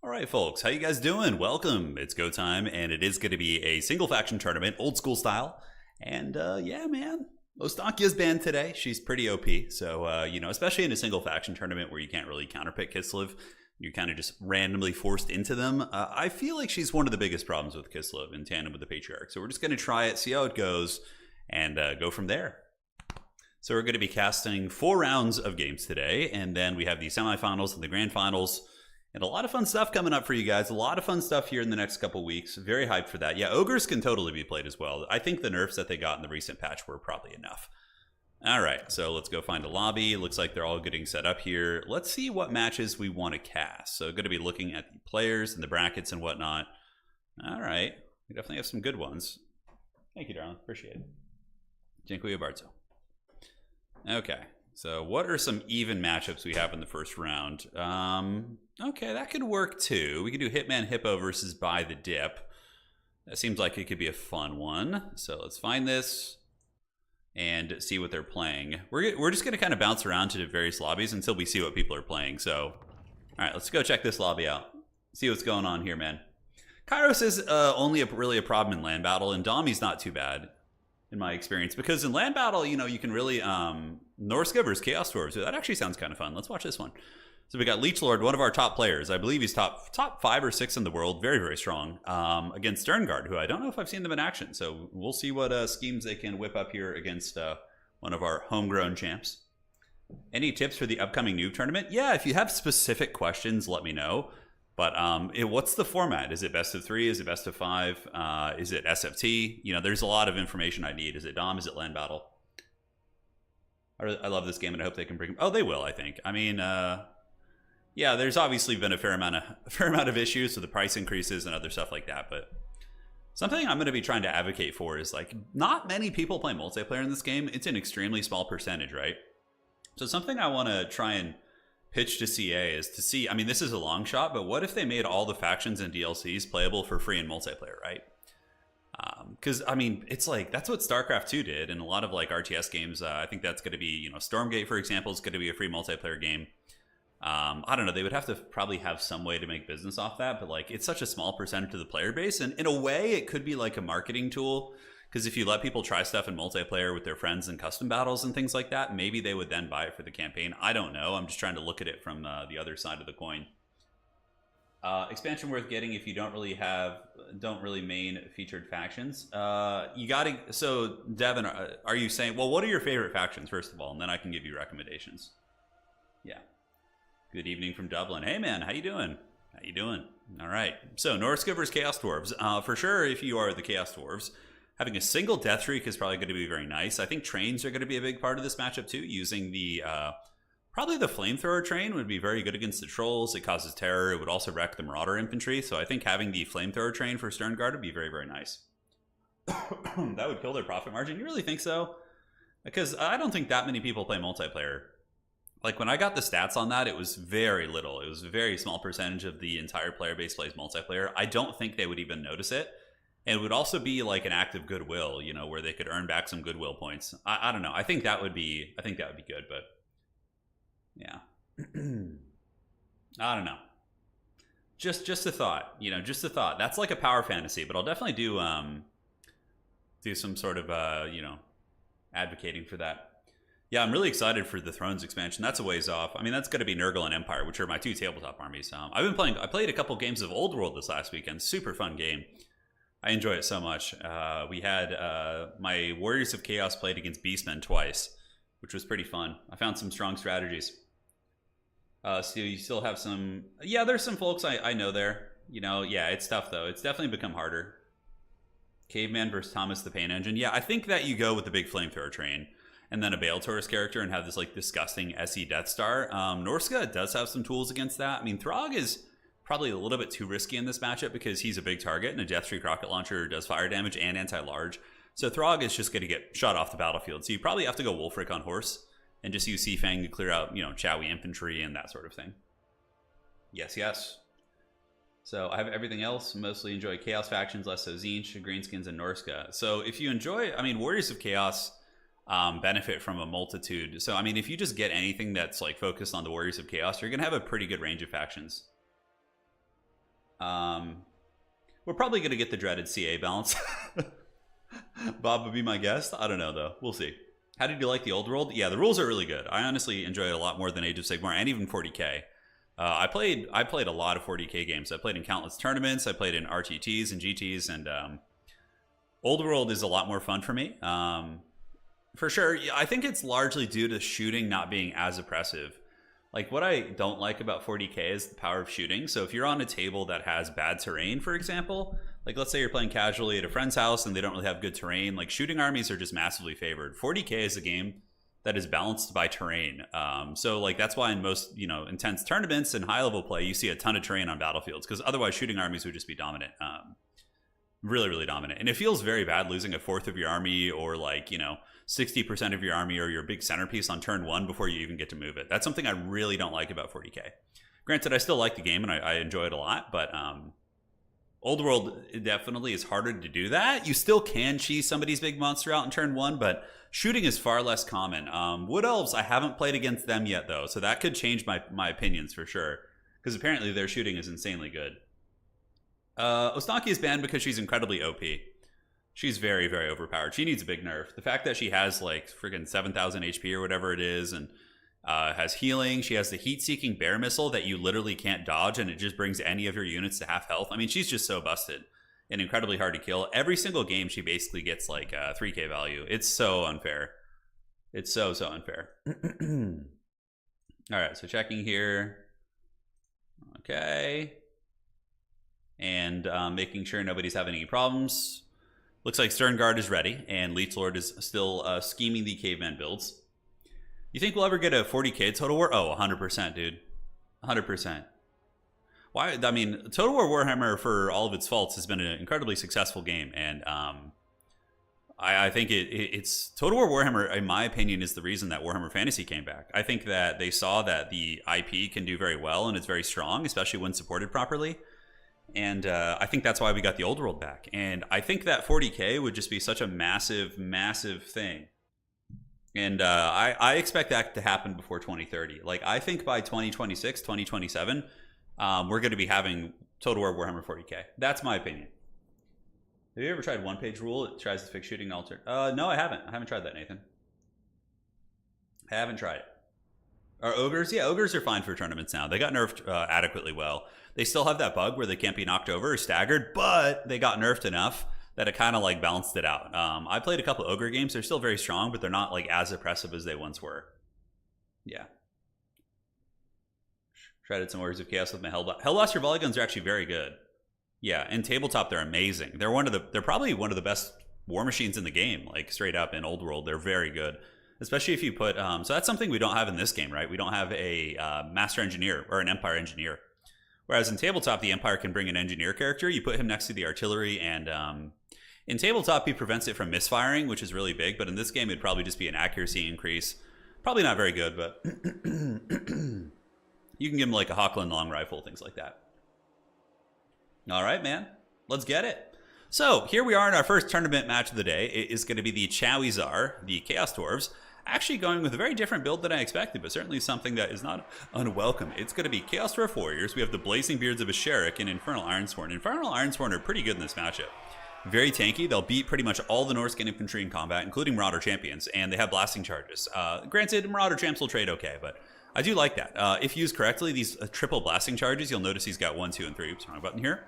All right, folks, how you guys doing? Welcome. It's go time, and it is going to be a single faction tournament, old school style. And yeah, man, Ostankya's banned today. She's pretty OP. So, especially in a single faction tournament where you can't really counterpick Kislev, you're kind of just randomly forced into them. I feel like she's one of the biggest problems with Kislev in tandem with the Patriarch. So we're just going to try it, see how it goes, and go from there. So we're going to be casting 4 rounds of games today, and then we have the semifinals and the grand finals. And a lot of fun stuff coming up for you guys. A lot of fun stuff here in the next couple weeks. Very hyped for that. Yeah, Ogres can totally be played as well. I think the nerfs that they got in the recent patch were probably enough. All right, so let's go find a lobby. Looks like they're all getting set up here. Let's see what matches we want to cast. So going to be looking at the players and the brackets and whatnot. All right, we definitely have some good ones. Thank you, darling. Appreciate it. Dziękuję bardzo. Okay, so what are some even matchups we have in the first round? Okay, that could work too. We could do Hitman Hippo versus Buy the Dip. That seems like it could be a fun one. So let's find this and see what they're playing. We're just going to kind of bounce around to various lobbies until we see what people are playing. So, all right, let's go check this lobby out. See what's going on here, man. Kairos is only really a problem in land battle, and Domi's not too bad in my experience, because in land battle, you can really Norska versus Chaos Dwarves. That actually sounds kind of fun. Let's watch this one. So we got Leech Lord, one of our top players. I believe he's top 5 or 6 in the world. Very, very strong. Against Sterngard, who I don't know if I've seen them in action. So we'll see what schemes they can whip up here against one of our homegrown champs. Any tips for the upcoming noob tournament? Yeah, if you have specific questions, let me know. But what's the format? Is it best of 3? Is it best of 5? Is it SFT? There's a lot of information I need. Is it Dom? Is it land battle? I love this game, and I hope they can bring. Oh, they will. I think. I mean, yeah. There's obviously been a fair amount of issues with the price increases and other stuff like that. But something I'm going to be trying to advocate for is not many people play multiplayer in this game. It's an extremely small percentage, right? So something I want to try and pitch to CA is to see, I mean, this is a long shot, but what if they made all the factions and DLCs playable for free in multiplayer, right? Because, I mean, it's that's what StarCraft 2 did, and a lot of RTS games. I think that's going to be, Stormgate, for example, is going to be a free multiplayer game. I don't know, they would have to probably have some way to make business off that, but it's such a small percentage of the player base, and in a way, it could be like a marketing tool. Because if you let people try stuff in multiplayer with their friends and custom battles and things like that, maybe they would then buy it for the campaign. I don't know. I'm just trying to look at it from the other side of the coin. Expansion worth getting if you don't really main featured factions. So Devin, are you saying, well, what are your favorite factions first of all, and then I can give you recommendations. Yeah. Good evening from Dublin. Hey man, how you doing? How you doing? All right. So Norska versus Chaos Dwarves. For sure, if you are the Chaos Dwarves, having a single death streak is probably going to be very nice. I think trains are going to be a big part of this matchup too. Using the probably the flamethrower train would be very good against the trolls. It causes terror. It would also wreck the marauder infantry. So I think having the flamethrower train for Sterngard would be very, very nice. That would kill their profit margin. You really think so? Because I don't think that many people play multiplayer. When I got the stats on that, it was very little. It was a very small percentage of the entire player base plays multiplayer. I don't think they would even notice it. And it would also be an act of goodwill, where they could earn back some goodwill points. I don't know. I think that would be good, but yeah. I don't know. Just a thought, just a thought. That's like a power fantasy, but I'll definitely do some sort of advocating for that. Yeah, I'm really excited for the Thrones expansion. That's a ways off. I mean, that's going to be Nurgle and Empire, which are my 2 tabletop armies. I played a couple games of Old World this last weekend. Super fun game. I enjoy it so much. We had my Warriors of Chaos played against Beastmen twice, which was pretty fun. I found some strong strategies. So you still have some... Yeah, there's some folks I know there. Yeah, it's tough, though. It's definitely become harder. Caveman versus Thomas the Pain Engine. Yeah, I think that you go with the big flamethrower train and then a Bale Taurus character and have this disgusting SE Death Star. Norska does have some tools against that. I mean, Throg is probably a little bit too risky in this matchup because he's a big target, and a Deathstreak rocket launcher does fire damage and anti-large. So Throg is just going to get shot off the battlefield. So you probably have to go Wolfric on horse and just use Seafang to clear out, Chowie infantry and that sort of thing. Yes, yes. So I have everything else. Mostly enjoy Chaos factions, less so Tzeentch, Greenskins, and Norska. So if you enjoy, I mean, Warriors of Chaos benefit from a multitude. So, I mean, if you just get anything that's focused on the Warriors of Chaos, you're going to have a pretty good range of factions. We're probably going to get the dreaded CA balance. Bob would be my guest. I don't know, though. We'll see. How did you like the old world? Yeah, the rules are really good. I honestly enjoy it a lot more than Age of Sigmar and even 40K. I played a lot of 40K games. I played in countless tournaments. I played in RTTs and GTs, and Old World is a lot more fun for me. For sure, I think it's largely due to shooting not being as oppressive. Like, what I don't like about 40K is the power of shooting. So if you're on a table that has bad terrain, for example, like let's say you're playing casually at a friend's house and they don't really have good terrain, like shooting armies are just massively favored. 40K is a game that is balanced by terrain. So like that's why in most, intense tournaments and high level play, you see a ton of terrain on battlefields, because otherwise shooting armies would just be dominant. Really, really dominant. And it feels very bad losing a fourth of your army, or 60% of your army, or your big centerpiece on turn one before you even get to move it. That's something I really don't like about 40K. Granted, I still like the game and I enjoy it a lot, but Old World definitely is harder to do that. You still can cheese somebody's big monster out in turn one, but shooting is far less common. Wood Elves, I haven't played against them yet, though, so that could change my opinions for sure, because apparently their shooting is insanely good. Ostankya is banned because she's incredibly OP. She's very, very overpowered. She needs a big nerf. The fact that she has freaking 7,000 HP or whatever it is, and has healing. She has the heat-seeking bear missile that you literally can't dodge, and it just brings any of your units to half health. I mean, she's just so busted and incredibly hard to kill. Every single game, she basically gets 3K value. It's so unfair. It's so unfair. All right, so checking here. Okay. And making sure nobody's having any problems. Looks like Sternguard is ready, and Leech Lord is still scheming the caveman builds. You think we'll ever get a 40K Total War? Oh, 100%, dude. 100%. Why? I mean, Total War Warhammer, for all of its faults, has been an incredibly successful game, and I think it's Total War Warhammer, in my opinion, is the reason that Warhammer Fantasy came back. I think that they saw that the IP can do very well, and it's very strong, especially when supported properly. And I think that's why we got the Old World back. And I think that 40K would just be such a massive, massive thing. And I expect that to happen before 2030. I think by 2026, 2027, we're going to be having Total War Warhammer 40K. That's my opinion. Have you ever tried one-page rule? It tries to fix shooting and alter. No, I haven't. I haven't tried that, Nathan. I haven't tried it. Are ogres? Yeah, ogres are fine for tournaments now. They got nerfed adequately well. They still have that bug where they can't be knocked over or staggered, but they got nerfed enough that it kind of balanced it out. I played a couple of ogre games. They're still very strong, but they're not as oppressive as they once were. Yeah. Shredded some Warriors of Chaos with my Hellblaster volley guns are actually very good. Yeah, in tabletop they're amazing. They're probably one of the best war machines in the game. Straight up in Old World, they're very good. Especially if you put so that's something we don't have in this game, right? We don't have a Master Engineer or an Empire Engineer. Whereas in tabletop, the Empire can bring an engineer character. You put him next to the artillery, and in tabletop, he prevents it from misfiring, which is really big. But in this game, it'd probably just be an accuracy increase. Probably not very good, but you can give him a Hochland long rifle, things like that. All right, man. Let's get it. So here we are in our first tournament match of the day. It is going to be the Chowizar, the Chaos Dwarves. Actually going with a very different build than I expected, but certainly something that is not unwelcome. It's going to be Chaos Dwarf Warriors. We have the Blazing Beards of Asherik and Infernal Ironsworn. Infernal Ironsworn are pretty good in this matchup. Very tanky. They'll beat pretty much all the Norskin infantry in combat, including Marauder Champions, and they have blasting charges. Granted, Marauder Champs will trade okay, but I do like that. If used correctly, these triple blasting charges, you'll notice he's got 1, 2, and 3. Oops, wrong button here.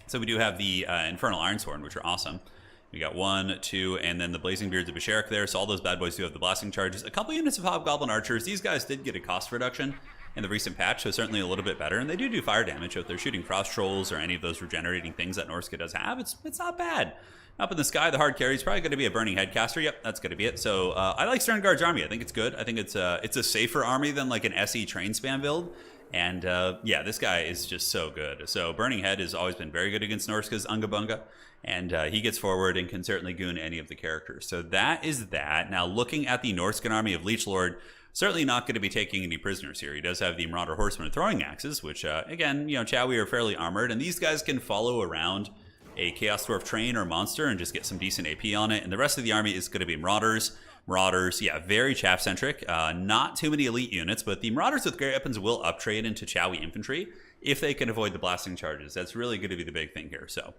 So we do have the Infernal Ironsworn, which are awesome. We got 1, 2, and then the Blazing Beards of Asherik there. So all those bad boys do have the blasting charges. A couple units of Hobgoblin Archers. These guys did get a cost reduction in the recent patch, so certainly a little bit better. And they do fire damage. So if they're shooting Frost Trolls or any of those regenerating things that Norsca does have, it's not bad. Up in the sky, the hard carry is probably going to be a Burning Headcaster. Yep, that's going to be it. So I like Sternguard's army. I think it's good. I think it's a safer army than an SE train spam build. And yeah, this guy is just so good. So Burning Head has always been very good against Norsca's Unga Bunga. And he gets forward and can certainly goon any of the characters. So that is that. Now looking at the Norscan army of Leech Lord, certainly not going to be taking any prisoners here. He does have the Marauder Horsemen and Throwing Axes, which again, Chowi are fairly armored. And these guys can follow around a Chaos Dwarf train or monster and just get some decent AP on it. And the rest of the army is going to be Marauders. Marauders, yeah, very chaff-centric. Not too many elite units, but the Marauders with great weapons will uptrade into Chowi infantry. if they can avoid the blasting charges. That's really going to be the big thing here. So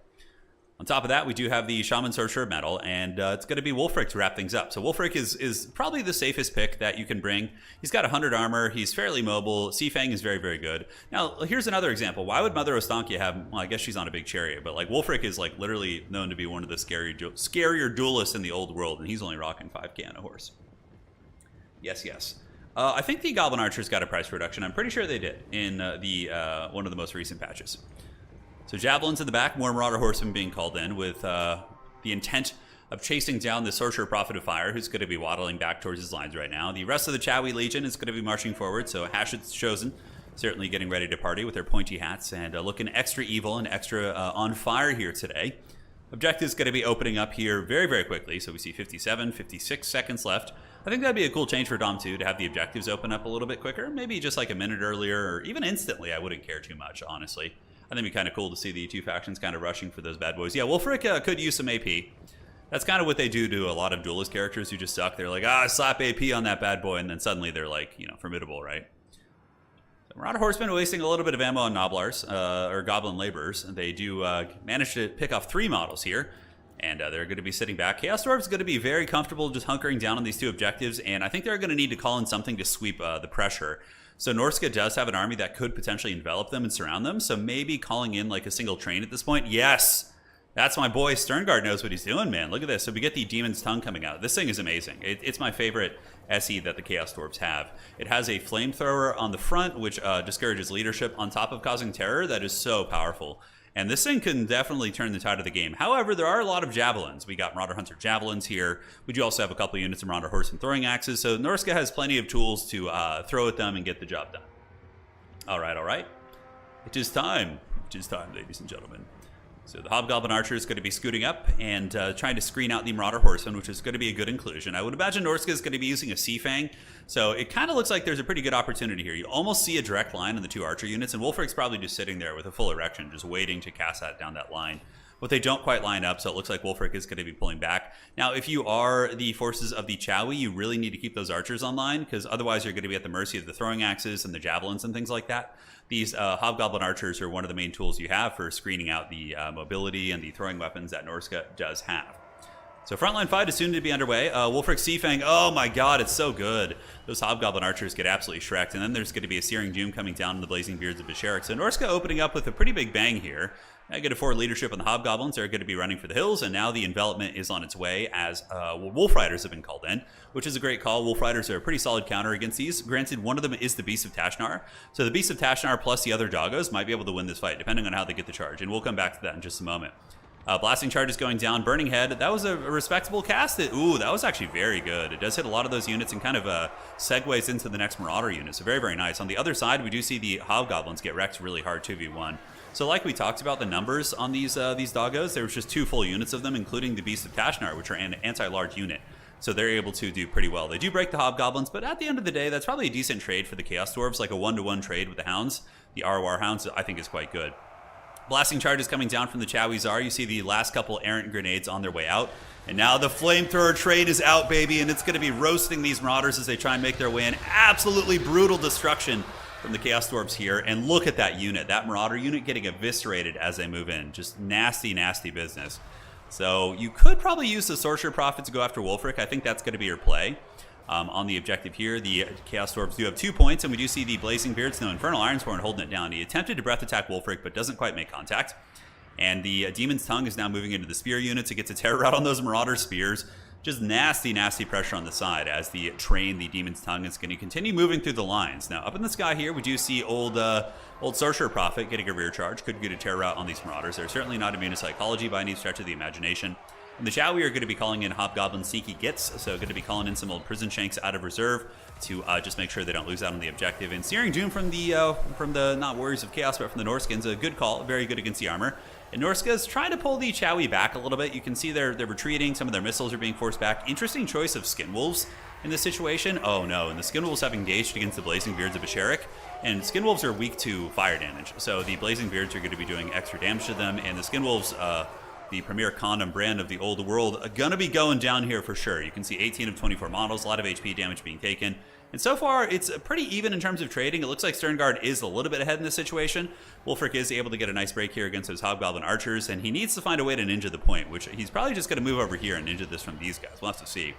on top of that, we do have the Shaman Sorcerer Medal, and it's going to be Wulfric to wrap things up. So Wulfric is probably the safest pick that you can bring. He's got 100 armor. He's fairly mobile. Seafang is very, very good. Now, here's another example. Why would Mother Ostankya have, well, I guess she's on a big chariot, but like Wulfric is like literally known to be one of the scarier duelists in the old world, and he's only rocking 5k on a horse. Yes, yes. I think the Goblin Archers got a price reduction. I'm pretty sure they did in one of the most recent patches. So Javelins in the back, more Marauder Horsemen being called in with the intent of chasing down the Sorcerer Prophet of Fire, who's going to be waddling back towards his lines right now. The rest of the Chowie Legion is going to be marching forward, so Hashed's Chosen certainly getting ready to party with their pointy hats and looking extra evil and extra on fire here today. Objective's going to be opening up here very, very quickly, so we see 57, 56 seconds left. I think that'd be a cool change for Dom 2 to have the objectives open up a little bit quicker, maybe just like a minute earlier, or even instantly. I wouldn't care too much, honestly. I think it'd be kind of cool to see the two factions kind of rushing for those bad boys. Yeah, Wulfric could use some AP. That's kind of what they do to a lot of duelist characters who just suck. They're like, slap AP on that bad boy, and then suddenly they're like, you know, formidable, right? So Marauder Horsemen wasting a little bit of ammo on Noblars, or Goblin Laborers. They do manage to pick off 3 models here, and they're going to be sitting back. Chaos Dwarfs going to be very comfortable just hunkering down on these 2 objectives, and I think they're going to need to call in something to sweep the pressure. So Norska does have an army that could potentially envelop them and surround them, so maybe calling in like a single train at this point. Yes! That's my boy. Sterngard knows what he's doing, man. Look at this. So we get the Demon's Tongue coming out. This thing is amazing. It's my favorite SE that the Chaos Dwarfs have. It has a flamethrower on the front, which discourages leadership on top of causing terror. That is so powerful. And this thing can definitely turn the tide of the game. However, there are a lot of Javelins. We got Marauder Hunter Javelins here. We do also have a couple units of Marauder Horse and Throwing Axes. So Norska has plenty of tools to throw at them and get the job done. All right, all right. It is time. It is time, ladies and gentlemen. So the Hobgoblin Archer is going to be scooting up and trying to screen out the Marauder Horseman, which is going to be a good inclusion. I would imagine Norska is going to be using a Seafang, so it kind of looks like there's a pretty good opportunity here. You almost see a direct line on the 2 Archer units, and Wulfric's probably just sitting there with a full erection, just waiting to cast that down that line. But they don't quite line up, so it looks like Wulfric is going to be pulling back. Now, if you are the forces of the Chowie, you really need to keep those Archers online, because otherwise you're going to be at the mercy of the Throwing Axes and the Javelins and things like that. These Hobgoblin Archers are one of the main tools you have for screening out the mobility and the throwing weapons that Norska does have. So frontline fight is soon to be underway. Wulfric Seafang, oh my god, it's so good. Those Hobgoblin Archers get absolutely shreked, and then there's going to be a Searing Doom coming down on the Blazing Beards of Basharik. So Norska opening up with a pretty big bang here. Negative 4 leadership on the Hobgoblins. They're going to be running for the hills, and now the envelopment is on its way as Wolf Riders have been called in, which is a great call. Wolf Riders are a pretty solid counter against these. Granted, one of them is the Beast of Tashnar, so the Beast of Tashnar plus the other Doggos might be able to win this fight, depending on how they get the charge, and we'll come back to that in just a moment. Blasting Charge is going down. Burning Head, that was a respectable cast. Ooh, that was actually very good. It does hit a lot of those units and kind of segues into the next Marauder unit, so very, very nice. On the other side, we do see the Hobgoblins get wrecked really hard 2v1. So like we talked about the numbers on these Doggos, there was just 2 full units of them, including the Beast of Tashnar, which are an anti-large unit. So they're able to do pretty well. They do break the Hobgoblins, but at the end of the day, that's probably a decent trade for the Chaos Dwarves, like a 1-to-1 trade with the Hounds. The Arwar Hounds, I think, is quite good. Blasting Charge is coming down from the Chowie Tsar. You see the last couple errant grenades on their way out. And now the Flamethrower trade is out, baby, and it's going to be roasting these Marauders as they try and make their way in. Absolutely brutal destruction from the Chaos Dwarves here. And look at that unit. That Marauder unit getting eviscerated as they move in. Just nasty, nasty business. So you could probably use the Sorcerer Prophet to go after Wulfric. I think that's going to be your play. On the objective here, the Chaos Dwarves do have 2 points, and we do see the Blazing Beards, no Infernal Ironsworn holding it down. He attempted to breath attack Wulfric, but doesn't quite make contact. And the Demon's Tongue is now moving into the Spear units. It gets a terror out on those Marauder Spears. Just nasty, nasty pressure on the side as the Demon's Tongue is going to continue moving through the lines. Now, up in the sky here, we do see old Sorcerer Prophet getting a rear charge. Could get a terror out on these Marauders. They're certainly not immune to psychology by any stretch of the imagination. And the Chowie are going to be calling in Hobgoblin Sneaky Gits, so going to be calling in some old Prison Shanks out of reserve to just make sure they don't lose out on the objective. And Searing Doom from the not Warriors of Chaos, but from the Norskins, a good call, very good against the armor. And Norska's trying to pull the Chowie back a little bit. You can see they're retreating. Some of their missiles are being forced back. Interesting choice of Skinwolves in this situation. Oh no, and the Skinwolves have engaged against the Blazing Beards of Basharik. And Skinwolves are weak to fire damage, so the Blazing Beards are going to be doing extra damage to them. And the Skinwolves, the premier condom brand of the old world, gonna be going down here for sure. You can see 18 of 24 models, a lot of HP damage being taken, And so far, it's pretty even in terms of trading. It looks like Sterngard is a little bit ahead in this situation. Wulfric is able to get a nice break here against those Hobgoblin Archers, and he needs to find a way to ninja the point, which he's probably just going to move over here and ninja this from these guys. We'll have to see.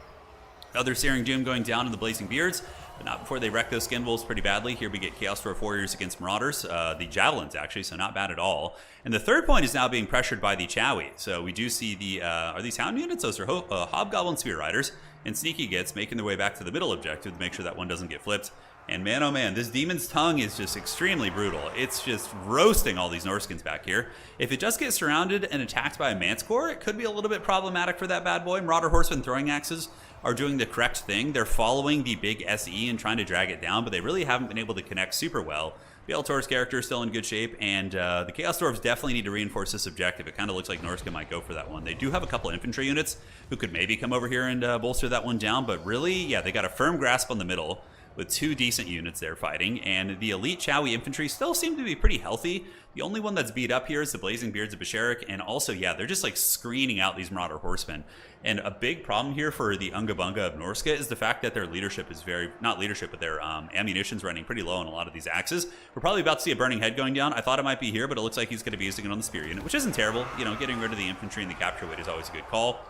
Other Searing Doom going down in the Blazing Beards, but not before they wreck those Skin Wolves pretty badly. Here we get Chaos Dwarf Warriors against Marauders, the Javelins actually, so not bad at all. And the third point is now being pressured by the Chowie. So we do see the, are these Hound units? Those are Hobgoblin Spear Riders. And Sneaky Gits making their way back to the middle objective to make sure that one doesn't get flipped. And man, oh man, this Demon's Tongue is just extremely brutal. It's just roasting all these Norskins back here. If it just gets surrounded and attacked by a Manticore, it could be a little bit problematic for that bad boy. Marauder Horsemen Throwing Axes are doing the correct thing. They're following the big SE and trying to drag it down, but they really haven't been able to connect super well. Bellator's character is still in good shape, and the Chaos Dwarves definitely need to reinforce this objective. It kind of looks like Norska might go for that one. They do have a couple infantry units who could maybe come over here and bolster that one down, but really, yeah, they got a firm grasp on the middle with two decent units there fighting, and the elite Chowie infantry still seem to be pretty healthy. The only one that's beat up here is the Blazing Beards of Basharik, and also, yeah, they're just like screening out these Marauder Horsemen. And a big problem here for the Unga Bunga of Norska is the fact that their leadership is very, not leadership, but their ammunition's running pretty low on a lot of these axes. We're probably about to see a Burning Head going down. I thought it might be here, but it looks like he's going to be using it on the Spear unit, which isn't terrible. You know, getting rid of the infantry and the capture weight is always a good call.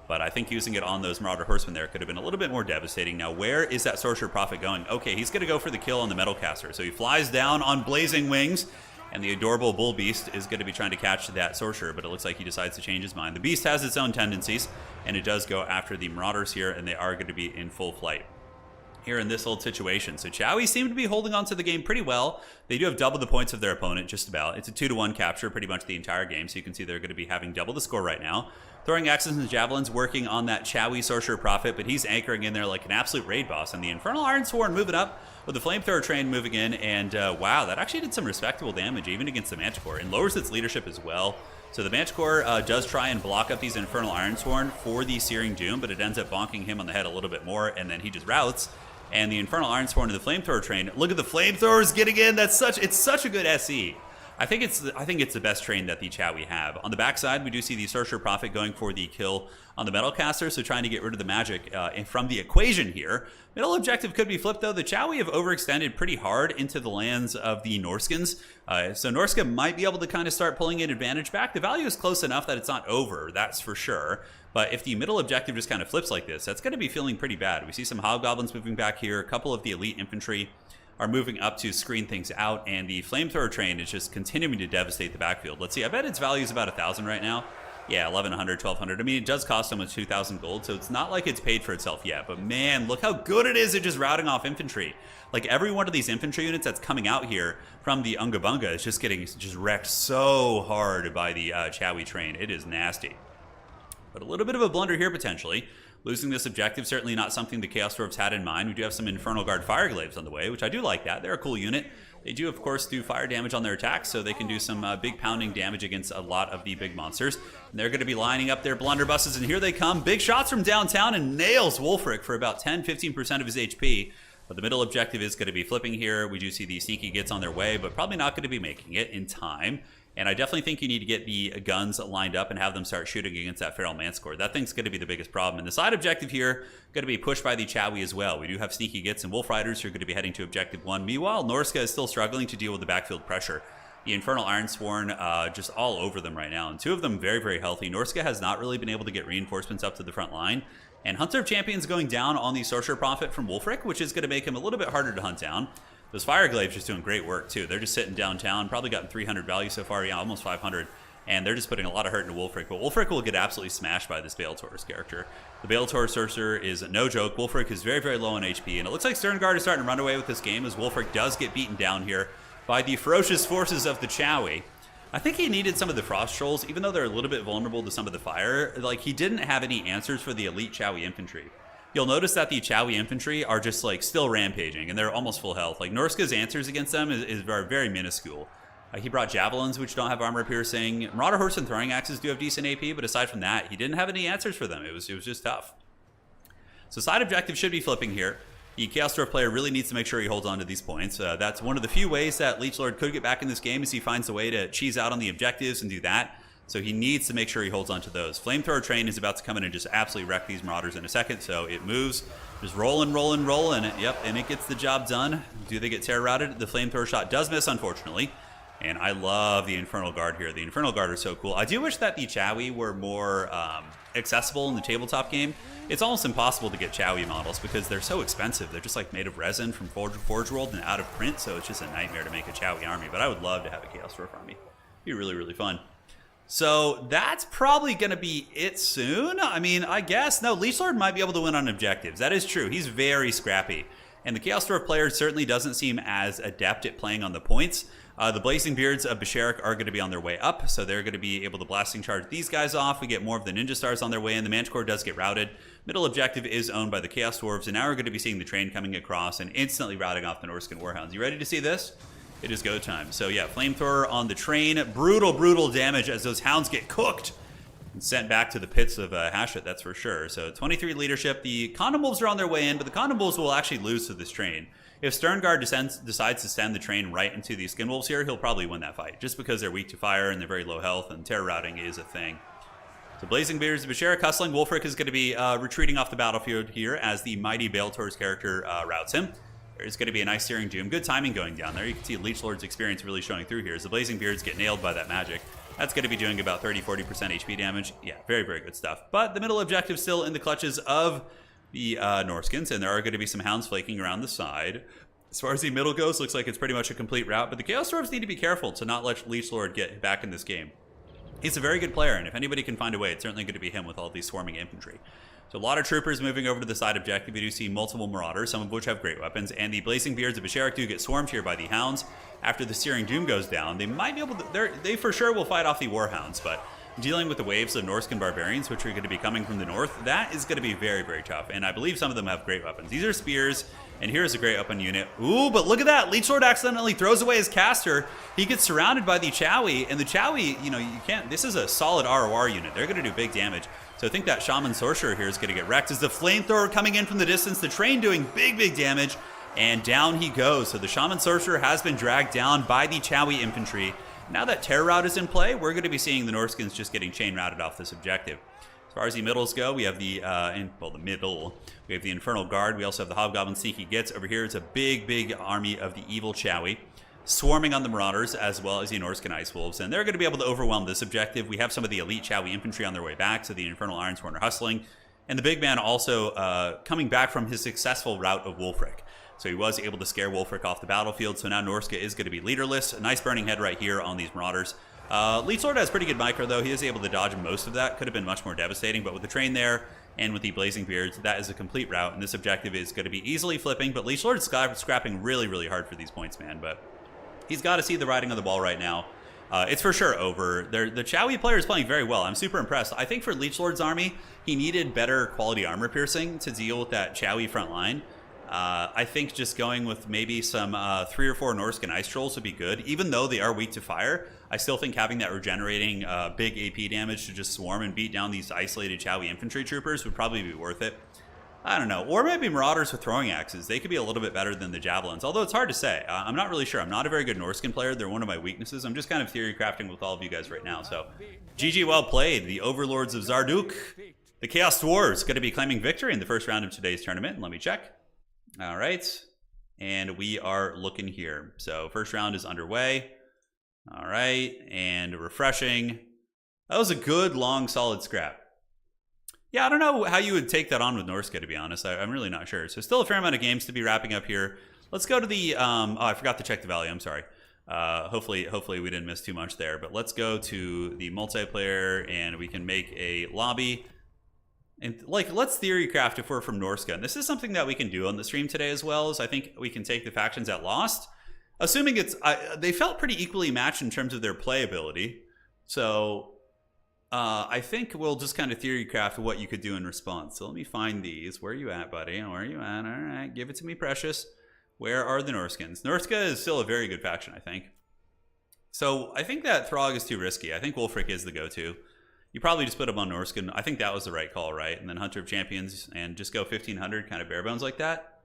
But I think using it on those Marauder Horsemen there could have been a little bit more devastating. Now, where is that Sorcerer Prophet going? Okay, he's going to go for the kill on the Metalcaster. So he flies down on blazing wings, and the adorable Bull Beast is going to be trying to catch that Sorcerer, but it looks like he decides to change his mind. The Beast has its own tendencies, and it does go after the Marauders here, and they are going to be in full flight here in this old situation. So Chowie seem to be holding on to the game pretty well. They do have double the points of their opponent, just about. It's a 2-to-1 capture pretty much the entire game, so you can see they're going to be having double the score right now. Throwing Axes and Javelins, working on that Chowie Sorcerer Prophet, but he's anchoring in there like an absolute raid boss. And the Infernal Ironsworn moving up with the Flamethrower Train moving in, and wow, that actually did some respectable damage even against the Manticore, and lowers its leadership as well. So the Manticore does try and block up these Infernal Ironsworn for the Searing Doom, but it ends up bonking him on the head a little bit more, and then he just routs. And the Infernal Ironsworn and the Flamethrower Train, look at the Flamethrowers getting in. It's such a good SE. I think it's the best train that the Chowie have. On the backside, we do see the Sorcerer Prophet going for the kill on the Metalcaster, so trying to get rid of the magic from the equation here. Middle objective could be flipped, though. The Chowie have overextended pretty hard into the lands of the Norskins, so Norska might be able to kind of start pulling an advantage back. The value is close enough that it's not over, that's for sure. But if the middle objective just kind of flips like this, that's going to be feeling pretty bad. We see some Hobgoblins moving back here, a couple of the elite infantry are moving up to screen things out, and the Flamethrower Train is just continuing to devastate the backfield. Let's see, I bet its value is about 1,000 right now. Yeah, 1,100, 1,200. I mean, it does cost almost 2,000 gold, so it's not like it's paid for itself yet. But man, look how good it is at just routing off infantry. Like, every one of these infantry units that's coming out here from the Unga Bunga is just getting wrecked so hard by the Chowie Train. It is nasty. But a little bit of a blunder here, potentially. Losing this objective, certainly not something the Chaos Dwarves had in mind. We do have some Infernal Guard Fireglaves on the way, which I do like that. They're a cool unit. They do, of course, do fire damage on their attacks, so they can do some big pounding damage against a lot of the big monsters. And they're going to be lining up their blunderbusses, and here they come. Big shots from downtown, and nails Wulfric for about 10-15% of his HP. But the middle objective is going to be flipping here. We do see the Sneaky Gits on their way, but probably not going to be making it in time. And I definitely think you need to get the guns lined up and have them start shooting against that Feral Manticore. That thing's going to be the biggest problem. And the side objective here, going to be pushed by the Chowie as well. We do have Sneaky Gits and Wolf Riders who are going to be heading to Objective 1. Meanwhile, Norska is still struggling to deal with the backfield pressure. The Infernal Ironsworn just all over them right now. And two of them very, very healthy. Norska has not really been able to get reinforcements up to the front line. And Hunter of Champions going down on the Sorcerer Prophet from Wulfric, which is going to make him a little bit harder to hunt down. Those Fireglaves just doing great work, too. They're just sitting downtown, probably gotten 300 value so far, yeah, almost 500. And they're just putting a lot of hurt into Wulfric. But Wulfric will get absolutely smashed by this Bellator's character. The Bellator Sorcerer is no joke. Wulfric is very, very low on HP. And it looks like Sterngard is starting to run away with this game as Wulfric does get beaten down here by the ferocious forces of the Chowie. I think he needed some of the Frost Trolls, even though they're a little bit vulnerable to some of the fire. Like, he didn't have any answers for the elite Chowie infantry. You'll notice that the Chowie infantry are just like still rampaging, and they're almost full health. Like, Norska's answers against them is very, very minuscule. He brought Javelins, which don't have armor piercing. Marauder Horse and Throwing Axes do have decent AP, but aside from that, he didn't have any answers for them. It was just tough. So side objective should be flipping here. The Chaos Dwarf player really needs to make sure he holds on to these points. That's one of the few ways that Leech Lord could get back in this game, is he finds a way to cheese out on the objectives and do that. So he needs to make sure he holds on to those. Flamethrower train is about to come in and just absolutely wreck these Marauders in a second. So it moves, just rolling. Yep, and it gets the job done. Do they get terror routed? The Flamethrower shot does miss, unfortunately. And I love the Infernal Guard here. The Infernal Guard are so cool. I do wish that the Chowie were more accessible in the tabletop game. It's almost impossible to get Chowie models because they're so expensive. They're just like made of resin from Forge World and out of print, so it's just a nightmare to make a Chowie army. But I would love to have a Chaos Dwarf army. It'd be really, really fun. So that's probably going to be it soon. I mean, I guess. No, Leechlord might be able to win on objectives. That is true. He's very scrappy. And the Chaos Dwarf player certainly doesn't seem as adept at playing on the points. The Blazing Beards of Basharak are going to be on their way up, so they're going to be able to blasting charge these guys off. We get more of the Ninja Stars on their way, and the Manticore does get routed. Middle objective is owned by the Chaos Dwarves, and now we're going to be seeing the train coming across and instantly routing off the Norscan Warhounds. You ready to see this? It is go time. So yeah, Flamethrower on the train. Brutal damage as those hounds get cooked and sent back to the pits of Hashut, that's for sure. So 23 leadership. The Condom Wolves are on their way in, but the Condom Wolves will actually lose to this train. If Sternguard decides to send the train right into the Skin Wolves here, he'll probably win that fight, just because they're weak to fire and they're very low health, and terror routing is a thing. So Blazing Beards of Basharak hustling. Wolfric is going to be retreating off the battlefield here as the mighty Baeltor's character routes him. There's going to be a nice Searing Doom. Good timing going down there. You can see Leechlord's experience really showing through here as the Blazing Beards get nailed by that magic. That's going to be doing about 30-40% HP damage. Yeah, very good stuff. But the middle objective still in the clutches of the Norskins, and there are going to be some hounds flaking around the side. As far as the middle goes, looks like it's pretty much a complete rout, but the Chaos Dwarves need to be careful to not let Leechlord get back in this game. He's a very good player, and if anybody can find a way, it's certainly going to be him with all these swarming infantry. So a lot of troopers moving over to the side objective. You do see multiple Marauders, some of which have great weapons, and the Blazing Beards of Basharak do get swarmed here by the Hounds. After the Searing Doom goes down, they might be able to... They for sure will fight off the Warhounds, but dealing with the waves of Norscan Barbarians, which are going to be coming from the north, that is going to be very tough, and I believe some of them have great weapons. These are spears, and here's a great weapon unit. Ooh, but look at that! Leechlord accidentally throws away his caster. He gets surrounded by the Chowie, and the Chowie, you know, you can't... This is a solid ROR unit. They're going to do big damage. So I think that Shaman Sorcerer here is going to get wrecked. As the Flamethrower coming in from the distance, the train doing big damage, and down he goes. So the Shaman Sorcerer has been dragged down by the Chowie infantry. Now that Terror Rout is in play, we're going to be seeing the Norskins just getting chain routed off this objective. As far as the middles go, we have the we have the Infernal Guard. We also have the Hobgoblin Sneaky Gets. Over here, it's a big army of the evil Chowie swarming on the Marauders as well as the Norscan Ice Wolves, and they're going to be able to overwhelm this objective. We have some of the elite Chowie infantry on their way back, so the Infernal Ironsworn are hustling, and the big man also coming back from his successful rout of Wolfric. So he was able to scare Wolfric off the battlefield, so now Norska is going to be leaderless. A nice burning head right here on these Marauders. Leechlord has pretty good micro, though. He is able to dodge most of that. Could have been much more devastating, but with the train there and with the Blazing Beards, that is a complete rout, and this objective is going to be easily flipping, but Leechlord is scrapping really hard for these points, man, but he's got to see the writing on the wall right now. It's for sure over. The Chowie player is playing very well. I'm super impressed. I think for Leechlord's army, he needed better quality armor piercing to deal with that Chowie front line. I think just going with maybe some 3 or 4 Norscan Ice Trolls would be good. Even though they are weak to fire, I still think having that regenerating big AP damage to just swarm and beat down these isolated Chowie infantry troopers would probably be worth it. I don't know. Or maybe Marauders with throwing axes. They could be a little bit better than the Javelins, although it's hard to say. I'm not really sure. I'm not a very good Norscan player. They're one of my weaknesses. I'm just kind of theory crafting with all of you guys right now. So, GG, well played. The Overlords of Zarduk. The Chaos Dwarves going to be claiming victory in the first round of today's tournament. Let me check. All right. And we are looking here. So, first round is underway. All right. And refreshing. That was a good, long, solid scrap. Yeah, I don't know how you would take that on with Norska, to be honest. I'm really not sure. So still a fair amount of games to be wrapping up here. Let's go to the... oh, I forgot to check the value. I'm sorry. Hopefully we didn't miss too much there. But let's go to the multiplayer, and we can make a lobby. And let's theory craft if we're from Norska. And this is something that we can do on the stream today as well. Is I think we can take the factions at Lost. Assuming it's... they felt pretty equally matched in terms of their playability. So... I think we'll just kind of theory craft what you could do in response. So let me find these. Where are you at, buddy? Where are you at? All right, give it to me, precious. Where are the Norskins? Norska is still a very good faction, I think. So I think that Throg is too risky. I think Wolfric is the go-to. You probably just put him on Norskin. I think that was the right call, right? And then Hunter of Champions and just go 1500, kind of bare bones like that.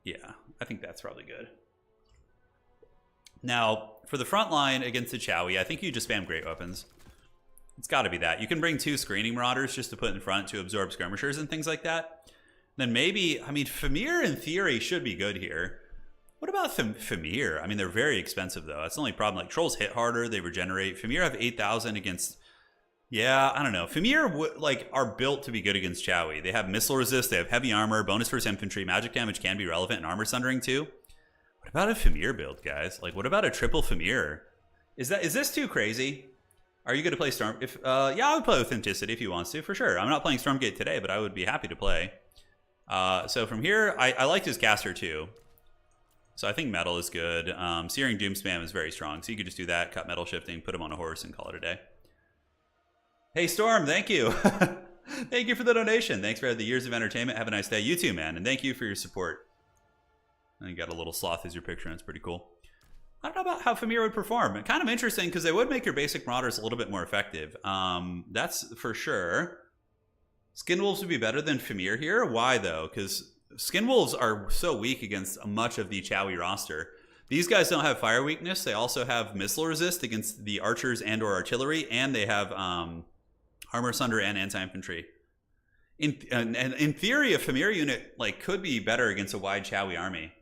Yeah, I think that's probably good. Now, for the front line against the Chowie, I think you just spam great weapons. It's got to be that. You can bring 2 screening marauders just to put in front to absorb skirmishers and things like that. Then maybe, I mean, Famir in theory should be good here. What about Famir? I mean, they're very expensive though. That's the only problem. Like trolls hit harder, they regenerate. Famir have 8,000 against. Yeah, I don't know. Famir like are built to be good against Chowie. They have missile resist, they have heavy armor, bonus versus infantry, magic damage can be relevant, and armor sundering too. What about a Famir build, guys? Like, what about a triple Famir? Is this too crazy? Are you going to play Storm? Yeah, I would play Authenticity if he wants to, for sure. I'm not playing Stormgate today, but I would be happy to play. So from here, I liked his caster too. So I think metal is good. Searing Doom Spam is very strong, so you could just do that, cut metal shifting, put him on a horse, and call it a day. Hey Storm, thank you. Thank you for the donation. Thanks for the years of entertainment. Have a nice day. You too, man. And thank you for your support. And you got a little sloth as your picture, and it's pretty cool. I don't know about how Famir would perform. Kind of interesting because they would make your basic marauders a little bit more effective. That's for sure. Skinwolves would be better than Famir here. Why though? Because Skinwolves are so weak against much of the Chowie roster. These guys don't have fire weakness. They also have missile resist against the archers and or artillery, and they have armor sunder and anti-infantry. In theory, a Famir unit like could be better against a wide Chowie army.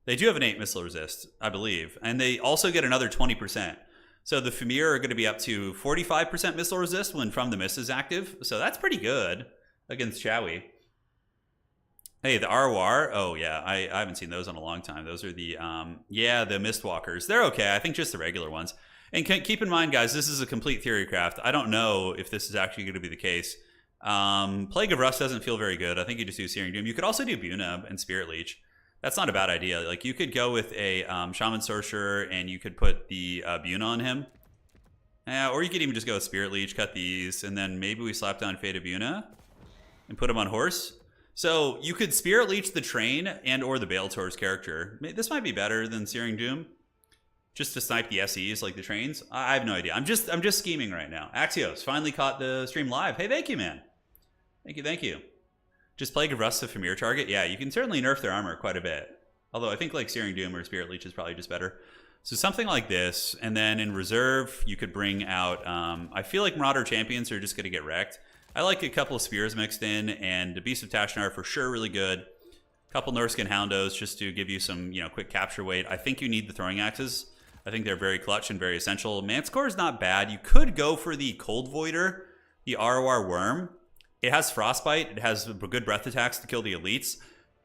They do have an 8 missile resist, I believe, and they also get another 20%. So the Famir are going to be up to 45% missile resist when From the Mist is active. So that's pretty good against Chowie. Hey, the Arwar. Oh, yeah. I haven't seen those in a long time. Those are the, yeah, the Mistwalkers. They're okay. I think just the regular ones. And keep in mind, guys, this is a complete theory craft. I don't know if this is actually going to be the case. Plague of Rust doesn't feel very good. I think you just do Searing Doom. You could also do Buna and Spirit Leech. That's not a bad idea. Like, you could go with a Shaman Sorcerer, and you could put the Buna on him. Or you could even just go with Spirit Leech, cut these, and then maybe we slap down Fate of Buna and put him on horse. So you could Spirit Leech the train and or the Baletor's character. This might be better than Searing Doom. Just to snipe the SEs like the trains. I have no idea. I'm just scheming right now. Axios finally caught the stream live. Hey, thank you, man. Thank you. Just Plague of Rust to Famir target. Yeah, you can certainly nerf their armor quite a bit. Although I think like Searing Doom or Spirit Leech is probably just better. So something like this, and then in reserve, you could bring out, I feel like Marauder Champions are just going to get wrecked. I like a couple of Spears mixed in, and the Beast of Tashnar for sure really good. A couple Norskin Houndos just to give you some, quick capture weight. I think you need the Throwing Axes. I think they're very clutch and very essential. Manticore is not bad. You could go for the Cold Voider, the ROR Worm. It has Frostbite. It has good breath attacks to kill the elites.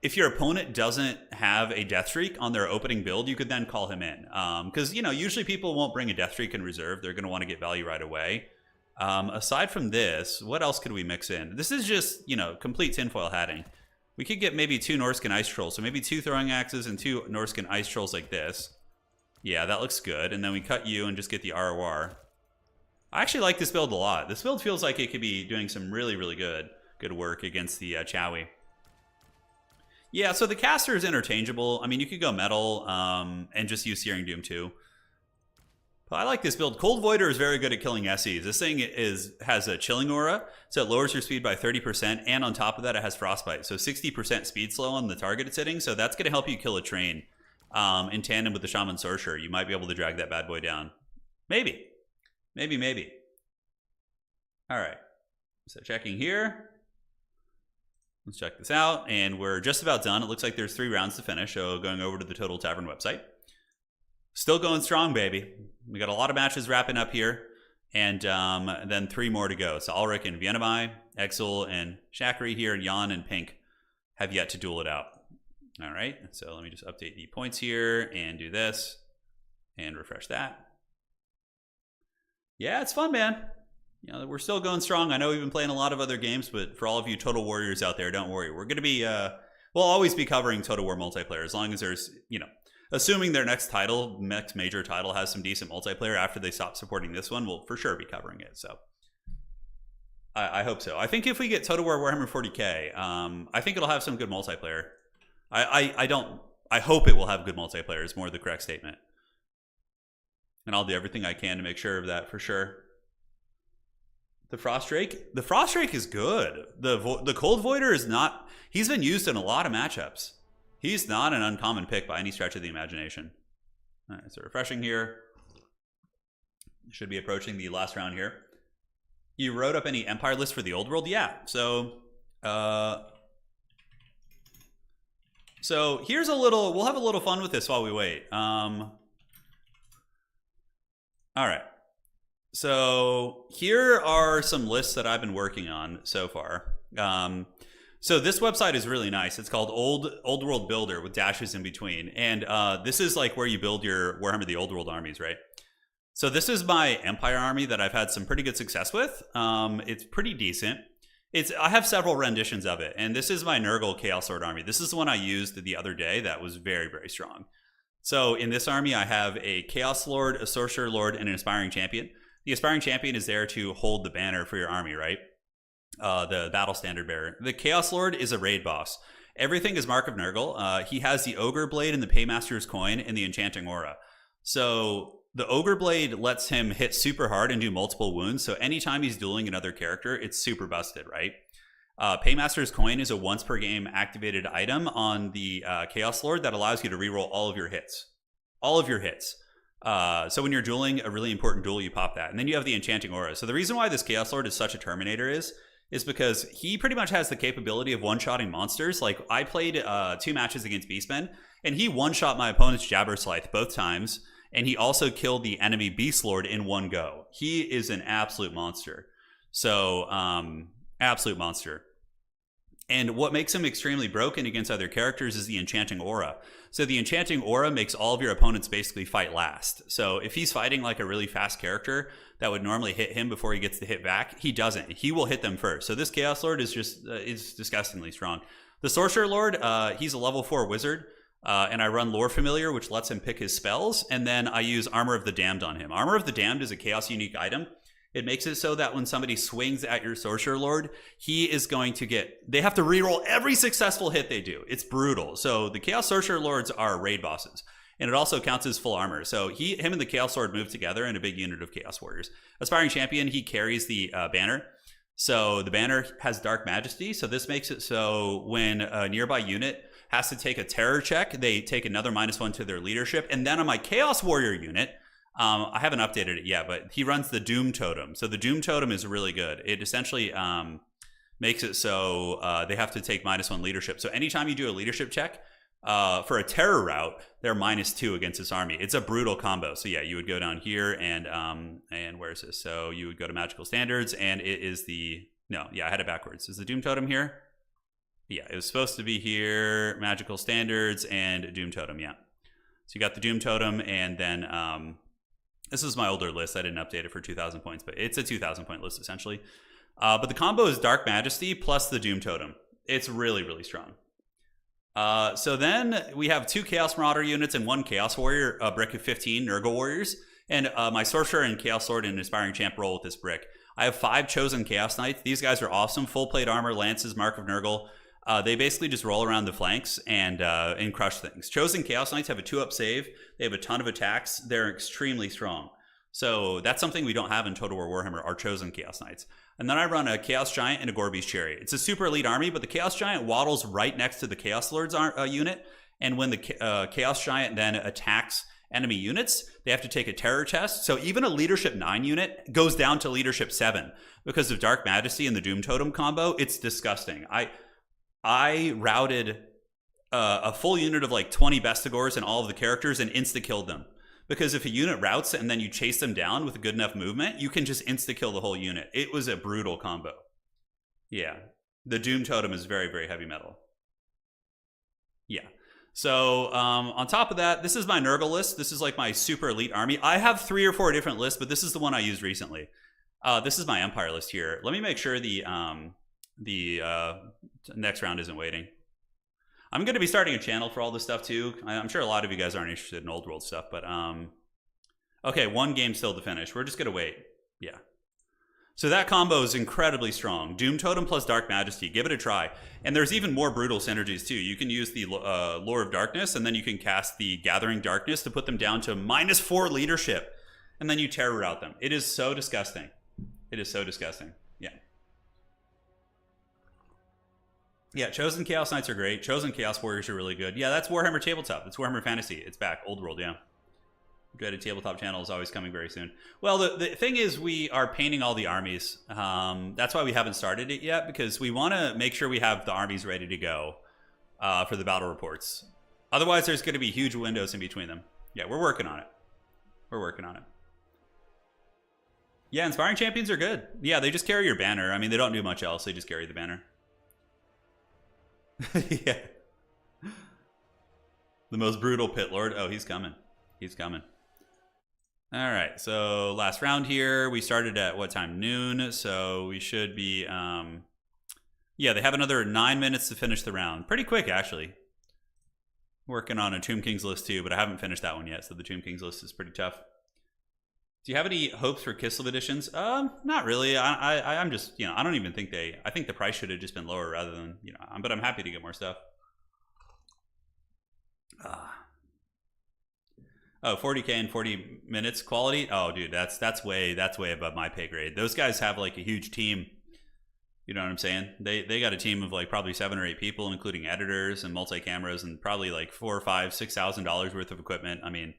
If your opponent doesn't have a Death Streak on their opening build, you could then call him in. Because, usually people won't bring a Death Streak in reserve. They're going to want to get value right away. Aside from this, what else could we mix in? This is just, complete tinfoil hatting. We could get maybe 2 Norskin Ice Trolls. So maybe 2 Throwing Axes and 2 Norskin Ice Trolls like this. Yeah, that looks good. And then we cut you and just get the ROR. I actually like this build a lot. This build feels like it could be doing some really, really good work against the Chowie. Yeah, so the caster is interchangeable. I mean, you could go metal and just use Searing Doom too. But I like this build. Cold Voider is very good at killing SEs. This thing has a chilling aura, so it lowers your speed by 30%, and on top of that, it has Frostbite. So 60% speed slow on the target it's hitting, so that's going to help you kill a train. In tandem with the Shaman Sorcerer, you might be able to drag that bad boy down. Maybe. All right. So checking here. Let's check this out. And we're just about done. It looks like there's 3 rounds to finish. So going over to the Total Tavern website. Still going strong, baby. We got a lot of matches wrapping up here. And then 3 more to go. So Ulrich and Vienamai, Exil and Shakri here, and Jan and Pink have yet to duel it out. All right. So let me just update the points here and do this and refresh that. Yeah, it's fun, man. We're still going strong. I know we've been playing a lot of other games, but for all of you Total Warriors out there, don't worry. We're going to be, we'll always be covering Total War multiplayer as long as there's, assuming their next major title has some decent multiplayer after they stop supporting this one, we'll for sure be covering it. So I hope so. I think if we get Total War Warhammer 40K, I think it'll have some good multiplayer. I hope it will have good multiplayer is more the correct statement. And I'll do everything I can to make sure of that for sure. The Frostdrake is good. The Cold Voider is not, he's been used in a lot of matchups. He's not an uncommon pick by any stretch of the imagination. All right, so refreshing here. Should be approaching the last round here. You wrote up any Empire list for the old world? Yeah. So here's a little. We'll have a little fun with this while we wait. All right. So here are some lists that I've been working on so far. So this website is really nice. It's called Old World Builder with dashes in between, and this is like where you build your Warhammer the Old World armies, right? So this is my Empire army that I've had some pretty good success with. It's pretty decent. I have several renditions of it, and this is my Nurgle Chaos Lord army. This is the one I used the other day that was very, very strong. So in this army, I have a Chaos Lord, a Sorcerer Lord, and an Aspiring Champion. The Aspiring Champion is there to hold the banner for your army, right? The Battle Standard Bearer. The Chaos Lord is a raid boss. Everything is Mark of Nurgle. He has the Ogre Blade and the Paymaster's Coin and the Enchanting Aura. So the Ogre Blade lets him hit super hard and do multiple wounds. So anytime he's dueling another character, it's super busted, right? Paymaster's Coin is a once per game activated item on the Chaos Lord that allows you to reroll all of your hits. All of your hits. So when you're dueling a really important duel, you pop that. And then you have the Enchanting Aura. So the reason why this Chaos Lord is such a Terminator is because he pretty much has the capability of one-shotting monsters. Like, I played 2 matches against Beastmen, and he one-shot my opponent's Jabberslythe both times, and he also killed the enemy Beast Lord in one go. He is an absolute monster. So, absolute monster. And what makes him extremely broken against other characters is the Enchanting Aura. So the Enchanting Aura makes all of your opponents basically fight last. So if he's fighting like a really fast character that would normally hit him before he gets the hit back, he doesn't. He will hit them first. So this Chaos Lord is just is disgustingly strong. The Sorcerer Lord, he's a level 4 wizard. And I run Lore Familiar, which lets him pick his spells. And then I use Armor of the Damned on him. Armor of the Damned is a Chaos unique item. It makes it so that when somebody swings at your Sorcerer Lord, he is going to they have to reroll every successful hit they do. It's brutal. So the Chaos Sorcerer Lords are raid bosses. And it also counts as full armor. So him and the Chaos Lord move together in a big unit of Chaos Warriors. Aspiring Champion, he carries the banner. So the banner has Dark Majesty. So this makes it so when a nearby unit has to take a terror check, they take another -1 to their leadership. And then on my Chaos Warrior unit, I haven't updated it yet, but he runs the Doom Totem. So the Doom Totem is really good. It essentially makes it so they have to take -1 leadership. So anytime you do a leadership check for a terror route, they're -2 against this army. It's a brutal combo. So yeah, you would go down here and where is this? So you would go to Magical Standards, and it is I had it backwards. Is the Doom Totem here? Yeah, it was supposed to be here, Magical Standards and Doom Totem, yeah. So you got the Doom Totem, and then this is my older list. I didn't update it for 2,000 points, but it's a 2,000 point list essentially. But the combo is Dark Majesty plus the Doom Totem. It's really, really strong. So then we have 2 Chaos Marauder units and 1 Chaos Warrior, a brick of 15 Nurgle Warriors. And my Sorcerer and Chaos Lord and Aspiring Champ roll with this brick. I have 5 Chosen Chaos Knights. These guys are awesome. Full plate armor, lances, Mark of Nurgle. They basically just roll around the flanks and crush things. Chosen Chaos Knights have a 2-up save. They have a ton of attacks. They're extremely strong. So that's something we don't have in Total War Warhammer, our Chosen Chaos Knights. And then I run a Chaos Giant and a Gorby's Chariot. It's a super elite army, but the Chaos Giant waddles right next to the Chaos Lord's unit. And when the Chaos Giant then attacks enemy units, they have to take a terror test. So even a Leadership 9 unit goes down to Leadership 7 because of Dark Majesty and the Doom Totem combo. It's disgusting. I routed a full unit of like 20 Bestigors and all of the characters and insta-killed them. Because if a unit routes and then you chase them down with a good enough movement, you can just insta-kill the whole unit. It was a brutal combo. Yeah. The Doom Totem is very, very heavy metal. Yeah. So on top of that, this is my Nurgle list. This is like my super elite army. I have 3 or 4 different lists, but this is the one I used recently. This is my Empire list here. Let me make sure the next round isn't waiting. I'm going to be starting a channel for all this stuff too. I'm sure a lot of you guys aren't interested in old world stuff, but okay, 1 game still to finish. We're just going to wait. Yeah. So that combo is incredibly strong. Doom Totem plus Dark Majesty. Give it a try. And there's even more brutal synergies too. You can use the Lore of Darkness, and then you can cast the Gathering Darkness to put them down to -4 leadership. And then you terror route them. It is so disgusting. It is so disgusting. Yeah. Yeah, Chosen Chaos Knights are great. Chosen Chaos Warriors are really good. Yeah, that's Warhammer Tabletop. That's Warhammer Fantasy. It's back. Old World, yeah. Dreaded tabletop channel is always coming very soon. Well, the thing is, we are painting all the armies. That's why we haven't started it yet, because we want to make sure we have the armies ready to go for the battle reports. Otherwise, there's going to be huge windows in between them. Yeah, we're working on it. We're working on it. Yeah, Inspiring Champions are good. Yeah, they just carry your banner. I mean, they don't do much else. They just carry the banner. Yeah. The most brutal pit lord. Oh, he's coming. He's coming. All right, so last round here. We started at what time? Noon. So we should be... yeah, they have another 9 minutes to finish the round. Pretty quick, actually. Working on a Tomb Kings list too, but I haven't finished that one yet, so the Tomb Kings list is pretty tough. Do you have any hopes for Kislev editions? Not really. I'm just, you know, I don't even think they... I think the price should have just been lower rather than, you know, but I'm happy to get more stuff. Oh, 40K in 40 minutes quality? Oh, dude, that's way above my pay grade. Those guys have like a huge team. You know what I'm saying? They got a team of like probably 7 or 8 people, including editors and multi-cameras, and probably like $4,000 or $5,000, $6,000 worth of equipment. I mean,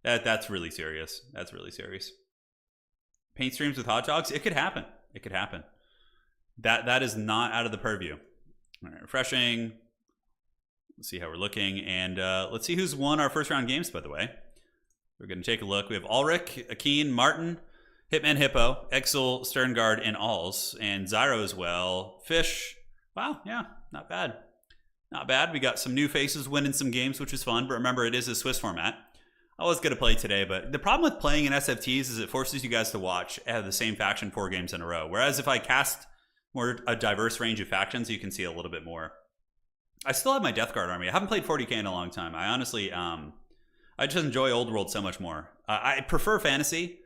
that's really serious. That's really serious. Paint streams with hot dogs? It could happen. It could happen. That is not out of the purview. All right, refreshing. Let's see how we're looking, and let's see who's won our first round games. By the way, we're going to take a look. We have Ulrich, Akeen, Martin, Hitman Hippo, Exel, Sterngard, and Alls, and Zyro as well. Fish. Wow, yeah, not bad. Not bad. We got some new faces winning some games, which is fun. But remember, it is a Swiss format. I was going to play today, but the problem with playing in SFTs is it forces you guys to watch the same faction 4 games in a row. Whereas if I cast a diverse range of factions, you can see a little bit more. I still have my Death Guard army. I haven't played 40K in a long time. I honestly, I just enjoy Old World so much more. I prefer fantasy,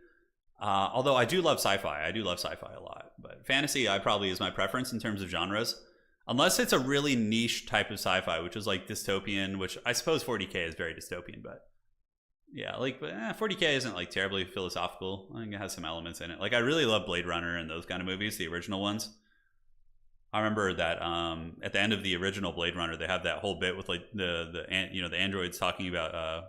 although I do love sci-fi. I do love sci-fi a lot. But fantasy, probably is my preference in terms of genres. Unless it's a really niche type of sci-fi, which is like dystopian, which I suppose 40K is very dystopian, but yeah, like 40K isn't like terribly philosophical. I think it has some elements in it. Like I really love Blade Runner and those kind of movies, the original ones. I remember that at the end of the original Blade Runner, they have that whole bit with like the androids talking about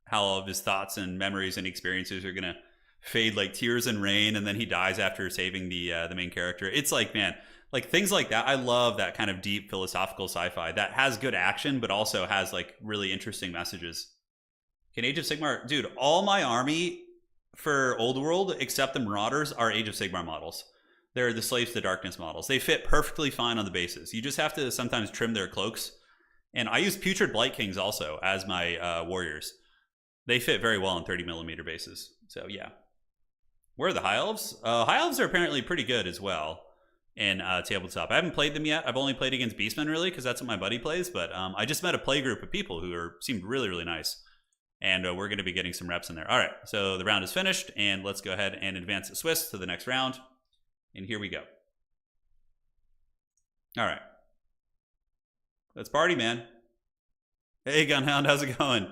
how all of his thoughts and memories and experiences are gonna fade like tears in rain, and then he dies after saving the main character. It's like, man, like things like that. I love that kind of deep philosophical sci-fi that has good action, but also has like really interesting messages. Can Age of Sigmar, dude, all my army for Old World, except the Marauders, are Age of Sigmar models. They're the Slaves to Darkness models. They fit perfectly fine on the bases. You just have to sometimes trim their cloaks. And I use Putrid Blight Kings also as my warriors. They fit very well on 30mm bases. So yeah. Where are the High Elves? High Elves are apparently pretty good as well in Tabletop. I haven't played them yet. I've only played against Beastmen really, because that's what my buddy plays. But I just met a play group of people who seemed really, really nice. And we're going to be getting some reps in there. All right, so the round is finished, and let's go ahead and advance the Swiss to the next round. And here we go. All right. Let's party, man. Hey, Gunhound, how's it going?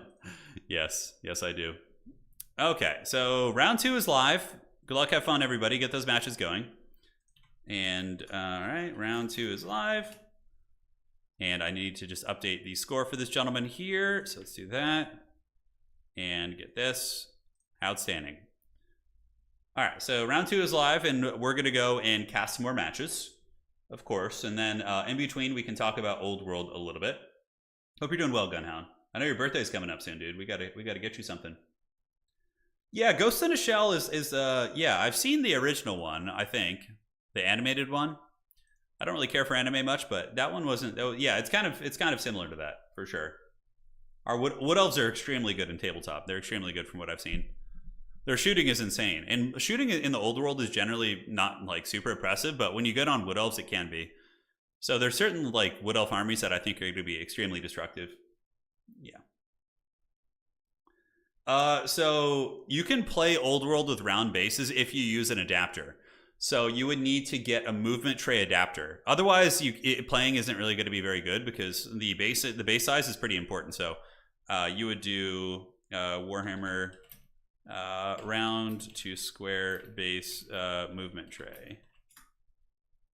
Yes, I do. Okay, so round 2 is live. Good luck, have fun, everybody. Get those matches going. And, all right, round 2 is live. And I need to just update the score for this gentleman here. So let's do that. And get this. Outstanding. All right, so round 2 is live, and we're going to go and cast some more matches, of course. And then in between, we can talk about Old World a little bit. Hope you're doing well, Gunhound. I know your birthday's coming up soon, dude. We gotta get you something. Yeah, Ghost in a Shell is yeah, I've seen the original one, I think. The animated one. I don't really care for anime much, but that one wasn't. Oh, yeah, it's kind of similar to that, for sure. Our Wood Elves are extremely good in Tabletop. They're extremely good from what I've seen. Their shooting is insane. And shooting in the Old World is generally not like super impressive, but when you get on Wood Elves, it can be. So there's certain like Wood Elf armies that I think are going to be extremely destructive. Yeah. So you can play Old World with round bases if you use an adapter. So you would need to get a movement tray adapter. Otherwise, playing isn't really going to be very good because the base size is pretty important. So you would do Warhammer round to square base movement tray.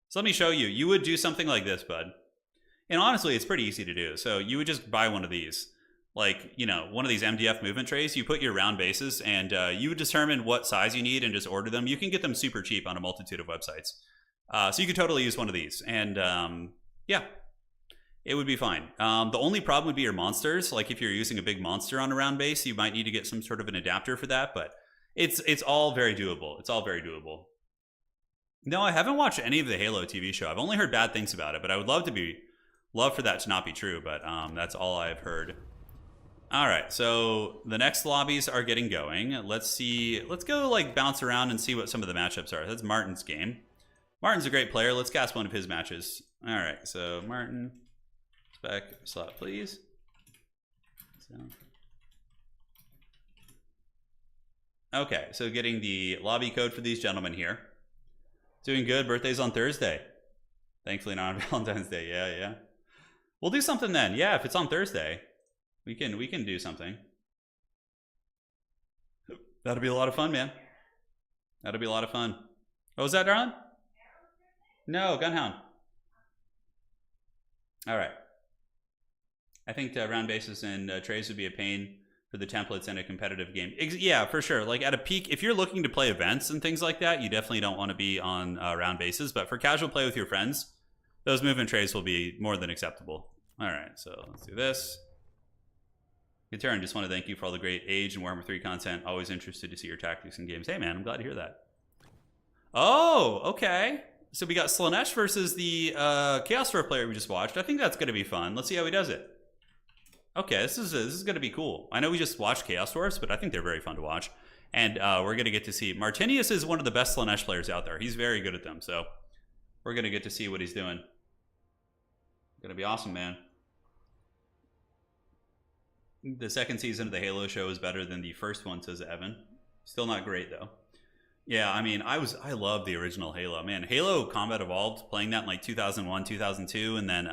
So let me show you. You would do something like this, bud. And honestly, it's pretty easy to do. So you would just buy one of these. like, you know, one of these MDF movement trays, you put your round bases and you determine what size you need and just order them. You can get them super cheap on a multitude of websites. So you could totally use one of these. And yeah, it would be fine. The only problem would be your monsters. Like if you're using a big monster on a round base, you might need to get some sort of an adapter for that. But it's all very doable. It's all very doable. No, I haven't watched any of the Halo TV show. I've only heard bad things about it, but I would love for that to not be true. But that's all I've heard. All right, so the next lobbies are getting going. Let's see. Let's go like bounce around and see what some of the matchups are. That's Martin's game. Martin's a great player. Let's cast one of his matches. All right, so Martin, spec slot, please. So. Okay, so getting the lobby code for these gentlemen here. Doing good. Birthday's on Thursday. Thankfully not on Valentine's Day. Yeah. We'll do something then. Yeah, if it's on Thursday. We can do something. That'll be a lot of fun, man. That'll be a lot of fun. Oh, was that Darlin? No, Gunhound. All right. I think round bases and trays would be a pain for the templates in a competitive game. Yeah, for sure. Like at a peak, if you're looking to play events and things like that, you definitely don't want to be on round bases. But for casual play with your friends, those movement trays will be more than acceptable. All right, so let's do this. Good turn. Just want to thank you for all the great Age and Warhammer 3 content. Always interested to see your tactics and games. Hey, man, I'm glad to hear that. Oh, okay. So we got Slaanesh versus the Chaos Dwarf player we just watched. I think that's going to be fun. Let's see how he does it. Okay, this is going to be cool. I know we just watched Chaos Dwarfs, but I think they're very fun to watch. And we're going to get to see... Martinius is one of the best Slaanesh players out there. He's very good at them, so we're going to get to see what he's doing. Going to be awesome, man. The second season of the Halo show is better than the first one, says Evan. Still not great, though. Yeah, I mean, I love the original Halo. Man, Halo Combat Evolved, playing that in like 2001, 2002, and then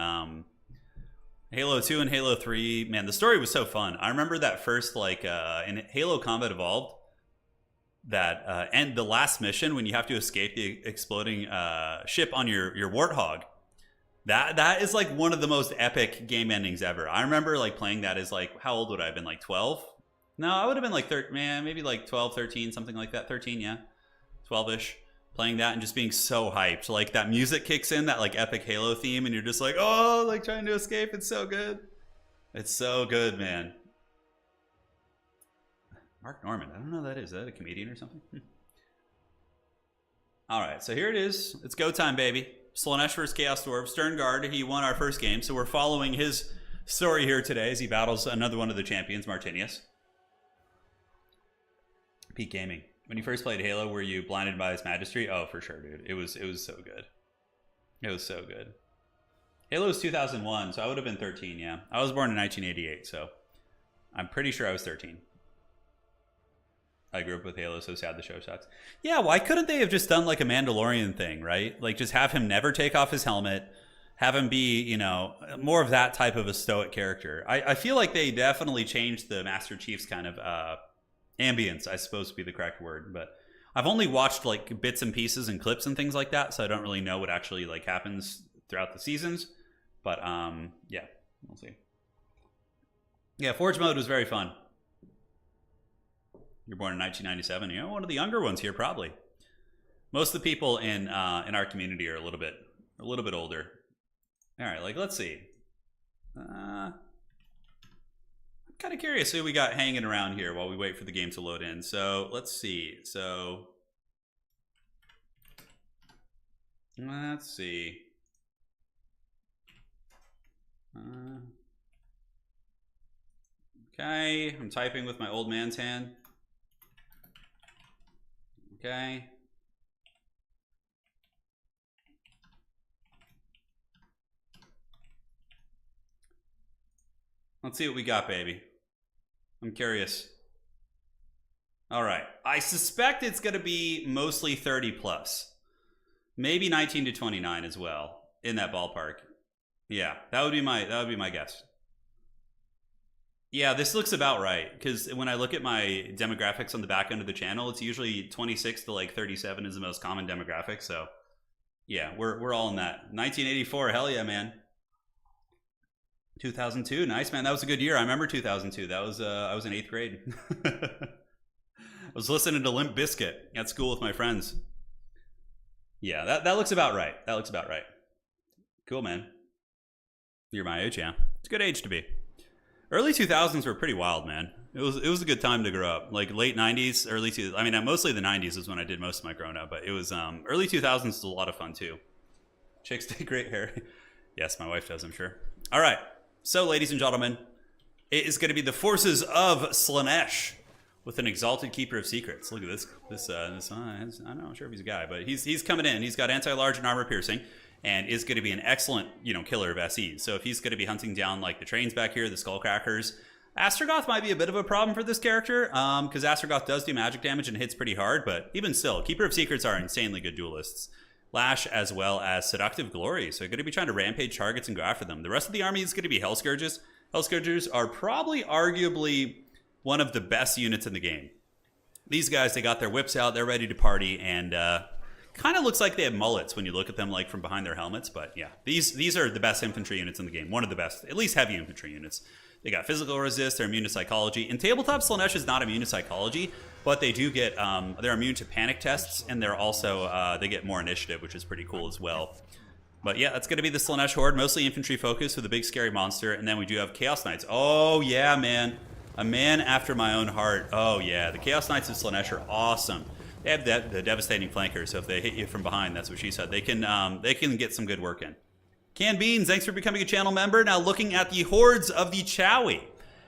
Halo 2 and Halo 3. Man, the story was so fun. I remember that first, like, in Halo Combat Evolved, that and the last mission when you have to escape the exploding ship on your Warthog. That is like one of the most epic game endings ever. I remember like playing that as like, how old would I have been? Like 12? No, I would have been like maybe like 12, 13, something like that. 13, yeah. 12-ish. Playing that and just being so hyped. Like that music kicks in, that like epic Halo theme, and you're just like, oh, like trying to escape. It's so good. It's so good, man. Mark Norman. I don't know who that is. Is that a comedian or something? All right, so here it is. It's go time, baby. Slaanesh vs. Chaos Dwarf. Stern Guard, he won our first game, so we're following his story here today as he battles another one of the champions, Martinius. Peak Gaming. When you first played Halo, were you blinded by his majesty? Oh, for sure, dude. It was so good. It was so good. Halo was 2001, so I would have been 13, yeah. I was born in 1988, so I'm pretty sure I was 13. I grew up with Halo, so sad the show sucks. Yeah, why couldn't they have just done like a Mandalorian thing, right? Like just have him never take off his helmet, have him be, you know, more of that type of a stoic character. I feel like they definitely changed the Master Chief's kind of ambience, I suppose would be the correct word. But I've only watched like bits and pieces and clips and things like that, so I don't really know what actually like happens throughout the seasons. But yeah, we'll see. Yeah, Forge mode was very fun. You're born in 1997. You know, one of the younger ones here, probably. Most of the people in our community are a little bit older. All right, like let's see. I'm kind of curious who we got hanging around here while we wait for the game to load in. So let's see. Let's see. Okay, I'm typing with my old man's hand. Okay. Let's see what we got, baby. I'm curious. All right. I suspect it's going to be mostly 30 plus. Maybe 19 to 29 as well, in that ballpark. Yeah, that would be my guess. Yeah, this looks about right, because when I look at my demographics on the back end of the channel, it's usually 26 to like 37 is the most common demographic. So yeah, we're all in that. 1984, hell yeah, man. 2002, nice, man. That was a good year. I remember 2002. That was I was in 8th grade. I was listening to Limp Bizkit at school with my friends. Yeah, that looks about right. That looks about right. Cool, man. You're my age, yeah. It's a good age to be. Early 2000s were pretty wild, man. It was a good time to grow up. Like late 90s, early 2000s. I mean, mostly the 90s is when I did most of my growing up, but it was early 2000s was a lot of fun too. Chicks take great hair. Yes, my wife does, I'm sure. All right. So, ladies and gentlemen, it is going to be the forces of Slaanesh with an exalted keeper of secrets. Look at this. I'm not sure if he's a guy, but he's coming in. He's got anti-large and armor piercing, and is going to be an excellent, killer of SEs. So if he's going to be hunting down like the trains back here, the Skullcrackers, Astrogoth might be a bit of a problem for this character, because Astrogoth does do magic damage and hits pretty hard. But even still, keeper of secrets are insanely good duelists. Lash as well as Seductive Glory. So you're going to be trying to rampage targets and go after them. The rest of the army is going to be Hell Scourges. Hell Scourges are probably arguably one of the best units in the game. These guys, they got their whips out, they're ready to party, and kind of looks like they have mullets when you look at them like from behind their helmets. But yeah, these are the best infantry units in the game. One of the best, at least heavy infantry units. They got physical resist, they're immune to psychology. In Tabletop, Slaanesh is not immune to psychology, but they do get, they're immune to panic tests, and they're also, they get more initiative, which is pretty cool as well. But yeah, that's going to be the Slaanesh Horde, mostly infantry focused with a big scary monster. And then we do have Chaos Knights. Oh yeah, man. A man after my own heart. Oh yeah, the Chaos Knights of Slaanesh are awesome. They have the devastating flanker, so if they hit you from behind, that's what she said. They can get some good work in. Canned Beans, thanks for becoming a channel member. Now looking at the hordes of the Chowie.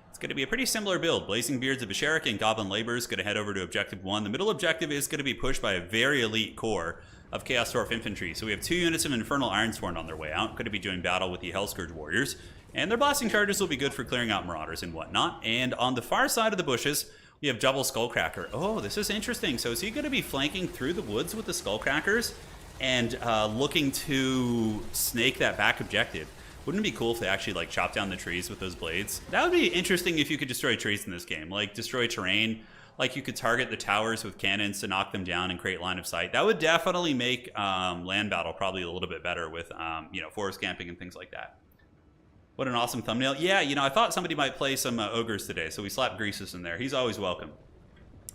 It's going to be a pretty similar build. Blazing Beards of Basharak and Goblin Laborers going to head over to Objective 1. The middle objective is going to be pushed by a very elite core of Chaos Dwarf Infantry. So we have 2 units of Infernal Ironsworn on their way out. Going to be doing battle with the Hellscourge Warriors. And their blasting charges will be good for clearing out Marauders and whatnot. And on the far side of the bushes, we have Double Skullcracker. Oh, this is interesting. So is he going to be flanking through the woods with the Skullcrackers and looking to snake that back objective? Wouldn't it be cool if they actually like chop down the trees with those blades? That would be interesting if you could destroy trees in this game, like destroy terrain. Like you could target the towers with cannons to knock them down and create line of sight. That would definitely make land battle probably a little bit better with forest camping and things like that. What an awesome thumbnail. Yeah, I thought somebody might play some ogres today, so we slapped Greasus in there. He's always welcome.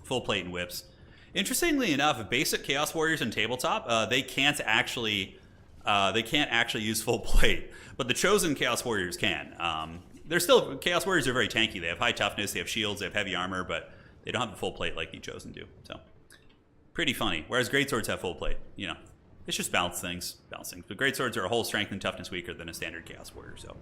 Full plate and whips. Interestingly enough, basic Chaos Warriors in Tabletop, they can't actually use full plate, but the chosen Chaos Warriors can. They're still, Chaos Warriors are very tanky. They have high toughness, they have shields, they have heavy armor, but they don't have the full plate like the chosen do. So, pretty funny. Whereas Greatswords have full plate, It's just balance things. But Greatswords are a whole strength and toughness weaker than a standard Chaos Warrior, so.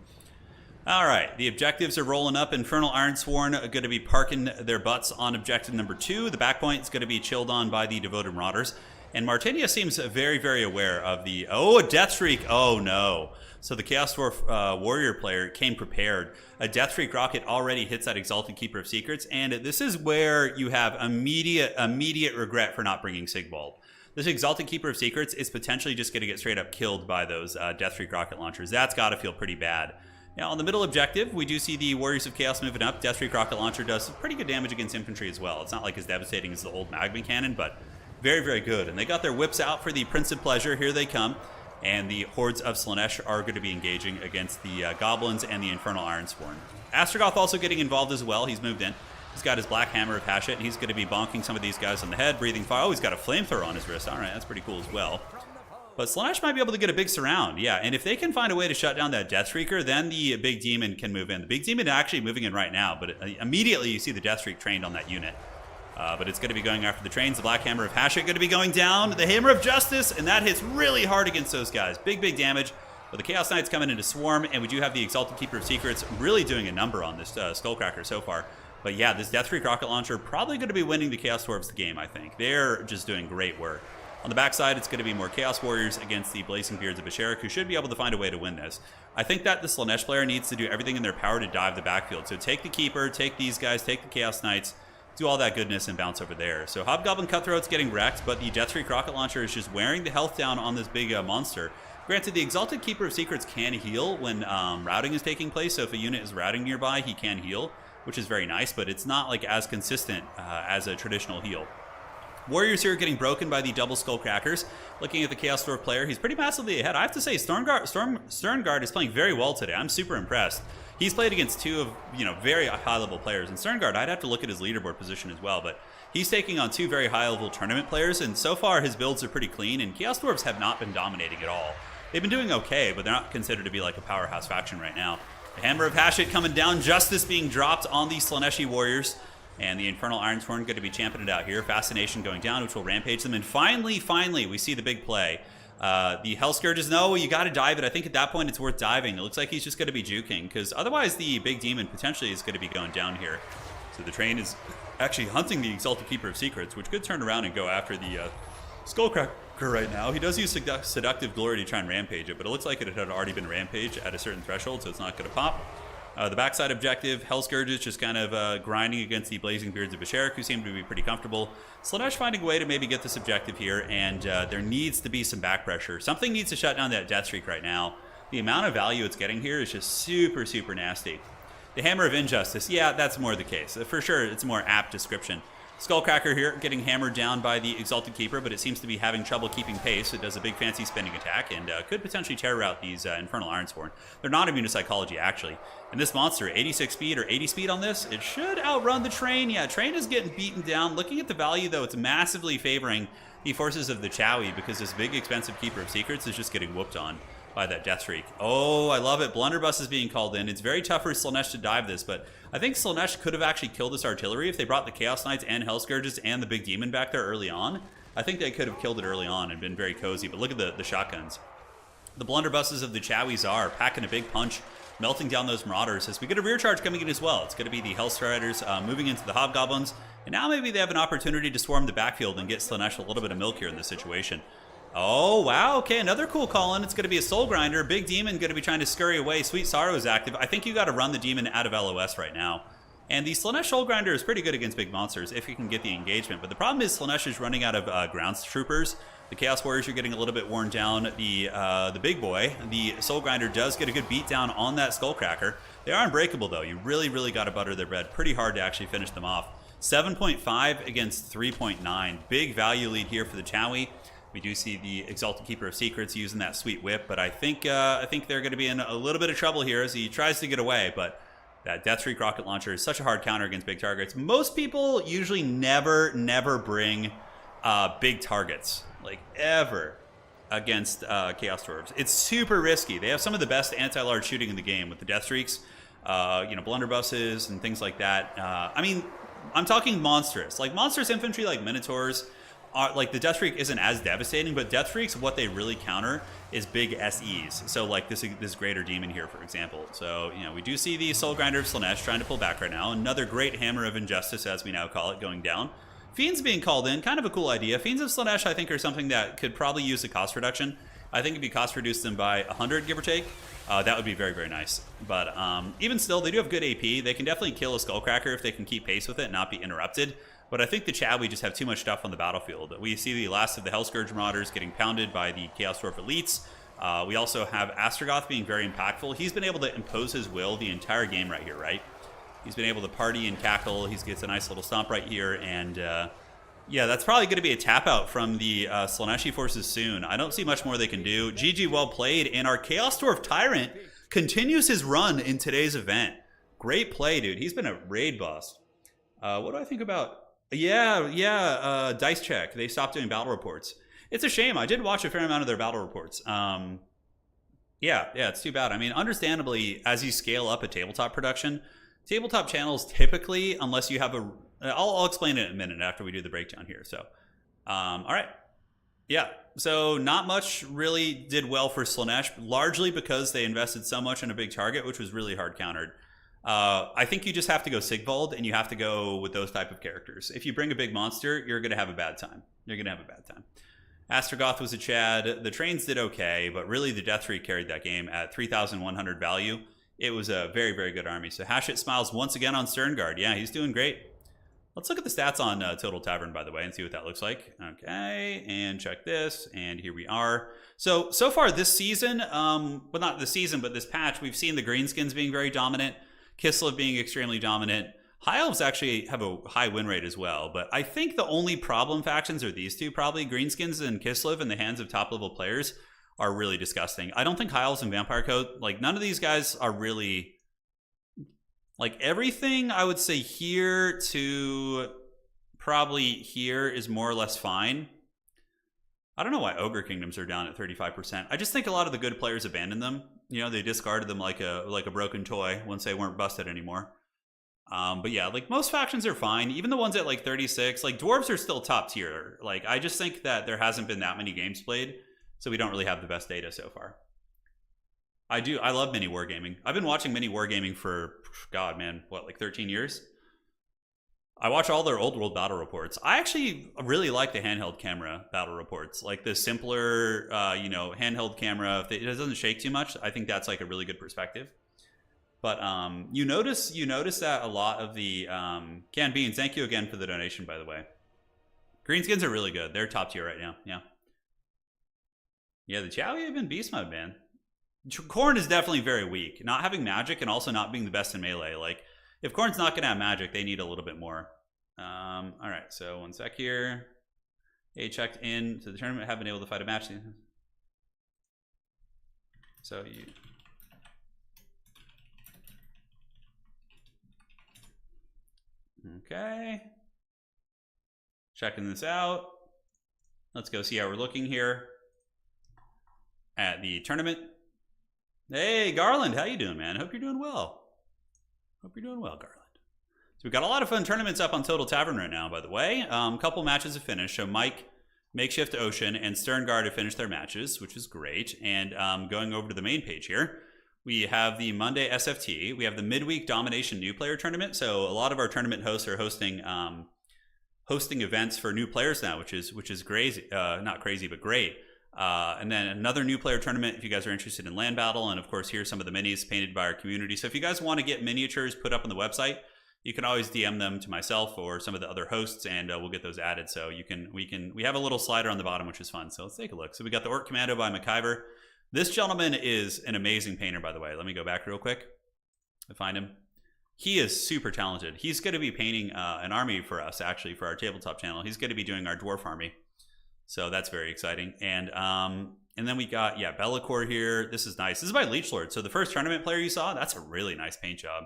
All right, the objectives are rolling up. Infernal Ironsworn are going to be parking their butts on objective number 2. The back point is going to be chilled on by the Devoted Marauders. And Martinia seems very, very aware of the... Oh, a Death Streak! Oh, no. So the Chaos Dwarf Warrior player came prepared. A Death Streak rocket already hits that Exalted Keeper of Secrets, and this is where you have immediate regret for not bringing Sigvald. This Exalted Keeper of Secrets is potentially just going to get straight up killed by those Death Streak rocket launchers. That's got to feel pretty bad. Now, on the middle objective, we do see the Warriors of Chaos moving up. Death Streak rocket launcher does pretty good damage against infantry as well. It's not like as devastating as the old Magma Cannon, but very, very good. And they got their whips out for the Prince of Pleasure. Here they come. And the hordes of Slaanesh are going to be engaging against the Goblins and the Infernal Ironsworn. Astrogoth also getting involved as well. He's moved in. He's got his Black Hammer of Hashut, and he's going to be bonking some of these guys on the head, breathing fire. Oh, he's got a flamethrower on his wrist. All right, that's pretty cool as well. But Slaanesh might be able to get a big surround. Yeah, and if they can find a way to shut down that Death Streaker, then the Big Demon can move in. The Big Demon is actually moving in right now, but immediately you see the Death Streak trained on that unit. But it's going to be going after the trains. The Black Hammer of Hashut going to be going down. The Hammer of Justice, and that hits really hard against those guys. Big, big damage. But the Chaos Knights coming into Swarm, and we do have the Exalted Keeper of Secrets really doing a number on this Skullcracker so far. But yeah, this Death Streak rocket launcher probably going to be winning the Chaos Dwarves the game, I think. They're just doing great work. On the backside, it's going to be more Chaos Warriors against the Blazing Beards of Basharak, who should be able to find a way to win this. I think that the Slaanesh player needs to do everything in their power to dive the backfield. So take the Keeper, take these guys, take the Chaos Knights, do all that goodness and bounce over there. So Hobgoblin Cutthroat's getting wrecked, but the Death Streak rocket launcher is just wearing the health down on this big monster. Granted, the Exalted Keeper of Secrets can heal when routing is taking place, so if a unit is routing nearby, he can heal, which is very nice, but it's not like as consistent as a traditional heal. Warriors here getting broken by the double Skullcrackers. Looking at the Chaos Dwarf player, he's pretty massively ahead. I have to say, Sternguard is playing very well today. I'm super impressed. he's played against two of, very high-level players. And Sterngard, I'd have to look at his leaderboard position as well, but he's taking on two very high-level tournament players, and so far his builds are pretty clean, and Chaos Dwarfs have not been dominating at all. They've been doing okay, but they're not considered to be like a powerhouse faction right now. The Hammer of Hashit coming down, Justice being dropped on the Slaaneshi Warriors, and the Infernal Ironsworn going to be championing it out here. Fascination going down, which will rampage them, and finally, we see the big play. The Hell Scourges, no, you got to dive it. I think at that point it's worth diving. It looks like he's just going to be juking, because otherwise the big demon potentially is going to be going down here. So the train is actually hunting the Exalted Keeper of Secrets, which could turn around and go after the Skullcracker right now. He does use Seductive Glory to try and rampage it, but it looks like it had already been rampaged at a certain threshold, so it's not going to pop. The backside objective, Hell Scourges just kind of grinding against the Blazing Beards of Basharik, who seem to be pretty comfortable. Slaanesh finding a way to maybe get this objective here, and there needs to be some back pressure. Something needs to shut down that death streak right now. The amount of value it's getting here is just super, super nasty. The Hammer of Injustice, yeah, that's more the case. For sure, it's a more apt description. Skullcracker here getting hammered down by the Exalted Keeper, but it seems to be having trouble keeping pace. It does a big fancy spinning attack and could potentially tear out these Infernal Ironsworn. They're not immune to Psychology, actually. And this monster, 86 speed or 80 speed on this, it should outrun the train. Yeah, train is getting beaten down. Looking at the value, though, it's massively favoring the forces of the Chowie because this big, expensive Keeper of Secrets is just getting whooped on by that death streak. Oh, I love it. Blunderbuss is being called in. It's very tough for Slaanesh to dive this, but I think Slaanesh could have actually killed this artillery if they brought the Chaos Knights and Hell Scourges and the big demon back there early on. I think they could have killed it early on and been very cozy, but look at the shotguns. The blunderbusses of the Chowies are packing a big punch, melting down those Marauders as we get a rear charge coming in as well. It's going to be the Hellstriders moving into the Hobgoblins, and now maybe they have an opportunity to swarm the backfield and get Slaanesh a little bit of milk here in this situation. Oh, wow. Okay, another cool call-in. It's going to be a Soul Grinder. Big Demon going to be trying to scurry away. Sweet Sorrow is active. I think you got to run the Demon out of LOS right now. And the Slaanesh Soul Grinder is pretty good against big monsters if you can get the engagement. But the problem is Slaanesh is running out of ground troopers. The Chaos Warriors are getting a little bit worn down. The big boy, the Soul Grinder, does get a good beat down on that Skullcracker. They are unbreakable, though. You really, really got to butter their bread. Pretty hard to actually finish them off. 7.5 against 3.9. Big value lead here for the Chowie. We do see the Exalted Keeper of Secrets using that sweet whip, but I think they're going to be in a little bit of trouble here as he tries to get away, but that Death Streak rocket launcher is such a hard counter against big targets. Most people usually never bring big targets, like ever, against Chaos Dwarves. It's super risky. They have some of the best anti-large shooting in the game with the Death Streaks, blunderbusses and things like that. I mean, I'm talking monstrous. Like monstrous infantry like Minotaurs, like the Death Streak isn't as devastating, but Death Streaks, what they really counter is big SEs. So like this Greater Demon here, for example. So, we do see the Soul Grinder of Slaanesh trying to pull back right now. Another great Hammer of Injustice, as we now call it, going down. Fiends being called in, kind of a cool idea. Fiends of Slaanesh, I think, are something that could probably use a cost reduction. I think if you cost reduce them by 100, give or take, that would be very, very nice. But even still, they do have good AP. They can definitely kill a Skullcracker if they can keep pace with it and not be interrupted. But I think the Chowie just have too much stuff on the battlefield. We see the last of the Hellscourge Marauders getting pounded by the Chaos Dwarf Elites. We also have Astragoth being very impactful. He's been able to impose his will the entire game right here, right? He's been able to party and cackle. He gets a nice little stomp right here. And yeah, that's probably going to be a tap out from the Slaaneshi forces soon. I don't see much more they can do. GG, well played. And our Chaos Dwarf Tyrant continues his run in today's event. Great play, dude. He's been a raid boss. What do I think about... Yeah, Dice Check. They stopped doing battle reports. It's a shame. I did watch a fair amount of their battle reports. Yeah, it's too bad. I mean, understandably, as you scale up a tabletop production, tabletop channels typically, unless you have a... I'll explain it in a minute after we do the breakdown here. So, all right. Yeah, so not much really did well for Slaanesh, largely because they invested so much in a big target, which was really hard countered. I think you just have to go Sigvald, and you have to go with those type of characters. If you bring a big monster, you're going to have a bad time. Astragoth was a Chad. The trains did okay, but really the Death Streak carried that game at 3,100 value. It was a very, very good army. So Hashit smiles once again on Sterngard. Yeah, he's doing great. Let's look at the stats on Total Tavern, by the way, and see what that looks like. Okay, and check this, and here we are. So far this season, well, not this season, but this patch, we've seen the Greenskins being very dominant, Kislev being extremely dominant. High Elves actually have a high win rate as well, but I think the only problem factions are these two, probably. Greenskins and Kislev in the hands of top-level players are really disgusting. I don't think High Elves and Vampire Coat, like, none of these guys are really Like everything I would say here to probably here is more or less fine. I don't know why Ogre Kingdoms are down at 35%. I just think a lot of the good players abandoned them. You know, they discarded them like a broken toy once they weren't busted anymore. But yeah, like most factions are fine. Even the ones at like 36, like Dwarves are still top tier. Like I just think that there hasn't been that many games played, so we don't really have the best data so far. I love mini wargaming. I've been watching mini wargaming for, God, man, what, like 13 years? I watch all their old world battle reports. I actually really like the handheld camera battle reports, like the simpler, you know, handheld camera. If it doesn't shake too much, I think that's like a really good perspective. But you notice that a lot of the canned beans. Thank you again for the donation, by the way. Greenskins are really good. They're top tier right now. Yeah. Yeah, the Chow have been beast mode, man. Khorne is definitely very weak. Not having magic and also not being the best in melee. Like, if Khorne's not going to have magic, they need a little bit more. All right, so 1 sec here. They checked in to the tournament, have been able to fight a match. So you... Okay. Checking this out. Let's go see how we're looking here at the tournament. Hey, Garland, how you doing, man? Hope you're doing well. Hope you're doing well, Garland. So we've got a lot of fun tournaments up on Total Tavern right now, by the way. A couple matches have finished. So Mike, Makeshift Ocean, and Sterngard have finished their matches, which is great. And going over to the main page here, we have the Monday SFT. We have the Midweek Domination New Player Tournament. So a lot of our tournament hosts are hosting events for new players now, which is crazy. Not crazy, but great. And then another new player tournament if you guys are interested in land battle. And of course, here's some of the minis painted by our community. So if you guys want to get miniatures put up on the website, you can always DM them to myself or some of the other hosts, and we'll get those added. So we have a little slider on the bottom, which is fun. So let's take a look. So we got the Orc Commando by McIver. This gentleman is an amazing painter, by the way. Let me go back real quick to find him. He is super talented. He's going to be painting an army for us, actually, for our tabletop channel. He's going to be doing our dwarf army. So that's very exciting. And then we got, yeah, Be'lakor here. This is nice. This is by Leechlord. So the first tournament player you saw, that's a really nice paint job.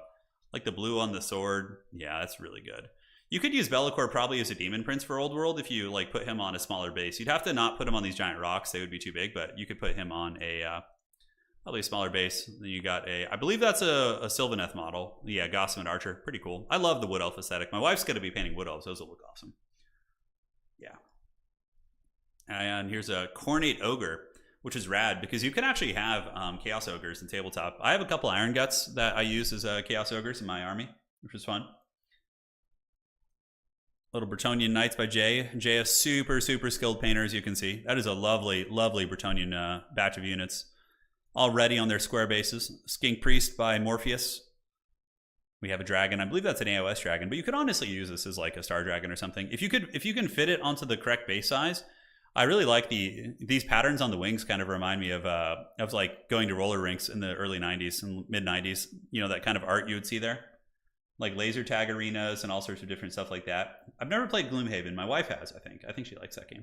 Like the blue on the sword. Yeah, that's really good. You could use Be'lakor probably as a demon prince for Old World if you like put him on a smaller base. You'd have to not put him on these giant rocks. They would be too big, but you could put him on a probably a smaller base. Then you got I believe that's a Sylvaneth model. Yeah, Gossam and Archer. Pretty cool. I love the Wood Elf aesthetic. My wife's going to be painting Wood Elves. Those will look awesome. Yeah. And here's a Cornate Ogre, which is rad because you can actually have Chaos Ogres in Tabletop. I have a couple Iron Guts that I use as Chaos Ogres in my army, which is fun. Little Bretonnian Knights by Jay. Jay, a super, super skilled painter, as you can see. That is a lovely, lovely Bretonnian batch of units. Already on their square bases. Skink Priest by Morpheus. We have a dragon. I believe that's an AOS dragon, but you could honestly use this as like a Star Dragon or something. If you can fit it onto the correct base size. I really like these patterns on the wings. Kind of remind me of like going to roller rinks in the early 90s and mid 90s. You know, that kind of art you would see there. Like laser tag arenas and all sorts of different stuff like that. I've never played Gloomhaven. My wife has, I think. I think she likes that game.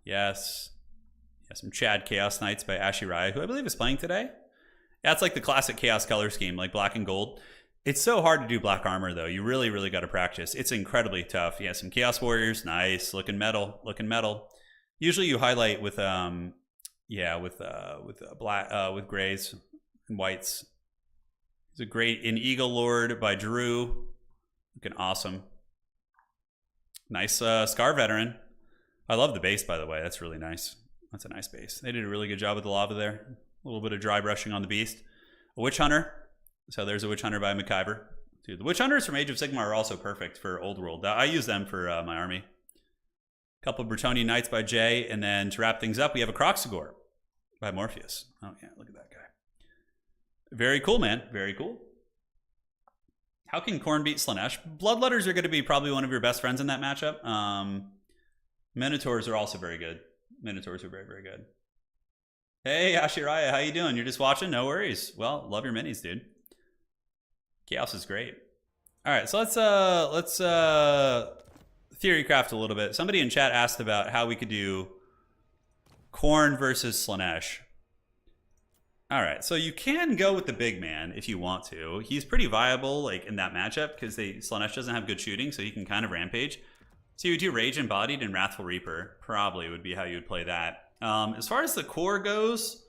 Yes. Yeah, some Chad Chaos Knights by Ashiraya, who I believe is playing today. That's like the classic Chaos color scheme, like black and gold. It's so hard to do black armor, though. You really, really got to practice. It's incredibly tough. Yeah, some Chaos Warriors. Nice. Looking metal. Looking metal. Usually you highlight with, with grays and whites. It's a great in Eagle Lord by Drew. Looking awesome. Nice Scar Veteran. I love the base, by the way. That's really nice. That's a nice base. They did a really good job with the lava there. A little bit of dry brushing on the beast. A Witch Hunter. So there's a Witch Hunter by McIver. Dude, the Witch Hunters from Age of Sigmar are also perfect for Old World. I use them for my army. A couple of Bretonnian Knights by Jay. And then to wrap things up, we have a Croxagore by Morpheus. Oh, yeah. Look at that guy. Very cool, man. Very cool. How can Khorne beat Slaanesh? Bloodletters are going to be probably one of your best friends in that matchup. Minotaurs are also very good. Minotaurs are very, very good. Hey, Ashiraya, how you doing? You're just watching? No worries. Well, love your minis, dude. Chaos is great. All right, so let's theory craft a little bit. Somebody in chat asked about how we could do Khorne versus Slaanesh. All right, so you can go with the big man if you want to. He's pretty viable like in that matchup because Slaanesh doesn't have good shooting, so he can kind of rampage. So you would do Rage Embodied and Wrathful Reaper, probably would be how you would play that. As far as the core goes,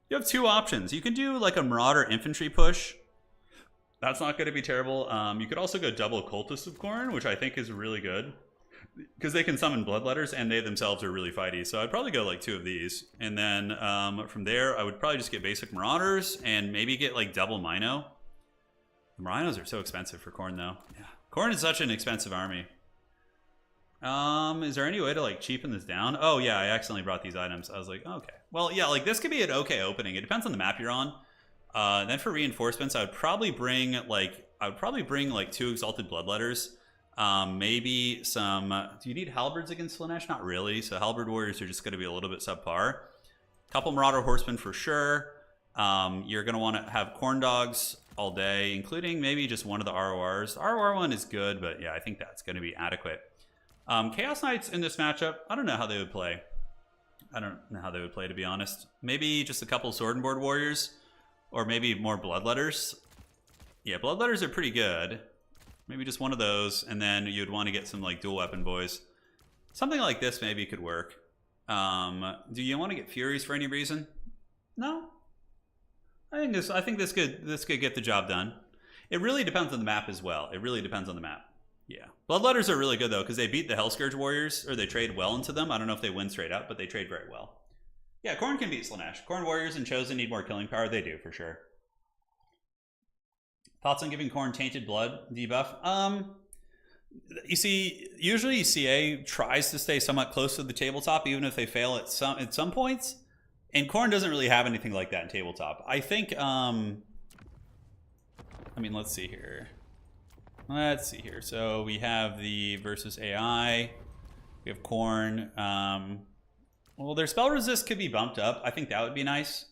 you have two options. You can do like a Marauder Infantry push. That's not going to be terrible. You could also go double Cultist of Khorne, which I think is really good. Because they can summon Bloodletters and they themselves are really fighty. So I'd probably go like 2 of these. And then from there, I would probably just get basic Marauders and maybe get like double Mino. The Rhinos are so expensive for Khorne though. Yeah. Khorne is such an expensive army. Is there any way to like cheapen this down? Oh yeah, I accidentally brought these items. I was like, okay. Well, yeah, like this could be an okay opening. It depends on the map you're on. Then for reinforcements, I would probably bring like 2 Exalted Bloodletters. Maybe some... do you need Halberds against Slaanesh? Not really. So Halberd Warriors are just going to be a little bit subpar. Couple Marauder Horsemen for sure. You're going to want to have Corn Dogs all day, including maybe just one of the RORs. The ROR one is good, but yeah, I think that's going to be adequate. Chaos Knights in this matchup, I don't know how they would play. I don't know how they would play, to be honest. Maybe just a couple Sword and Board Warriors, or maybe more Bloodletters. Yeah, Bloodletters are pretty good. Maybe just one of those, and then you'd want to get some like dual weapon boys. Something like this maybe could work. Do you want to get Furies for any reason? No. I think this could get the job done. It really depends on the map as well. It really depends on the map. Yeah. Bloodletters are really good though, because they beat the Hellscourge Warriors, or they trade well into them. I don't know if they win straight up, but they trade very well. Yeah, Khorne can beat Slaanesh. Khorne Warriors and Chosen need more killing power. They do, for sure. Thoughts on giving Khorne Tainted Blood debuff? You see, usually CA tries to stay somewhat close to the tabletop, even if they fail at some points. And Khorne doesn't really have anything like that in tabletop. I think, I mean, let's see here. So we have the versus AI. We have Khorne. Well, their spell resist could be bumped up. I think that would be nice.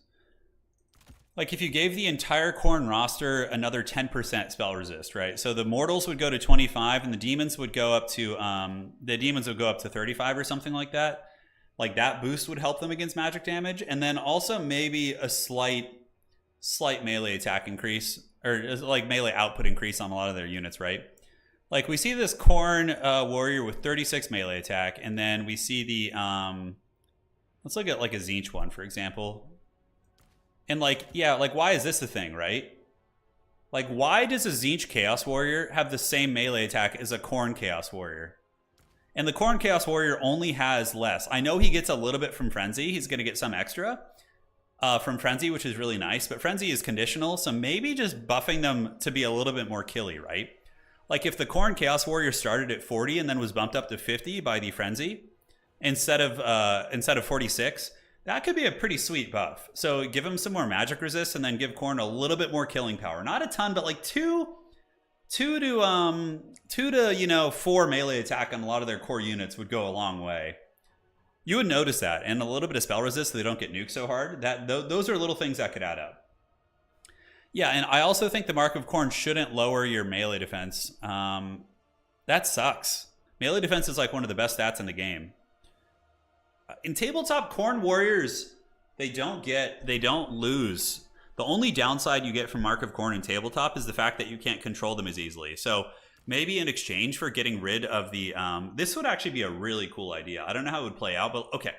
Like if you gave the entire Khorne roster another 10% spell resist, right? So the mortals would go to 25 and the demons would go up to 35 or something like that. Like that boost would help them against magic damage. And then also maybe a slight melee attack increase, or like melee output increase on a lot of their units, right? Like we see this Khorne warrior with 36 melee attack, and then we see the let's look at like a Tzeentch one, for example. And like, yeah, like why is this a thing, right? Like why does a Tzeentch Chaos Warrior have the same melee attack as a Khorne Chaos Warrior? And the Khorne Chaos Warrior only has less. I know he gets a little bit from Frenzy. He's going to get some extra from Frenzy, which is really nice. But Frenzy is conditional, so maybe just buffing them to be a little bit more killy, right? Like if the Khorne Chaos Warrior started at 40 and then was bumped up to 50 by the Frenzy instead of 46, that could be a pretty sweet buff. So give him some more magic resist and then give Khorne a little bit more killing power. Not a ton, but like 2 to 4 melee attack on a lot of their core units would go a long way. You would notice that, and a little bit of spell resist so they don't get nuked so hard. Those are little things that could add up. Yeah, and I also think the Mark of Khorne shouldn't lower your melee defense. That sucks. Melee defense is like one of the best stats in the game. In tabletop, Khorne warriors, they don't lose. The only downside you get from Mark of Khorne in tabletop is the fact that you can't control them as easily. So maybe in exchange for getting rid of the... this would actually be a really cool idea. I don't know how it would play out, but okay.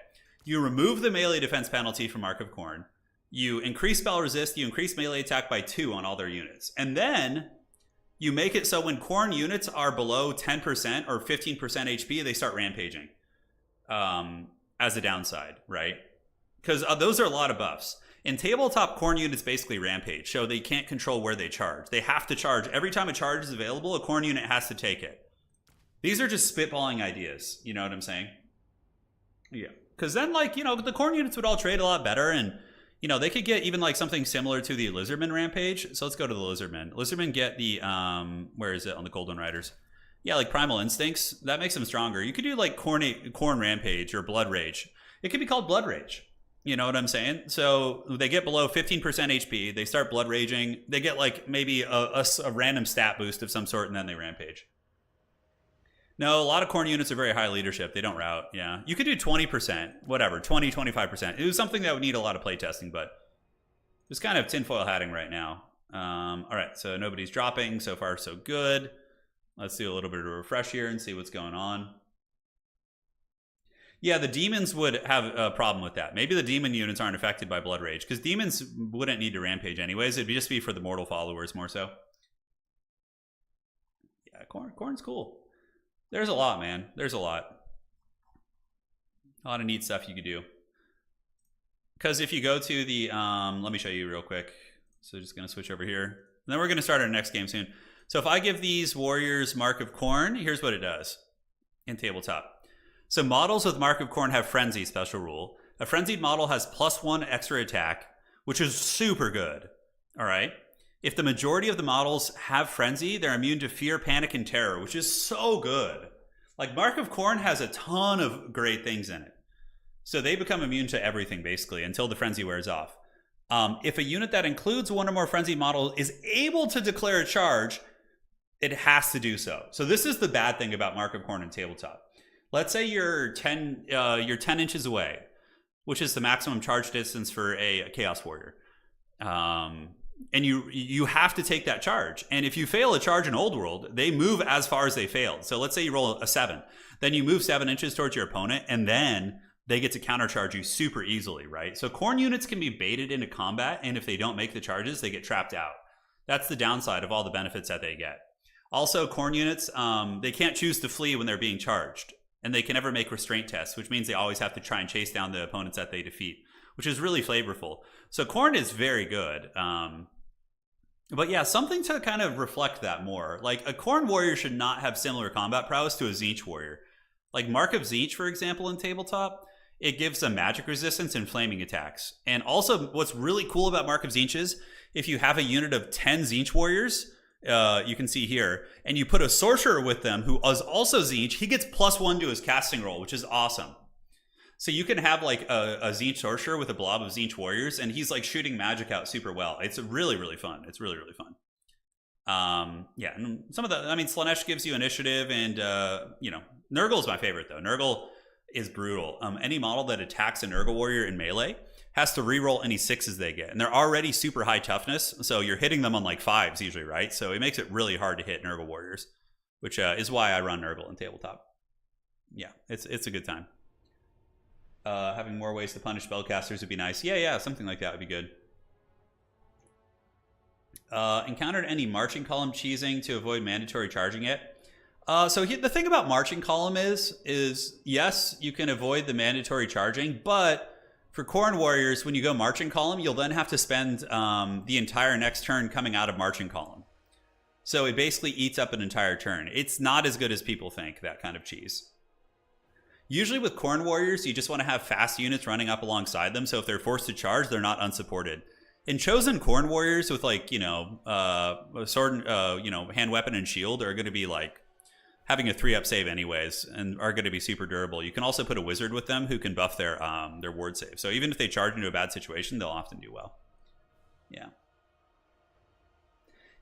You remove the melee defense penalty from Mark of Khorne. You increase spell resist. You increase melee attack by 2 on all their units. And then you make it so when Khorne units are below 10% or 15% HP, they start rampaging as a downside, right? Because those are a lot of buffs. In tabletop, Khorne units basically rampage, so they can't control where they charge. They have to charge. Every time a charge is available, a Khorne unit has to take it. These are just spitballing ideas. You know what I'm saying? Yeah. Because then, like, the Khorne units would all trade a lot better, and, they could get even, like, something similar to the Lizardmen rampage. So let's go to the Lizardmen. Lizardmen get the, where is it on the Golden Riders? Yeah, like Primal Instincts. That makes them stronger. You could do, like, Khorne Rampage or Blood Rage. It could be called Blood Rage. You know what I'm saying? So they get below 15% HP. They start blood raging. They get like maybe a random stat boost of some sort, and then they rampage. No, a lot of Khorne units are very high leadership. They don't route. Yeah. You could do 20%, whatever, 20, 25%. It was something that would need a lot of playtesting, but Just kind of tinfoil hatting right now. All right, so nobody's dropping. So far, so good. Let's do a little bit of a refresh here and see what's going on. Yeah, the demons would have a problem with that. Maybe the demon units aren't affected by Blood Rage, because demons wouldn't need to rampage anyways. It'd just be for the mortal followers more so. Yeah, corn's cool. There's a lot, man. There's a lot. A lot of neat stuff you could do. Because if you go to the, let me show you real quick. So just going to switch over here. And then we're going to start our next game soon. So if I give these warriors Mark of Corn, here's what it does in tabletop. So models with Mark of Corn have Frenzy, special rule. A frenzied model has +1 extra attack, which is super good. All right. If the majority of the models have Frenzy, they're immune to Fear, Panic, and Terror, which is so good. Like, Mark of Corn has a ton of great things in it. So they become immune to everything, basically, until the Frenzy wears off. If a unit that includes one or more Frenzy models is able to declare a charge, it has to do so. So this is the bad thing about Mark of Corn in tabletop. Let's say you're 10 inches away, which is the maximum charge distance for a Chaos Warrior. And you have to take that charge. And if you fail a charge in Old World, they move as far as they failed. So let's say you roll a 7. Then you move 7 inches towards your opponent, and then they get to countercharge you super easily, right? So Corn units can be baited into combat, and if they don't make the charges, they get trapped out. That's the downside of all the benefits that they get. Also, Corn units, they can't choose to flee when they're being charged. And they can never make restraint tests, which means they always have to try and chase down the opponents that they defeat, which is really flavorful. So Corn is very good. But yeah, something to kind of reflect that more. Like, a Corn warrior should not have similar combat prowess to a Tzeentch warrior. Like Mark of Tzeentch, for example, in tabletop, it gives them magic resistance and flaming attacks. And also, what's really cool about Mark of Tzeentch is if you have a unit of 10 Tzeentch warriors, you can see here, and you put a sorcerer with them who is also Tzeentch, he gets +1 to his casting roll, which is awesome. So you can have like a Tzeentch sorcerer with a blob of Tzeentch warriors, and he's like shooting magic out super well. It's really, really fun. It's really, really fun. Yeah, and some of the, I mean, Slaanesh gives you initiative, and you know, Nurgle is my favorite though. Nurgle is brutal. Any model that attacks a Nurgle warrior in melee has to reroll any 6s they get. And they're already super high toughness, so you're hitting them on like 5s usually, right? So it makes it really hard to hit Nurgle warriors, which is why I run Nurgle in tabletop. Yeah, it's a good time. Having more ways to punish spellcasters would be nice. Yeah, something like that would be good. Encountered any marching column cheesing to avoid mandatory charging it? So the thing about marching column is yes, you can avoid the mandatory charging, but for Corn warriors, when you go marching column, you'll then have to spend the entire next turn coming out of marching column. So it basically eats up an entire turn. It's not as good as people think, that kind of cheese. Usually with Corn warriors, you just want to have fast units running up alongside them, so if they're forced to charge, they're not unsupported. In chosen Corn warriors with like, you know, sword, you know, hand weapon and shield are going to be like having a 3-up save anyways, and are going to be super durable. You can also put a wizard with them who can buff their ward save. So even if they charge into a bad situation, they'll often do well. Yeah.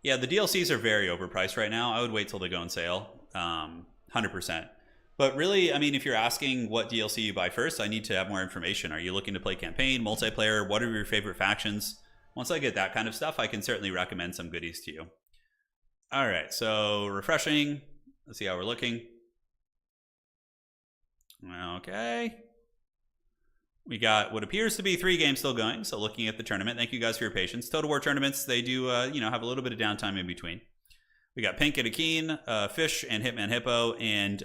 Yeah, the DLCs are very overpriced right now. I would wait till they go on sale, 100%. But really, I mean, if you're asking what DLC you buy first, I need to have more information. Are you looking to play campaign, multiplayer? What are your favorite factions? Once I get that kind of stuff, I can certainly recommend some goodies to you. All right, so refreshing. Let's see how we're looking. Okay. We got what appears to be 3 games still going. So looking at the tournament, thank you guys for your patience. Total War tournaments, they do, you know, have a little bit of downtime in between. We got Pink and Akeen, Fish and Hitman Hippo, and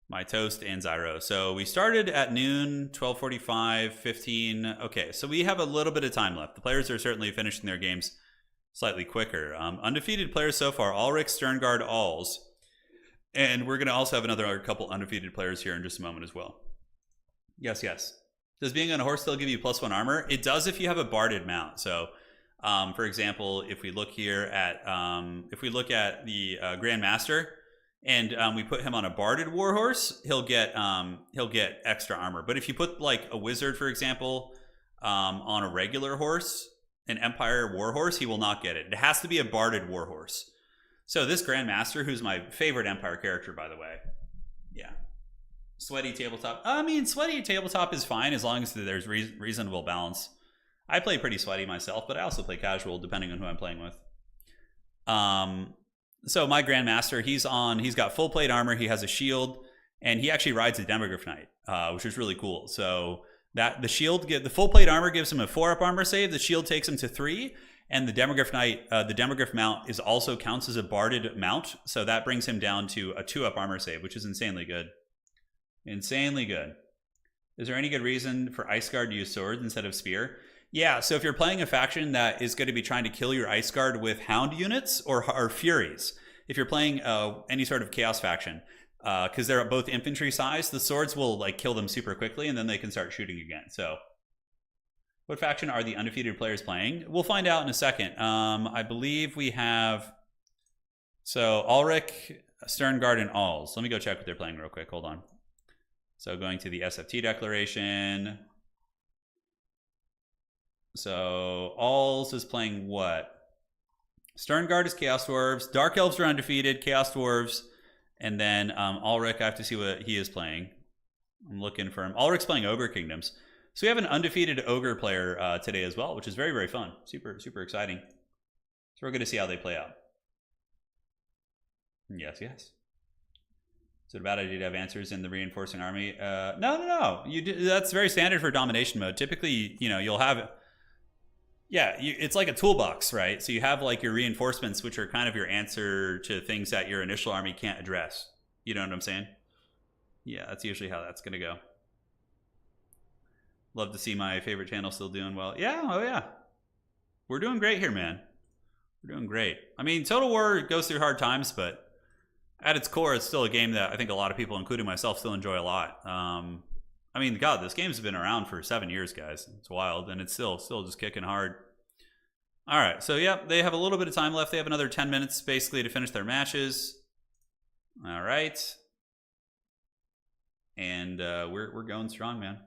My Toast and Zyro. So we started at noon, 12:45, 15. Okay, so we have a little bit of time left. The players are certainly finishing their games slightly quicker. Undefeated players so far, Ulrich, Sterngard, Alls. And we're going to also have another couple undefeated players here in just a moment as well. Yes. Does being on a horse still give you +1 armor? It does if you have a barded mount. So, for example, if we look here at the Grand Master, and we put him on a barded warhorse, he'll get extra armor. But if you put like a wizard, for example, on a regular horse, an Empire warhorse, he will not get it. It has to be a barded warhorse. So this Grand Master, who's my favorite Empire character, by the way. Yeah. Sweaty tabletop. I mean, sweaty tabletop is fine as long as there's reasonable balance. I play pretty sweaty myself, but I also play casual depending on who I'm playing with. So my Grandmaster, he's got full plate armor, he has a shield, and he actually rides a Demogryph Knight, which is really cool. So that the full plate armor gives him a 4-up armor save, the shield takes him to 3, and the Demogryph Knight, the Demogryph mount is also counts as a barded mount, so that brings him down to a 2-up armor save, which is insanely good. Insanely good. Is there any good reason for Ice Guard to use swords instead of spear? Yeah, so if you're playing a faction that is going to be trying to kill your Ice Guard with Hound units or Furies, if you're playing any sort of Chaos faction, because they're both infantry size, the swords will like kill them super quickly, and then they can start shooting again. So, what faction are the undefeated players playing? We'll find out in a second. I believe we have Ulrich, Sterngard, and Alls. Let me go check what they're playing real quick. Hold on. So going to the SFT declaration. So Alls is playing what? Sterngard is Chaos Dwarves. Dark Elves are undefeated. Chaos Dwarves. And then Ulrich, I have to see what he is playing. I'm looking for him. Ulrich's playing Ogre Kingdoms. So we have an undefeated Ogre player today as well, which is very, very fun. Super, super exciting. So we're going to see how they play out. Yes, yes. Is it a bad idea to have answers in the reinforcing army? No. That's very standard for domination mode. Typically, you'll have... Yeah, it's like a toolbox, right? So you have like your reinforcements, which are kind of your answer to things that your initial army can't address. You know what I'm saying? Yeah, that's usually how that's going to go. Love to see my favorite channel still doing well. Yeah, oh yeah. We're doing great here, man. We're doing great. I mean, Total War goes through hard times, but at its core, it's still a game that I think a lot of people, including myself, still enjoy a lot. I mean, God, this game's been around for 7 years, guys. It's wild, and it's still just kicking hard. All right, so yeah, they have a little bit of time left. They have another 10 minutes, basically, to finish their matches. All right. And we're going strong, man.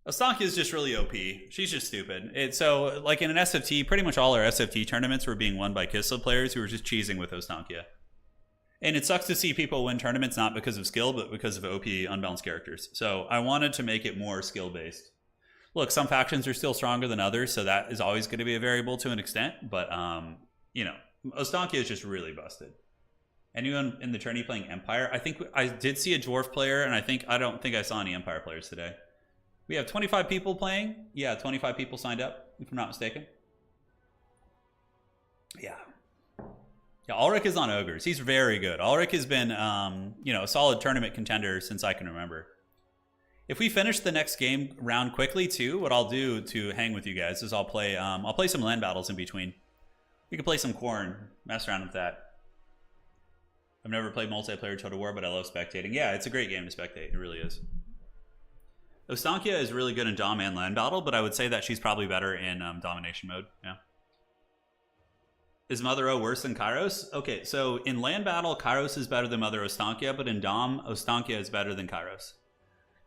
Ostankya is just really OP. She's just stupid. So, like in an SFT, pretty much all our SFT tournaments were being won by Kislev players who were just cheesing with Ostankya. And it sucks to see people win tournaments not because of skill, but because of OP unbalanced characters. So I wanted to make it more skill-based. Look, some factions are still stronger than others, so that is always going to be a variable to an extent. But, Ostankya is just really busted. Anyone in the tourney playing Empire? I think I did see a Dwarf player, and I don't think I saw any Empire players today. We have 25 people playing. Yeah, 25 people signed up, if I'm not mistaken. Yeah. Yeah, Ulrich is on Ogres. He's very good. Ulrich has been, a solid tournament contender since I can remember. If we finish the next game round quickly, too, what I'll do to hang with you guys is I'll play some land battles in between. We can play some Corn, mess around with that. I've never played multiplayer Total War, but I love spectating. Yeah, it's a great game to spectate. It really is. Ostankya is really good in Dom and land battle, but I would say that she's probably better in domination mode. Yeah. Is Mother O worse than Kairos? Okay, so in land battle, Kairos is better than Mother Ostankya, but in Dom, Ostankya is better than Kairos.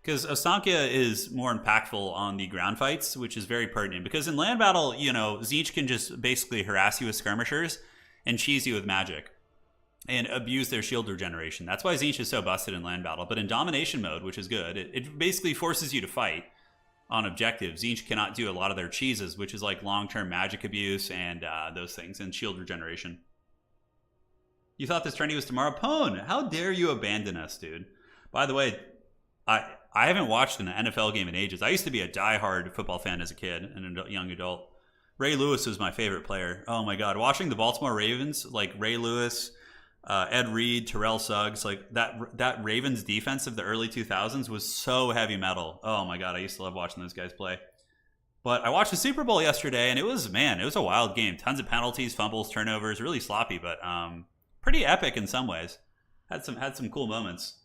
Because Ostankya is more impactful on the ground fights, which is very pertinent. Because in land battle, Tzeentch can just basically harass you with skirmishers and cheese you with magic and abuse their shield regeneration. That's why Tzeentch is so busted in land battle. But in domination mode, which is good, it basically forces you to fight on objectives. Tzeentch cannot do a lot of their cheeses, which is like long-term magic abuse and those things, and shield regeneration. You thought this tourney was tomorrow? Pone, how dare you abandon us, dude? By the way, I haven't watched an NFL game in ages. I used to be a diehard football fan as a kid and a young adult. Ray Lewis was my favorite player. Oh my God, watching the Baltimore Ravens, like Ray Lewis, Ed Reed, Terrell Suggs, like that Ravens defense of the early 2000s was so heavy metal. Oh my God, I used to love watching those guys play. But I watched the Super Bowl yesterday, and it was a wild game. Tons of penalties, fumbles, turnovers, really sloppy, but pretty epic in some ways. Had some cool moments.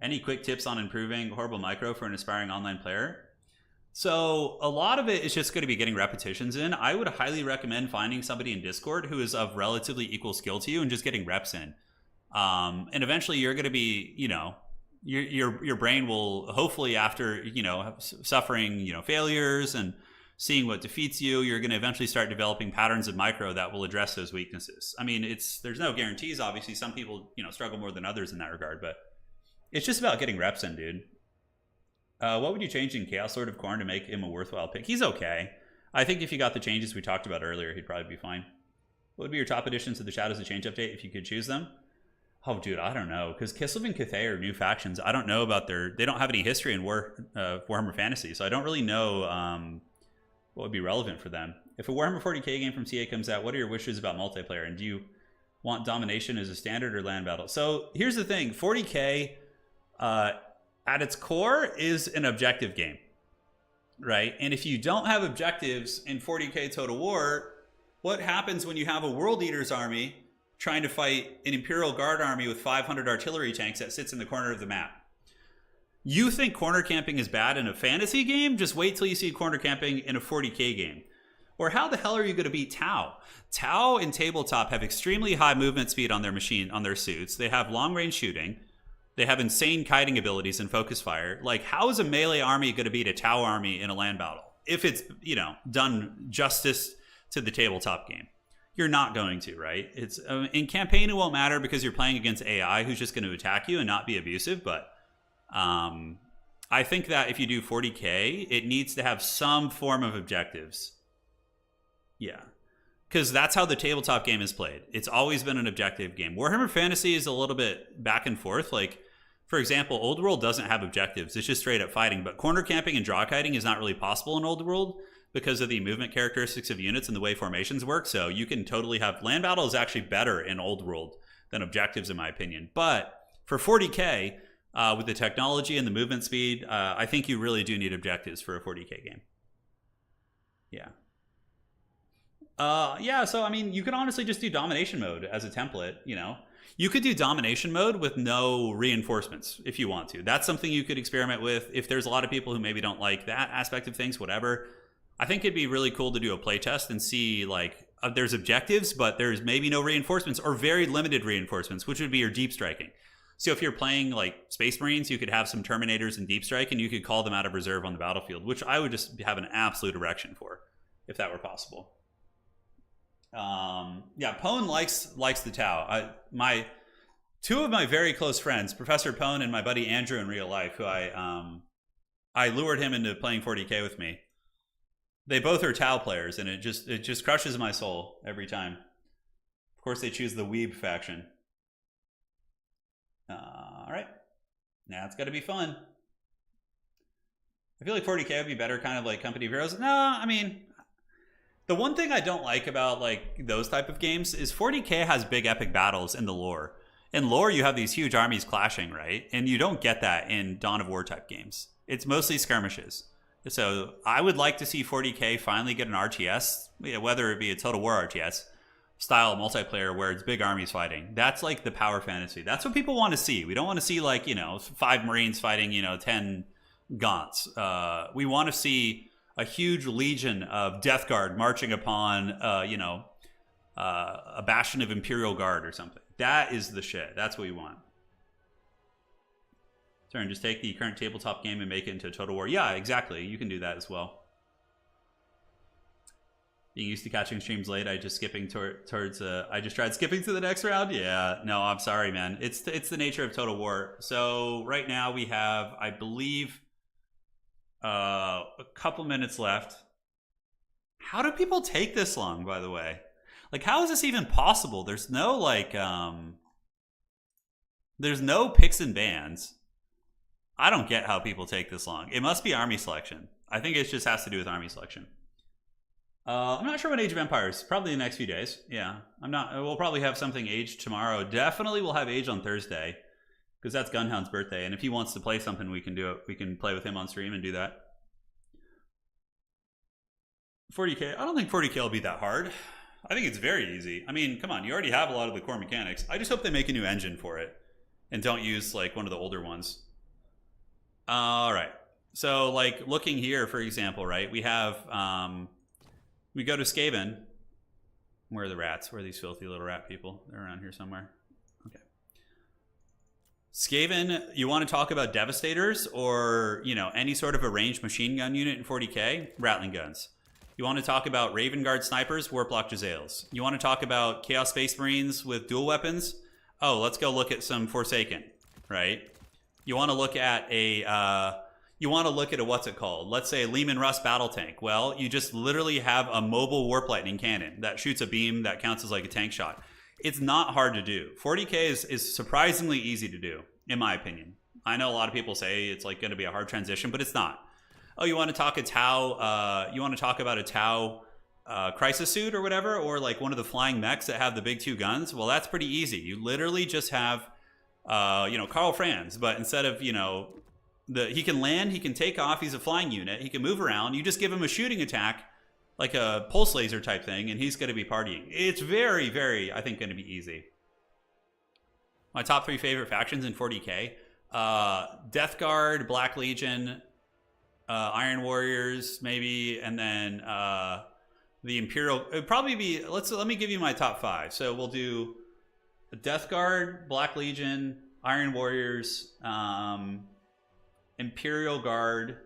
Any quick tips on improving Horrible Micro for an aspiring online player? So a lot of it is just going to be getting repetitions in. I would highly recommend finding somebody in Discord who is of relatively equal skill to you and just getting reps in. And eventually you're going to be, your brain will hopefully after, suffering, failures and seeing what defeats you, you're going to eventually start developing patterns of micro that will address those weaknesses. I mean, there's no guarantees. Obviously, some people, struggle more than others in that regard, but it's just about getting reps in, dude. What would you change in Chaos Lord of Khorne to make him a worthwhile pick? He's okay. I think if you got the changes we talked about earlier, he'd probably be fine. What would be your top additions to the Shadows of Change update if you could choose them? Oh, dude, I don't know. Because Kislev and Cathay are new factions. I don't know about they don't have any history in Warhammer Fantasy, so I don't really know what would be relevant for them. If a Warhammer 40k game from CA comes out, what are your wishes about multiplayer? And do you want domination as a standard or land battle? So here's the thing. 40k, at its core, is an objective game, right? And if you don't have objectives in 40k Total War, what happens when you have a World Eater's army trying to fight an Imperial Guard army with 500 artillery tanks that sits in the corner of the map? You think corner camping is bad in a fantasy game? Just wait till you see corner camping in a 40k game. Or how the hell are you going to beat Tau? Tau and Tabletop have extremely high movement speed on their suits. They have long range shooting. They have insane kiting abilities and focus fire. Like, how is a melee army going to beat a Tau army in a land battle? If it's, done justice to the Tabletop game. You're not going to, right? It's in campaign, it won't matter because you're playing against AI who's just going to attack you and not be abusive. But I think that if you do 40k, it needs to have some form of objectives. Yeah, because that's how the Tabletop game is played. It's always been an objective game. Warhammer Fantasy is a little bit back and forth. Like, for example, Old World doesn't have objectives. It's just straight up fighting. But corner camping and draw kiting is not really possible in Old World because of the movement characteristics of units and the way formations work. So you can totally have... Land battle is actually better in Old World than objectives, in my opinion. But for 40k, with the technology and the movement speed, I think you really do need objectives for a 40k game. Yeah. So I mean, you could honestly just do domination mode as a template, You could do domination mode with no reinforcements if you want to. That's something you could experiment with. If there's a lot of people who maybe don't like that aspect of things, whatever. I think it'd be really cool to do a playtest and see, like, there's objectives, but there's maybe no reinforcements or very limited reinforcements, which would be your deep striking. So if you're playing, like, Space Marines, you could have some Terminators and Deep Strike, and you could call them out of reserve on the battlefield, which I would just have an absolute erection for, if that were possible. Pone likes the Tau. Two of my very close friends, Professor Pone and my buddy Andrew in real life, who I lured him into playing 40k with me. They both are Tau players, and it just crushes my soul every time. Of course, they choose the Weeb faction. All right, now it's got to be fun. I feel like 40k would be better, kind of like Company of Heroes. No, I mean, the one thing I don't like about like those type of games is 40k has big epic battles in the lore. In lore, you have these huge armies clashing, right? And you don't get that in Dawn of War type games. It's mostly skirmishes. So I would like to see 40k finally get an RTS, whether it be a Total War RTS style multiplayer where it's big armies fighting. That's like the power fantasy. That's what people want to see. We don't want to see like, 5 Marines fighting, 10 Gaunts. We want to see a huge legion of Death Guard marching upon, a bastion of Imperial Guard or something. That is the shit. That's what we want. Turn, just take the current Tabletop game and make it into a Total War. Yeah, exactly. You can do that as well. Being used to catching streams late, I just skipping towards. I just tried skipping to the next round. Yeah, no, I'm sorry, man. It's the nature of Total War. So right now we have, I believe, a couple minutes left. How do people take this long, by the way? Like, how is this even possible? There's no there's no picks and bans. I don't get how people take this long. It must be army selection. I think it just has to do with army selection. I'm not sure when Age of Empires. Probably the next few days. Yeah, I'm not. We'll probably have something Age tomorrow. Definitely, we'll have Age on Thursday because that's Gunhound's birthday. And if he wants to play something, we can do it. We can play with him on stream and do that. 40k. I don't think 40k will be that hard. I think it's very easy. I mean, come on, you already have a lot of the core mechanics. I just hope they make a new engine for it and don't use like one of the older ones. All right. So like looking here, for example, right, we have, we go to Skaven. Where are the rats? Where are these filthy little rat people? They're around here somewhere. Okay. Skaven, you want to talk about Devastators or, any sort of a ranged machine gun unit in 40k? Rattling guns. You want to talk about Raven Guard snipers? Warplock Jezzails. You want to talk about Chaos Space Marines with dual weapons? Oh, let's go look at some Forsaken, right? You want to look at you want to look at a, what's it called? Let's say Lehman Russ battle tank. Well, you just literally have a mobile warp lightning cannon that shoots a beam that counts as like a tank shot. It's not hard to do. 40k is surprisingly easy to do, in my opinion. I know a lot of people say it's like going to be a hard transition, but it's not. Oh, you want to talk a Tau? You want to talk about a Tau crisis suit or whatever, or like one of the flying mechs that have the big 2 guns? Well, that's pretty easy. You literally just have, Karl Franz, but instead of, he can land, he can take off. He's a flying unit. He can move around. You just give him a shooting attack, like a pulse laser type thing, and he's going to be partying. It's very, very, I think, going to be easy. My top 3 favorite factions in 40k: Death Guard, Black Legion, Iron Warriors, maybe, and then the Imperial. It'd probably be. Let me give you my top 5. So we'll do Death Guard, Black Legion, Iron Warriors, Imperial Guard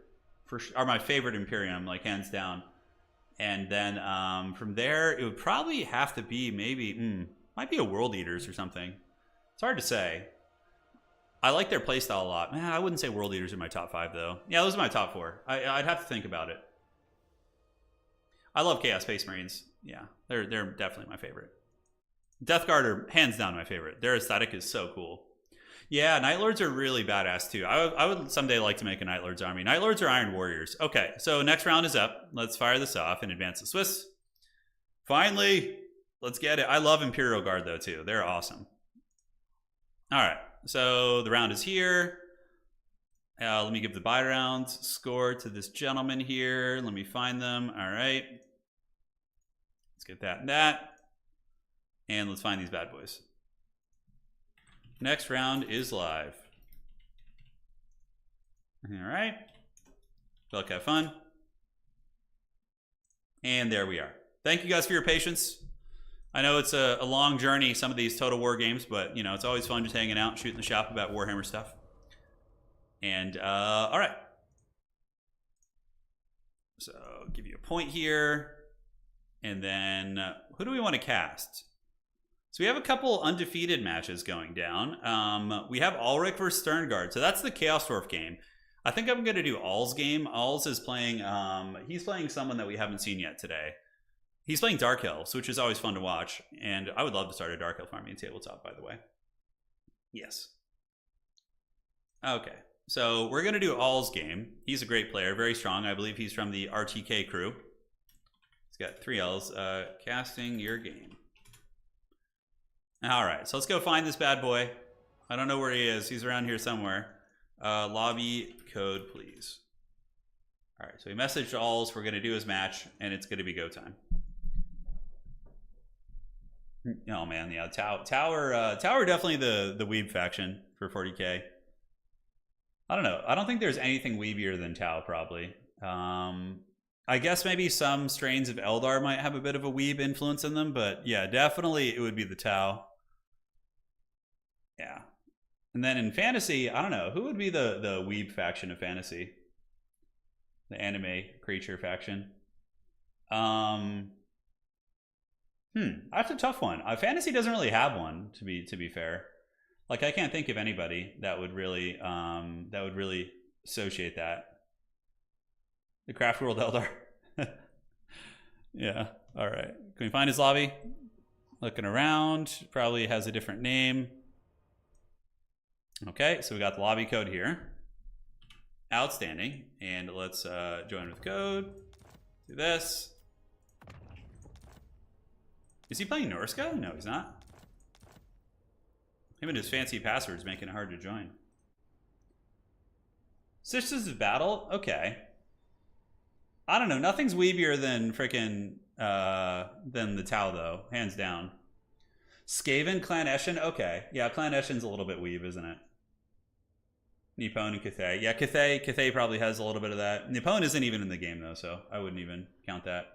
are my favorite Imperium, like hands down. And then from there, it would probably have to be maybe might be a World Eaters or something. It's hard to say. I like their playstyle a lot. Man, I wouldn't say World Eaters are my top 5 though. Yeah, those are my top 4. I'd have to think about it. I love Chaos Space Marines. Yeah, they're definitely my favorite. Death Guard are hands down my favorite. Their aesthetic is so cool. Yeah, Night Lords are really badass too. I would someday like to make a Night Lords army. Night Lords are Iron Warriors. Okay, so next round is up. Let's fire this off and advance the Swiss. Finally, let's get it. I love Imperial Guard though too. They're awesome. All right, so the round is here. Let me give the buy rounds score to this gentleman here. Let me find them. All right. Let's get that and that. And let's find these bad boys. Next round is live. All right. Well, have fun. And there we are. Thank you guys for your patience. I know it's a long journey, some of these Total War games, but it's always fun just hanging out and shooting the shop about Warhammer stuff. And all right. So I'll give you a point here. And then who do we want to cast? So we have a couple undefeated matches going down. We have Ulrich versus Sterngard. So that's the Chaos Dwarf game. I think I'm going to do All's game. All's is playing, he's playing someone that we haven't seen yet today. He's playing Dark Elves, which is always fun to watch. And I would love to start a Dark Elf army in Tabletop, by the way. Yes. Okay. So we're going to do All's game. He's a great player, very strong. I believe he's from the RTK crew. He's got 3 L's. Casting your game. All right, so let's go find this bad boy. I don't know where he is. He's around here somewhere. Lobby code, please. All right, so we messaged Alls. We're going to do his match, and it's going to be go time. Oh, man, yeah, Tower definitely the weeb faction for 40k. I don't know. I don't think there's anything weebier than Tau, probably. I guess maybe some strains of Eldar might have a bit of a weeb influence in them, but yeah, definitely it would be the Tau. Yeah. And then in fantasy, I don't know. Who would be the weeb faction of fantasy? The anime creature faction. That's a tough one. Fantasy doesn't really have one, to be fair. Like, I can't think of anybody that would really associate that. The Craft World Eldar. Yeah. All right. Can we find his lobby? Looking around. Probably has a different name. Okay, so we got the lobby code here. Outstanding. And let's join with code. Do this. Is he playing Norska? No, he's not. Him and his fancy passwords making it hard to join. Sisters of Battle? Okay. I don't know. Nothing's weebier than frickin' than the Tau, though. Hands down. Skaven, Clan Eshin? Okay. Yeah, Clan Eshin's a little bit weeb, isn't it? Nippon and Cathay. Yeah, Cathay probably has a little bit of that. Nippon isn't even in the game, though, so I wouldn't even count that.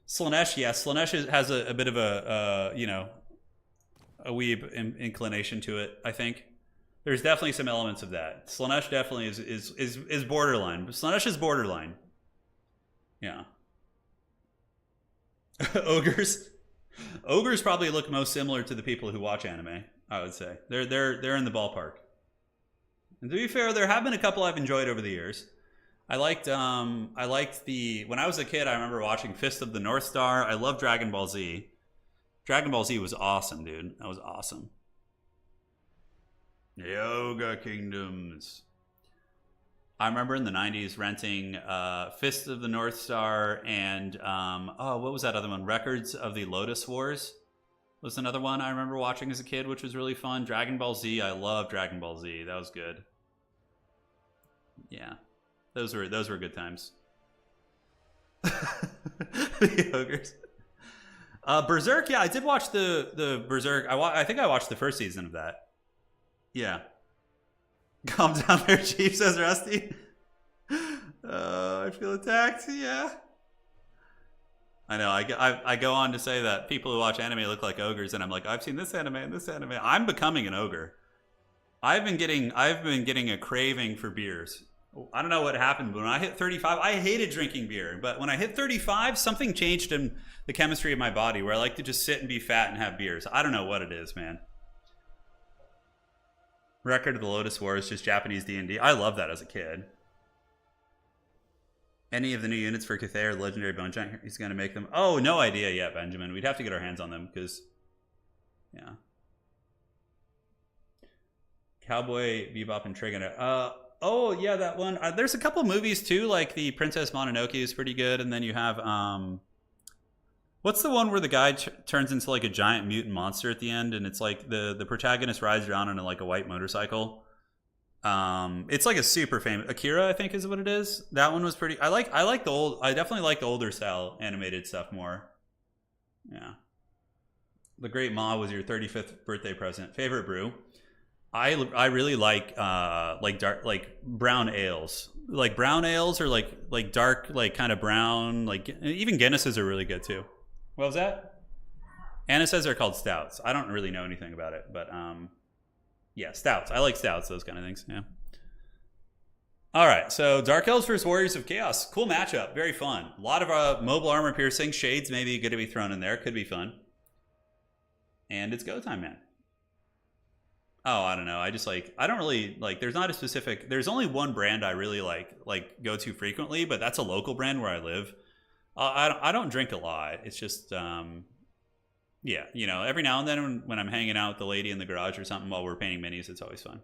Slaanesh, yes. Slaanesh has a bit of a weeb inclination to it, I think. There's definitely some elements of that. Slaanesh definitely is borderline. Slaanesh is borderline. Yeah. Ogres probably look most similar to the people who watch anime, I would say. They're in the ballpark. And to be fair, there have been a couple I've enjoyed over the years. I liked the when I was a kid. I remember watching Fist of the North Star. I love Dragon Ball Z. Dragon Ball Z was awesome, dude. That was awesome. Yoga Kingdoms. I remember in the 90s renting Fist of the North Star and what was that other one? Records of the Lotus Wars was another one I remember watching as a kid, which was really fun. Dragon Ball Z. I love Dragon Ball Z. That was good. Yeah. Those were good times. The ogres. Berserk, yeah, I did watch the Berserk. I think I watched the first season of that. Yeah. Calm down there, Chief, says Rusty. I feel attacked, yeah. I know, I go on to say that people who watch anime look like ogres, and I'm like, I've seen this anime and this anime. I'm becoming an ogre. I've been getting a craving for beers. I don't know what happened, but when I hit 35, I hated drinking beer. But when I hit 35, something changed in the chemistry of my body where I like to just sit and be fat and have beers. I don't know what it is, man. Record of the Lotus Wars, just Japanese D&D. I love that as a kid. Any of the new units for Cathay or the Legendary Bone Giant, he's going to make them. Oh, no idea yet, Benjamin. We'd have to get our hands on them because, yeah. Cowboy Bebop and Trigon. Oh, yeah, that one. There's a couple movies, too, like the Princess Mononoke is pretty good. And then you have, what's the one where the guy turns into like a giant mutant monster at the end? And it's like the protagonist rides around on a white motorcycle. It's like a super famous, Akira, I think is what it is. That one was pretty, I definitely like the older style animated stuff more. Yeah. The Great Ma was your 35th birthday present. Favorite brew? I really like dark, like brown ales, like brown ales or like dark, like kind of brown, like even Guinnesses are really good too. What was that? Anna says they're called stouts. I don't really know anything about it, but yeah, stouts. I like stouts, those kind of things. Yeah. All right, so Dark Elves versus Warriors of Chaos. Cool matchup, very fun. A lot of mobile armor piercing, shades maybe going to be thrown in there. Could be fun. And it's go time, man. Oh, I don't know. I don't really like, there's not a specific, there's only one brand I really like go to frequently, but that's a local brand where I live. I don't drink a lot. It's just, yeah, you know, every now and then when I'm hanging out with the lady in the garage or something while we're painting minis, it's always fun.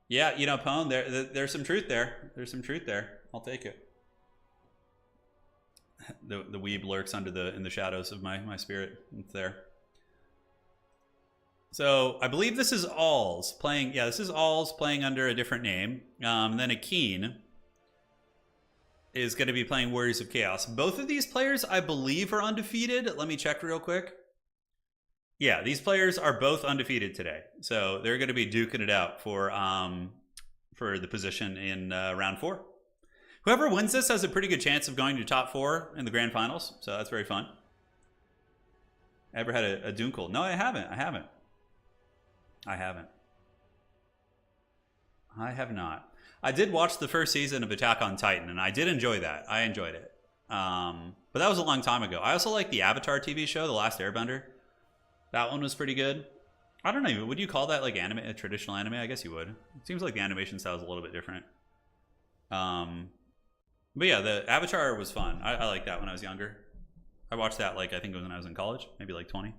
Yeah, you know, Pone, there's some truth there. There's some truth there. I'll take it. The weeb lurks in the shadows of my spirit. It's there. So I believe this is Alls playing. Yeah, this is Alls playing under a different name. Then Akeen is going to be playing Warriors of Chaos. Both of these players, I believe, are undefeated. Let me check real quick. Yeah, these players are both undefeated today. So they're going to be duking it out for the position in round 4. Whoever wins this has a pretty good chance of going to top 4 in the grand finals. So that's very fun. Ever had a Dunkel? No, I haven't. I have not. I did watch the first season of Attack on Titan, and I did enjoy that. I enjoyed it. But that was a long time ago. I also like the Avatar TV show, The Last Airbender. That one was pretty good. I don't know. Would you call that like anime, a traditional anime? I guess you would. It seems like the animation style is a little bit different. But yeah, the Avatar was fun. I liked that when I was younger. I watched that I think it was when I was in college, maybe like 20.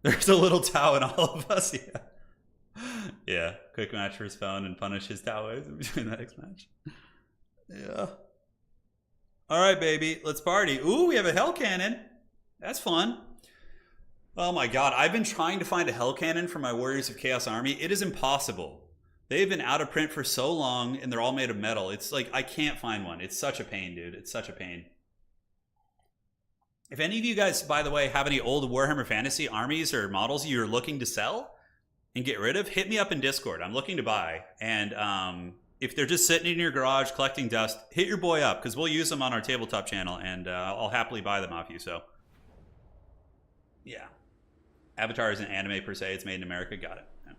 There's a little Tao in all of us, yeah. Yeah, quick match for his phone and punish his Taoism in between the next match. Yeah. All right, baby, let's party. Ooh, we have a Hell Cannon. That's fun. Oh my god, I've been trying to find a Hell Cannon for my Warriors of Chaos army. It is impossible. They've been out of print for so long, and they're all made of metal. It's like, I can't find one. It's such a pain, dude. It's such a pain. If any of you guys, by the way, have any old Warhammer Fantasy armies or models you're looking to sell and get rid of, hit me up in Discord. I'm looking to buy. And if they're just sitting in your garage collecting dust, hit your boy up, because we'll use them on our tabletop channel, and I'll happily buy them off you. So, yeah. Avatar isn't anime per se. It's made in America. Got it. Yeah.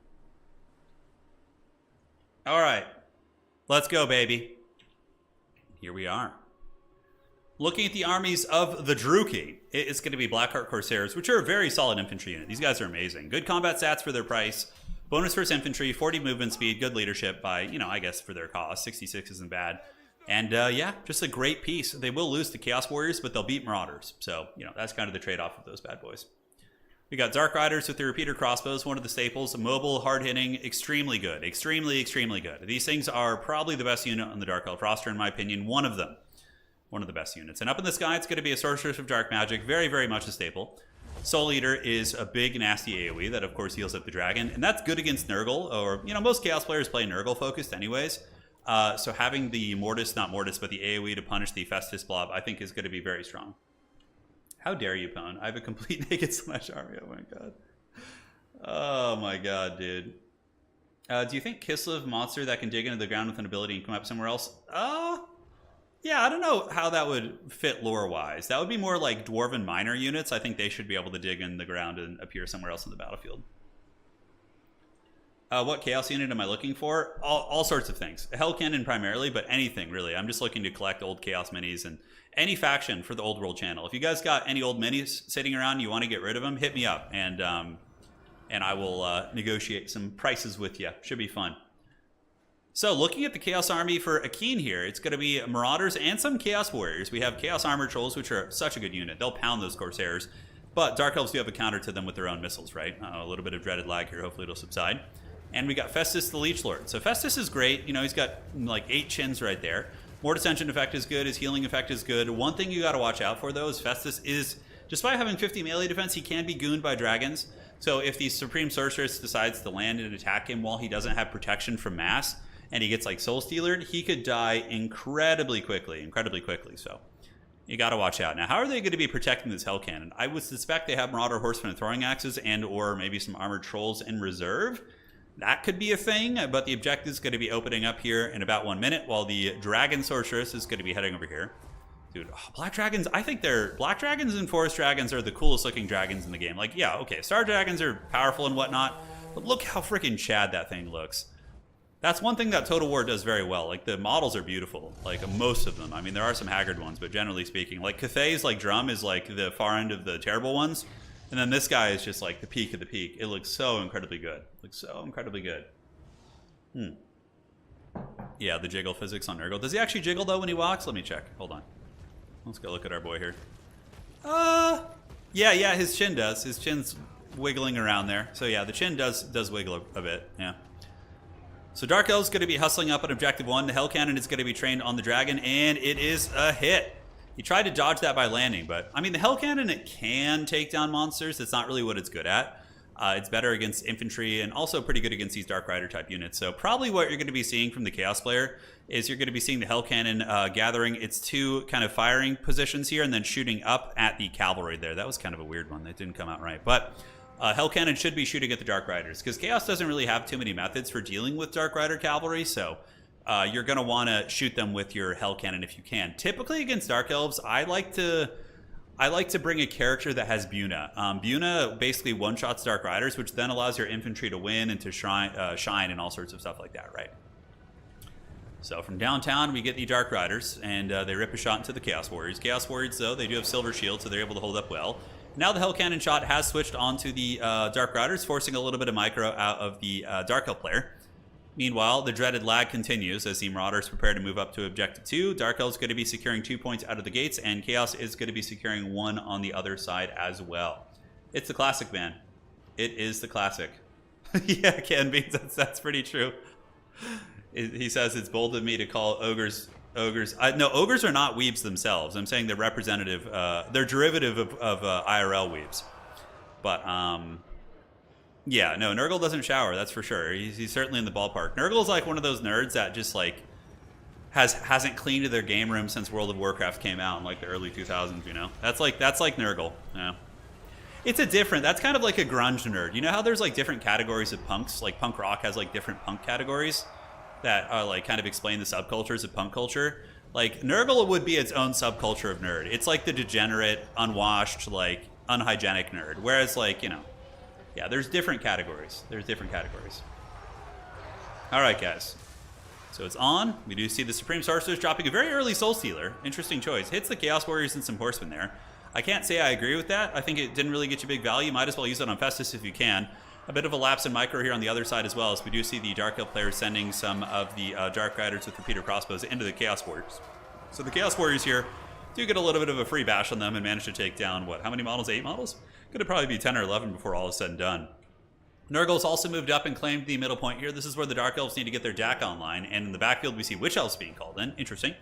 All right. Let's go, baby. Here we are. Looking at the armies of the Druki, it's going to be Blackheart Corsairs, which are a very solid infantry unit. These guys are amazing. Good combat stats for their price. Bonus first infantry, 40 movement speed, good leadership by, you know, I guess for their cost. 66 isn't bad. And yeah, just a great piece. They will lose to Chaos Warriors, but they'll beat Marauders. So, you know, that's kind of the trade-off of those bad boys. We got Dark Riders with the repeater crossbows, one of the staples. Mobile, hard-hitting, extremely good. Extremely, extremely good. These things are probably the best unit on the Dark Elf roster, in my opinion. One of them. One of the best units. And up in the sky, it's going to be a Sorceress of Dark Magic. Very, very much a staple. Soul Eater is a big, nasty AoE that, of course, heals up the dragon. And that's good against Nurgle, or, you know, most Chaos players play Nurgle-focused anyways. So having the Mortis, not Mortis, but the AoE to punish the Festus blob, I think is going to be very strong. How dare you, Pwn? I have a complete naked Slaanesh army. Oh my god. Oh my god, dude. Do you think Kislev monster that can dig into the ground with an ability and come up somewhere else? Yeah, I don't know how that would fit lore-wise. That would be more like Dwarven Minor units. I think they should be able to dig in the ground and appear somewhere else in the battlefield. What Chaos unit am I looking for? All sorts of things. Hell Cannon primarily, but anything, really. I'm just looking to collect old Chaos minis and any faction for the Old World channel. If you guys got any old minis sitting around and you want to get rid of them, hit me up, and I will negotiate some prices with you. Should be fun. So, looking at the Chaos Army for Akeen here, it's going to be Marauders and some Chaos Warriors. We have Chaos Armor Trolls, which are such a good unit. They'll pound those Corsairs. But Dark Elves do have a counter to them with their own missiles, right? A little bit of dreaded lag here. Hopefully it'll subside. And we got Festus the Leech Lord. So Festus is great. You know, he's got like 8 chins right there. Mortis Engine effect is good. His healing effect is good. One thing you got to watch out for, though, is Festus is, despite having 50 melee defense, he can be gooned by dragons. So if the Supreme Sorceress decides to land and attack him while he doesn't have protection from mass, and he gets like Soul Stealered, he could die incredibly quickly. So you got to watch out. Now, how are they going to be protecting this Hell Cannon? I would suspect they have Marauder Horsemen and Throwing Axes and or maybe some Armored Trolls in reserve. That could be a thing, but the objective is going to be opening up here in about 1 minute, while the Dragon Sorceress is going to be heading over here. Dude, Black Dragons, I think Black Dragons and Forest Dragons are the coolest looking dragons in the game. Like, yeah, okay, Star Dragons are powerful and whatnot, but look how freaking Chad that thing looks. That's one thing that Total War does very well. Like, the models are beautiful, like most of them. I mean, there are some haggard ones, but generally speaking, like Cathay's like drum is like the far end of the terrible ones. And then this guy is just like the peak of the peak. It looks so incredibly good. Yeah, the jiggle physics on Nurgle. Does he actually jiggle though when he walks? Let me check. Hold on. Let's go look at our boy here. Yeah, his chin does. His chin's wiggling around there. So yeah, the chin does wiggle a bit. Yeah. So Dark Elf's going to be hustling up on Objective 1. The Hell Cannon is going to be trained on the dragon, and it is a hit. He tried to dodge that by landing, but I mean, the Hell Cannon, it can take down monsters. It's not really what it's good at. It's better against infantry and also pretty good against these Dark Rider type units. So probably what you're going to be seeing from the Chaos player is you're going to be seeing the Hell Cannon gathering its 2 kind of firing positions here and then shooting up at the cavalry there. That was kind of a weird one. That didn't come out right. But Hell Cannon should be shooting at the Dark Riders because Chaos doesn't really have too many methods for dealing with Dark Rider cavalry. So you're going to want to shoot them with your Hell Cannon if you can. Typically against Dark Elves, I like to bring a character that has Buna. Buna basically one-shots Dark Riders, which then allows your infantry to win and to shine and all sorts of stuff like that, right? So from downtown, we get the Dark Riders, and they rip a shot into the Chaos Warriors. Chaos Warriors, though, they do have Silver Shield, so they're able to hold up well. Now the Hell Cannon shot has switched onto the Dark Riders, forcing a little bit of micro out of the Dark Elf player. Meanwhile, the dreaded lag continues as the Marauders prepare to move up to Objective 2. Dark Elf's going to be securing 2 points out of the gates, and Chaos is going to be securing 1 on the other side as well. It's the classic, man. It is the classic. Yeah, Ken Beans, that's pretty true. He says it's bold of me to call ogres. No, ogres are not weebs themselves. I'm saying they're representative. They're derivative of IRL weebs. But yeah, no, Nurgle doesn't shower, that's for sure. He's certainly in the ballpark. Nurgle's like one of those nerds that just like hasn't cleaned their game room since World of Warcraft came out in like the early 2000s, you know? That's like Nurgle, yeah. It's that's kind of like a grunge nerd. You know how there's like different categories of punks? Like punk rock has like different punk categories that are like kind of explain the subcultures of punk culture. Like Nurgle would be its own subculture of nerd. It's like the degenerate, unwashed, like unhygienic nerd. Whereas like, you know, yeah, there's different categories. All right, guys. So it's on. We do see the Supreme Sorceress dropping a very early Soul Stealer. Interesting choice. Hits the Chaos Warriors and some Horsemen there. I can't say I agree with that. I think it didn't really get you big value. Might as well use it on Festus if you can. A bit of a lapse in micro here on the other side as well, as we do see the Dark Elf players sending some of the Dark Riders with repeater crossbows into the Chaos Warriors. So the Chaos Warriors here do get a little bit of a free bash on them and manage to take down, what, how many models? 8 models? Could have probably be 10 or 11 before all is said and done. Nurgle's also moved up and claimed the middle point here. This is where the Dark Elves need to get their Jack online, and in the backfield we see Witch Elves being called in. Interesting.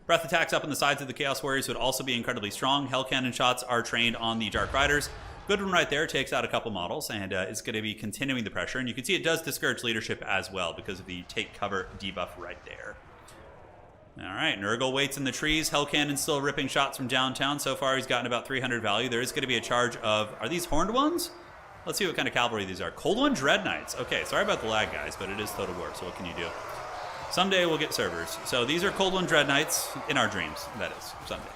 Breath attacks up on the sides of the Chaos Warriors would also be incredibly strong. Hell Cannon shots are trained on the Dark Riders. Good one right there, takes out a couple models, and is going to be continuing the pressure. And you can see it does discourage leadership as well because of the take cover debuff right there. All right, Nurgle waits in the trees. Hell Cannon's still ripping shots from downtown. So far, he's gotten about 300 value. There is going to be a charge of, are these Horned Ones? Let's see what kind of cavalry these are. Cold One Dread Knights. Okay, sorry about the lag, guys, but it is Total War, so what can you do? Someday we'll get servers. So these are Cold One Dread Knights in our dreams, that is, someday.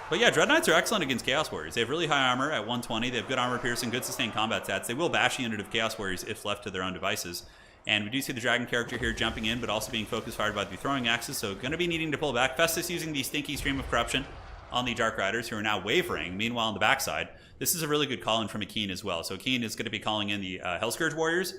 But yeah, Dread Knights are excellent against Chaos Warriors. They have really high armor at 120. They have good armor piercing, good sustained combat stats. They will bash a unit of Chaos Warriors if left to their own devices. And we do see the Dragon character here jumping in, but also being focus fired by the throwing axes, so going to be needing to pull back. Festus using the stinky Stream of Corruption on the Dark Riders, who are now wavering. Meanwhile, on the backside, this is a really good call-in from Akeen as well. So Akeen is going to be calling in the Hellscourge Warriors,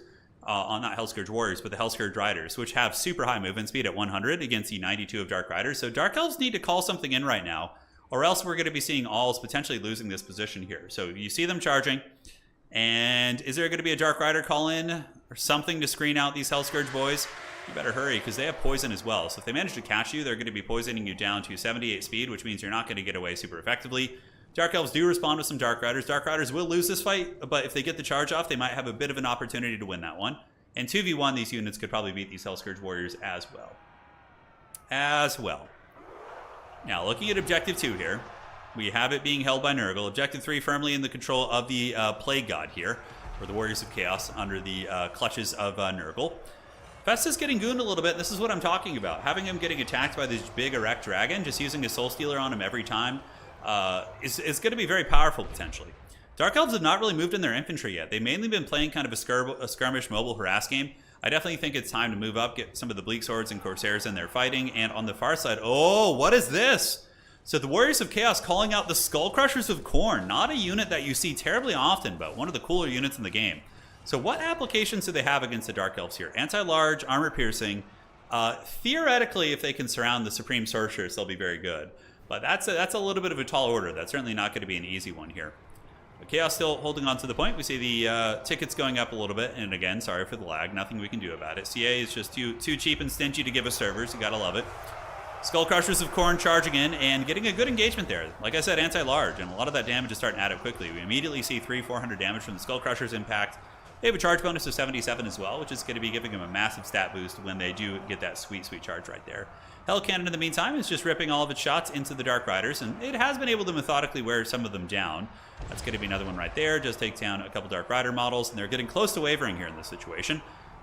not Hellscourge Warriors, but the Hellscourge Riders, which have super high movement speed at 100 against the 92 of Dark Riders. So Dark Elves need to call something in right now, or else we're going to be seeing Alls potentially losing this position here. So you see them charging, and is there going to be a Dark Rider call in or something to screen out these Hellscourge boys? You better hurry, because they have poison as well. So if they manage to catch you, they're going to be poisoning you down to 78 speed, which means you're not going to get away super effectively. Dark Elves do respond with some Dark Riders. Dark Riders will lose this fight, but if they get the charge off, they might have a bit of an opportunity to win that one. And 2v1, these units could probably beat these Hellscourge Warriors as well. Now, looking at Objective 2 here, we have it being held by Nurgle. Objective 3 firmly in the control of the Plague God here, or the Warriors of Chaos under the clutches of Nurgle. Festus getting gooned a little bit. This is what I'm talking about. Having him getting attacked by this big erect dragon, just using a Soul Stealer on him every time, is going to be very powerful potentially. Dark Elves have not really moved in their infantry yet. They've mainly been playing kind of a skirmish mobile harass game. I definitely think it's time to move up, get some of the Bleak Swords and Corsairs in there fighting. And on the far side, oh, what is this? So the Warriors of Chaos calling out the Skull Crushers of Khorne. Not a unit that you see terribly often, but one of the cooler units in the game. So what applications do they have against the Dark Elves here? Anti-large, armor piercing. Theoretically, if they can surround the Supreme Sorceress, they'll be very good. But that's a little bit of a tall order. That's certainly not going to be an easy one here. But Chaos still holding on to the point. We see the tickets going up a little bit. And again, sorry for the lag. Nothing we can do about it. CA is just too cheap and stingy to give us servers. You gotta love it. Skull Crushers of Khorne charging in and getting a good engagement there. Like I said, anti-large. And a lot of that damage is starting to add up quickly. We immediately see 300-400 damage from the Skull Crushers impact. They have a charge bonus of 77 as well, which is going to be giving them a massive stat boost when they do get that sweet, sweet charge right there. Hell Cannon, in the meantime, is just ripping all of its shots into the Dark Riders, and it has been able to methodically wear some of them down. That's going to be another one right there. Just takes down a couple Dark Rider models, and they're getting close to wavering here in this situation,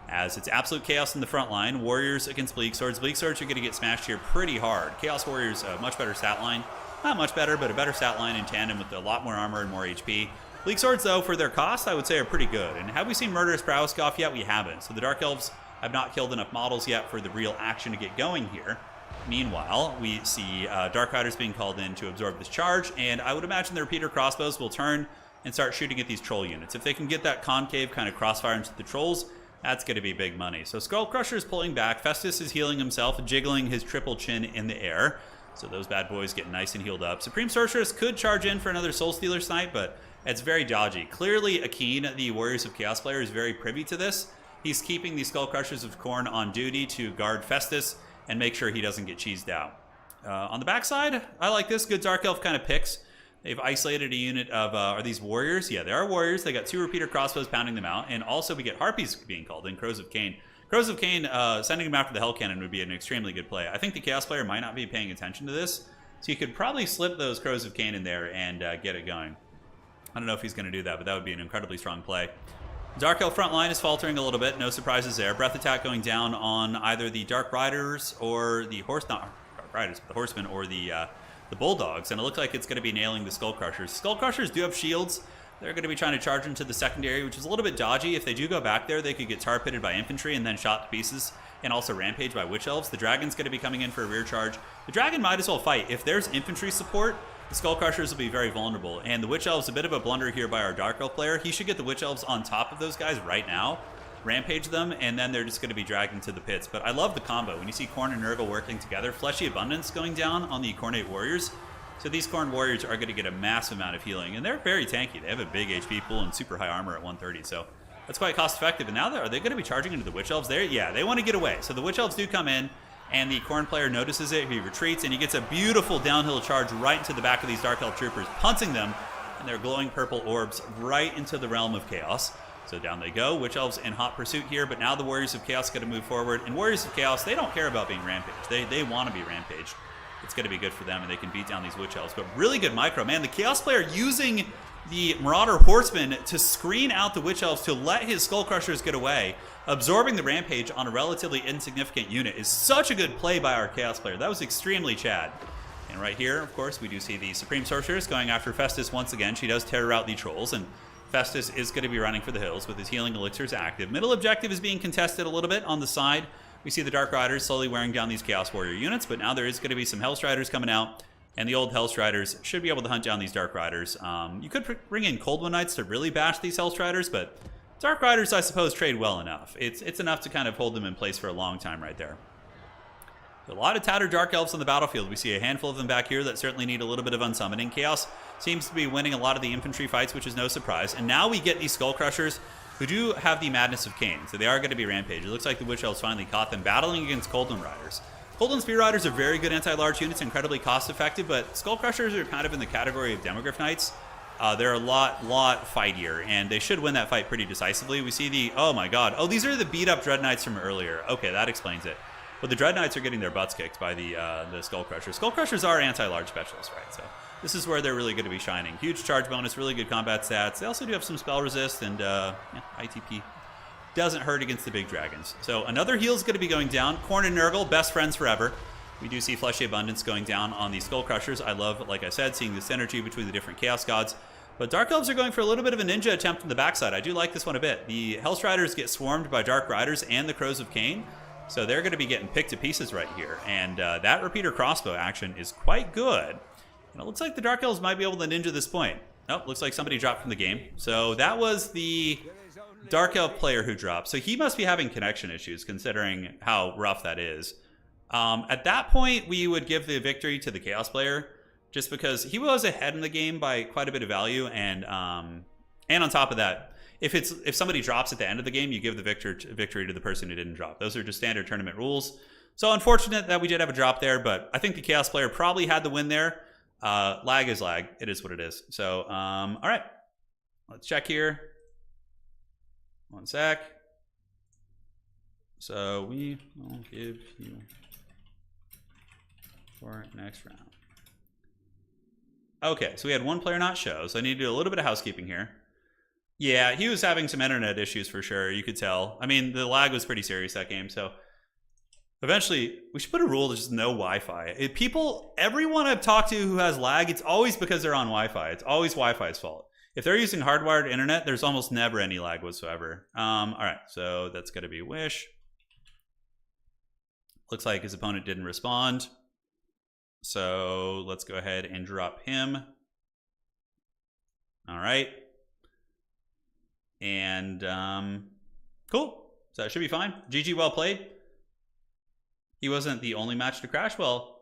as it's absolute chaos in the front line. Warriors against Bleak Swords. Bleak Swords are going to get smashed here pretty hard. Chaos Warriors, a much better stat line. Not much better, but a better stat line in tandem with a lot more armor and more HP. Bleak Swords, though, for their cost, I would say are pretty good. And have we seen Murderous Prowess Scoff yet? We haven't. So the Dark Elves have not killed enough models yet for the real action to get going here. Meanwhile, we see Dark Riders being called in to absorb this charge, and I would imagine the repeater crossbows will turn and start shooting at these troll units. If they can get that concave kind of crossfire into the trolls, that's going to be big money. So Skull Crusher is pulling back. Festus is healing himself, jiggling his triple chin in the air. So those bad boys get nice and healed up. Supreme Sorceress could charge in for another Soul Stealer snipe, but it's very dodgy. Clearly, Akeen, the Warriors of Chaos player, is very privy to this. He's keeping the Skull Crushers of Khorne on duty to guard Festus and make sure he doesn't get cheesed out. On the backside, I like this. Good Dark Elf kind of picks. They've isolated a unit of, are these warriors? Yeah, they are warriors. They got 2 repeater crossbows pounding them out. And also we get Harpies being called in, Crows of Cain. Crows of Cain, sending them after the Hell Cannon would be an extremely good play. I think the Chaos player might not be paying attention to this. So you could probably slip those Crows of Cain in there and get it going. I don't know if he's going to do that, but that would be an incredibly strong play. Dark Elf front line is faltering a little bit. No surprises there. Breath attack going down on either the Dark Riders or the not Dark Riders, but the Horsemen or the Bulldogs. And it looks like it's going to be nailing the Skull Crushers. Skull Crushers do have shields. They're going to be trying to charge into the secondary, which is a little bit dodgy. If they do go back there, they could get tar pitted by infantry and then shot to pieces, and also rampaged by Witch Elves. The Dragon's going to be coming in for a rear charge. The Dragon might as well fight. If there's infantry support, the Skull Crushers will be very vulnerable. And the Witch Elves, a bit of a blunder here by our Dark Elf player. He should get the Witch Elves on top of those guys right now, rampage them, and then they're just going to be dragged into the pits. But I love the combo. When you see Khorne and Nurgle working together, Fleshy Abundance going down on the Khornate Warriors. So these Khorne Warriors are going to get a massive amount of healing, and they're very tanky. They have a big HP pool and super high armor at 130, so that's quite cost effective. And now, are they going to be charging into the Witch Elves there? Yeah, they want to get away. So the Witch Elves do come in, and the Khorne player notices it. He retreats, and he gets a beautiful downhill charge right into the back of these Dark Elf troopers, punching them, and their glowing purple orbs right into the realm of chaos. So down they go. Witch Elves in hot pursuit here, but now the Warriors of Chaos got to move forward. And Warriors of Chaos, they don't care about being rampaged. They want to be rampaged. It's going to be good for them, and they can beat down these Witch Elves. But really good micro. Man, the Chaos player using the Marauder Horseman to screen out the Witch Elves to let his Skull Crushers get away, absorbing the rampage on a relatively insignificant unit is such a good play by our Chaos player. That was extremely Chad. And right here, of course, we do see the Supreme Sorceress going after Festus once again. She does terror out the Trolls, and Festus is going to be running for the hills with his healing elixirs active. Middle objective is being contested a little bit on the side. We see the Dark Riders slowly wearing down these Chaos Warrior units, but now there is going to be some Hellstriders coming out, and the old Hellstriders should be able to hunt down these Dark Riders. You could bring in Cold One Knights to really bash these Hellstriders, but Dark Riders, I suppose, trade well enough. It's enough to kind of hold them in place for a long time right there. A lot of tattered Dark Elves on the battlefield. We see a handful of them back here that certainly need a little bit of unsummoning. Chaos seems to be winning a lot of the infantry fights, which is no surprise. And now we get these Skull Crushers who do have the Madness of Cain, so they are going to be rampage. It looks like the Witch Elves finally caught them battling against Coldland Riders. Coldland Spear Riders are very good anti-large units, incredibly cost-effective, but Skull Crushers are kind of in the category of Demogryph Knights. They're a lot fightier, and they should win that fight pretty decisively. We see the, oh my god, oh, these are the beat-up Dread Knights from earlier. Okay, that explains it. But the Dread Knights are getting their butts kicked by the Skull Crushers. Skull Crushers are anti-large specialists, right? So this is where they're really going to be shining. Huge charge bonus, really good combat stats. They also do have some spell resist, and yeah, ITP doesn't hurt against the big dragons. So another heal is going to be going down. Khorne and Nurgle, best friends forever. We do see Fleshy Abundance going down on the Skull Crushers. I love, like I said, seeing the synergy between the different Chaos Gods. But Dark Elves are going for a little bit of a ninja attempt from the backside. I do like this one a bit. The Hellstriders get swarmed by Dark Riders and the Crows of Cain. So they're going to be getting picked to pieces right here. And that repeater crossbow action is quite good. And it looks like the Dark Elves might be able to ninja this point. Oh, looks like somebody dropped from the game. So that was the Dark Elf player who dropped. So he must be having connection issues, considering how rough that is. At that point, we would give the victory to the Chaos player, just because he was ahead in the game by quite a bit of value. And on top of that, if somebody drops at the end of the game, you give the victory to the person who didn't drop. Those are just standard tournament rules. So unfortunate that we did have a drop there, but I think the Chaos player probably had the win there. Lag is lag. It is what it is. So, all right. Let's check here. One sec. So we will give you for next round. Okay, so we had one player not show, so I need to do a little bit of housekeeping here. Yeah, he was having some internet issues for sure, you could tell. I mean, the lag was pretty serious that game, so eventually we should put a rule to just no Wi-Fi. Everyone I've talked to who has lag, it's always because they're on Wi-Fi. It's always Wi-Fi's fault. If they're using hardwired internet, there's almost never any lag whatsoever. All right, so that's going to be Wish. Looks like his opponent didn't respond. So let's go ahead and drop him. All right. And cool. So that should be fine. GG, well played. He wasn't the only match to crash. Well,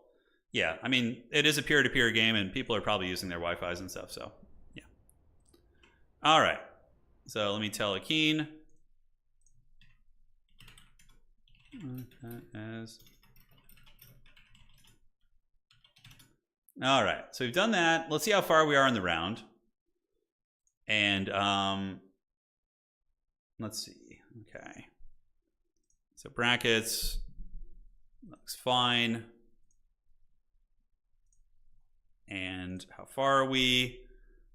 yeah, I mean, it is a peer-to-peer game, and people are probably using their Wi-Fis and stuff, so yeah. All right. So let me tell Akeen. All right, so we've done that. Let's see how far we are in the round. And let's see. Okay. So brackets looks fine. And how far are we?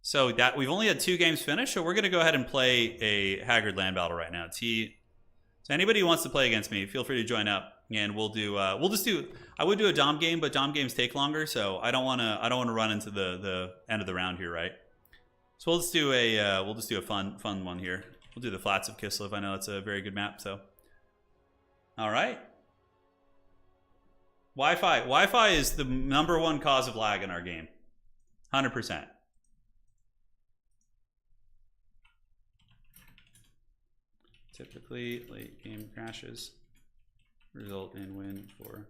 So that we've only had 2 games finished, so we're going to go ahead and play a Haggard land battle right now. So anybody who wants to play against me, feel free to join up, and we'll just do. I would do a Dom game, but Dom games take longer, so I don't want to run into the end of the round here, right? So we'll just do a fun one here. We'll do the Flats of Kislev. I know it's a very good map. So, all right. Wi-Fi is the #1 cause of lag in our game. 100%. Typically, late game crashes result in win for.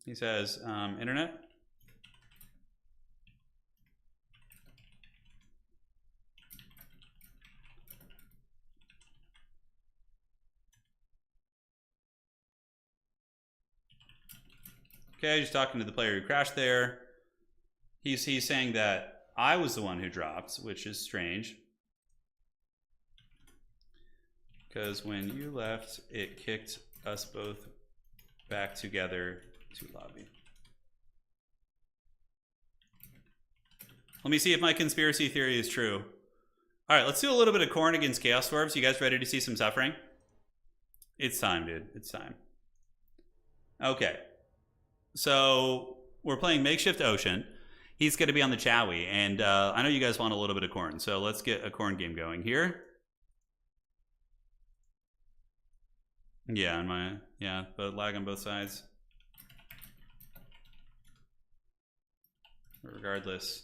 He says, internet. Okay, just talking to the player who crashed there. He's saying that I was the one who dropped, which is strange. Because when you left, it kicked us both back together to lobby. Let me see if my conspiracy theory is true. All right, let's do a little bit of Khorne against Chaos Dwarves. You guys ready to see some suffering? It's time, dude. It's time. Okay. So we're playing Makeshift Ocean. He's going to be on the Chowie, and I know you guys want a little bit of Khorne, so let's get a Khorne game going here. Yeah, but lag on both sides. But regardless,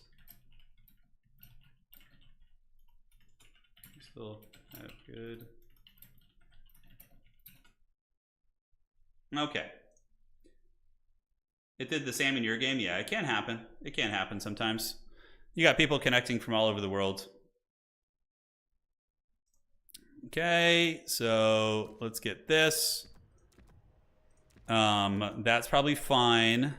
we still have good. Okay. It did the same in your game? Yeah, it can happen. It can happen sometimes. You got people connecting from all over the world. Okay, so let's get this. That's probably fine.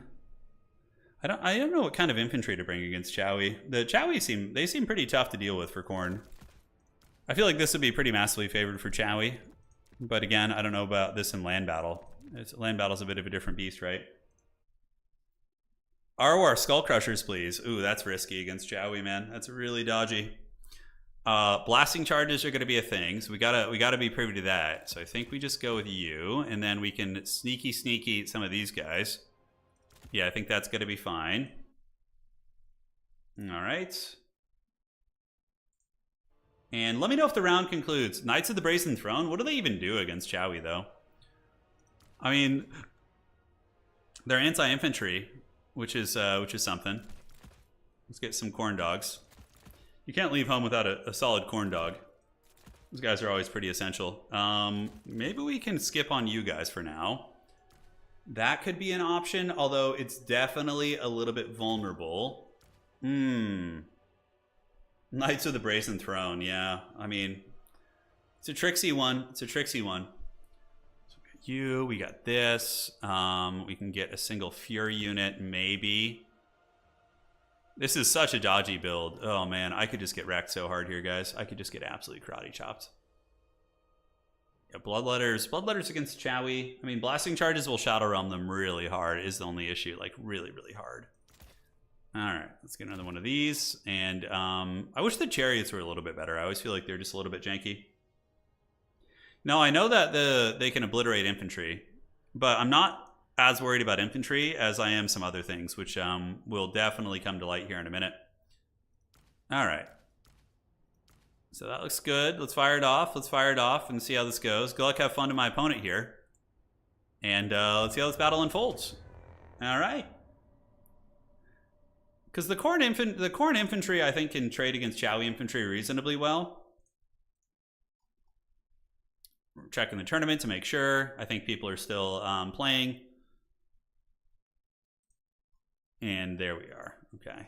I don't know what kind of infantry to bring against Chowie. The Chowie seem pretty tough to deal with for Khorne. I feel like this would be pretty massively favored for Chowie. But again, I don't know about this in land battle. Land battle's a bit of a different beast, right? Arwar Skull Crushers, please. Ooh, that's risky against Chowie, man. That's really dodgy. Blasting charges are going to be a thing, so we gotta be privy to that. So I think we just go with you, and then we can sneaky some of these guys. Yeah, I think that's going to be fine. All right. And let me know if the round concludes. Knights of the Brazen Throne. What do they even do against Chowie, though? I mean, they're anti-infantry, which is something. Let's get some corn dogs. You can't leave home without a solid corn dog. Those guys are always pretty essential. Maybe we can skip on you guys for now. That could be an option, although it's definitely a little bit vulnerable. Knights of the Brazen Throne, yeah. I mean, it's a tricksy one. It's a tricksy one. So we got you, we got this. We can get a single Fury unit, maybe. This is such a dodgy build. Oh man, I could just get wrecked so hard here, guys. I could just get absolutely karate chopped. Yeah, Bloodletters against Chowie. I mean, blasting charges will Shadow Realm them really hard is the only issue. Like, really, really hard. Alright, let's get another one of these. And I wish the chariots were a little bit better. I always feel like they're just a little bit janky. No, I know that they can obliterate infantry, but I'm not as worried about infantry as I am some other things, which will definitely come to light here in a minute. Alright. So that looks good. Let's fire it off. Let's fire it off and see how this goes. Good luck, have fun to my opponent here. And let's see how this battle unfolds. Alright. Because the Khorne infantry, I think, can trade against Chowie infantry reasonably well. We're checking the tournament to make sure. I think people are still playing. And there we are. Okay.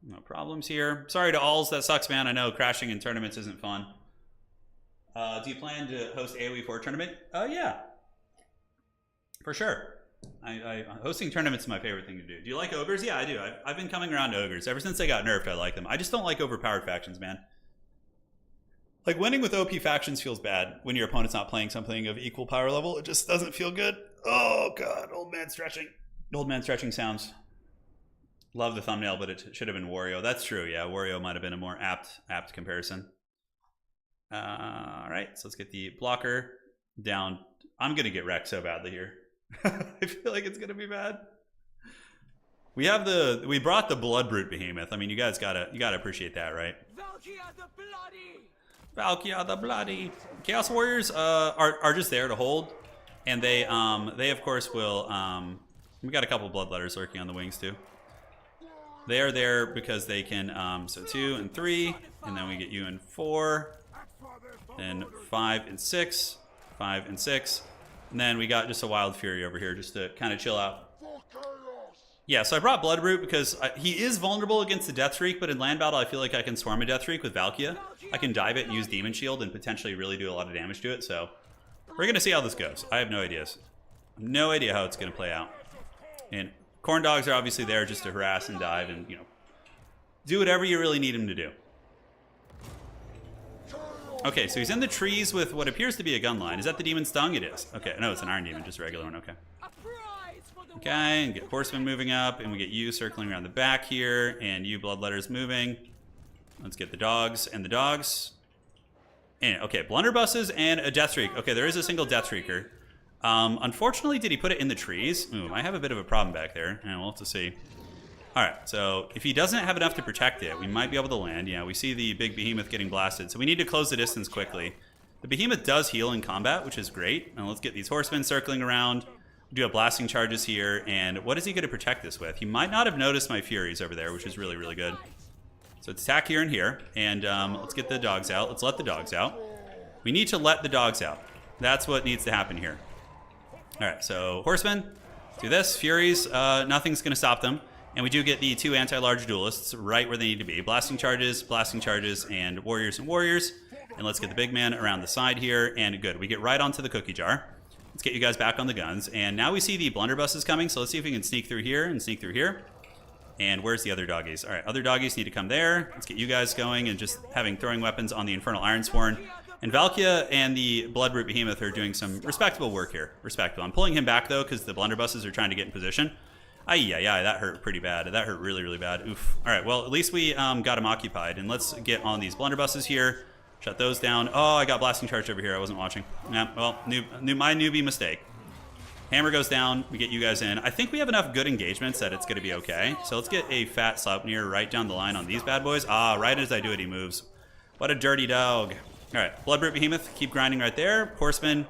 No problems here. Sorry to alls. That sucks, man. I know crashing in tournaments isn't fun. Do you plan to host AoE 4 tournament? Yeah. For sure. Hosting tournaments is my favorite thing to do. Do you like ogres? Yeah, I do. I've been coming around to ogres. Ever since they got nerfed, I like them. I just don't like overpowered factions, man. Like, winning with OP factions feels bad when your opponent's not playing something of equal power level. It just doesn't feel good. Oh, God. Old man stretching. Old man stretching sounds. Love the thumbnail, but it should have been Wario. That's true, yeah. Wario might have been a more apt comparison. All right, so let's get the blocker down. I'm going to get wrecked so badly here. I feel like it's going to be bad. We brought the Blood Brute Behemoth. I mean, you gotta appreciate that, right? Valkyria the Bloody. Chaos Warriors are just there to hold, and they of course will. We got a couple Bloodletters lurking on the wings too. They are there because they can. So 2 and 3, and then we get you in 4, then 5 and 6, 5 and 6, and then we got just a Wild Fury over here just to kind of chill out. Yeah, so I brought Bloodroot because he is vulnerable against the Deathshriek, but in land battle I feel like I can swarm a Deathshriek with Valkia. I can dive it and use Demon Shield and potentially really do a lot of damage to it, so we're going to see how this goes. I have no ideas. No idea how it's going to play out. And Corn Dogs are obviously there just to harass and dive and, you know, do whatever you really need him to do. Okay, so he's in the trees with what appears to be a gun line. Is that the Demon Stung? It is. Okay, no, it's an Iron Demon, just a regular one. Okay. Okay, and get Horseman moving up, and we get you circling around the back here, and you Bloodletters moving. Let's get the dogs and the dogs. And, okay, Blunderbusses and a Deathshriek. Okay, there is a single Deathshrieker. Unfortunately, did he put it in the trees? Ooh, I have a bit of a problem back there, and we'll have to see. Alright, so if he doesn't have enough to protect it, we might be able to land. Yeah, we see the big Behemoth getting blasted, so we need to close the distance quickly. The Behemoth does heal in combat, which is great. And let's get these Horsemen circling around. Do have blasting charges here, and what is he going to protect this with? He might not have noticed my Furies over there, which is really, really good. So it's attack here and here, and let's get the dogs out. Let's let the dogs out. We need to let the dogs out. That's what needs to happen here. Alright, so Horsemen, do this. Furies, nothing's going to stop them. And we do get the 2 anti-large duelists right where they need to be. Blasting charges, and warriors and warriors. And let's get the big man around the side here, and good. We get right onto the cookie jar. Let's get you guys back on the guns. And now we see the blunderbusses coming, so let's see if we can sneak through here and sneak through here. And where's the other doggies? All right, other doggies need to come there. Let's get you guys going and just having throwing weapons on the Infernal Ironsworn. And Valkia and the Bloodroot Behemoth are doing some respectable work here. Respectable. I'm pulling him back, though, because the blunderbusses are trying to get in position. Yeah, that hurt pretty bad. That hurt really, really bad. Oof. All right, well, at least we got him occupied. And let's get on these blunderbusses here. Shut those down. Oh, I got blasting charge over here. I wasn't watching. Yeah, well, my newbie mistake. Hammer goes down. We get you guys in. I think we have enough good engagements that it's going to be okay. So let's get a fat Sleipnir right down the line on these bad boys. Ah, right as I do it, he moves. What a dirty dog. All right, Bloodroot Behemoth, keep grinding right there. Horseman,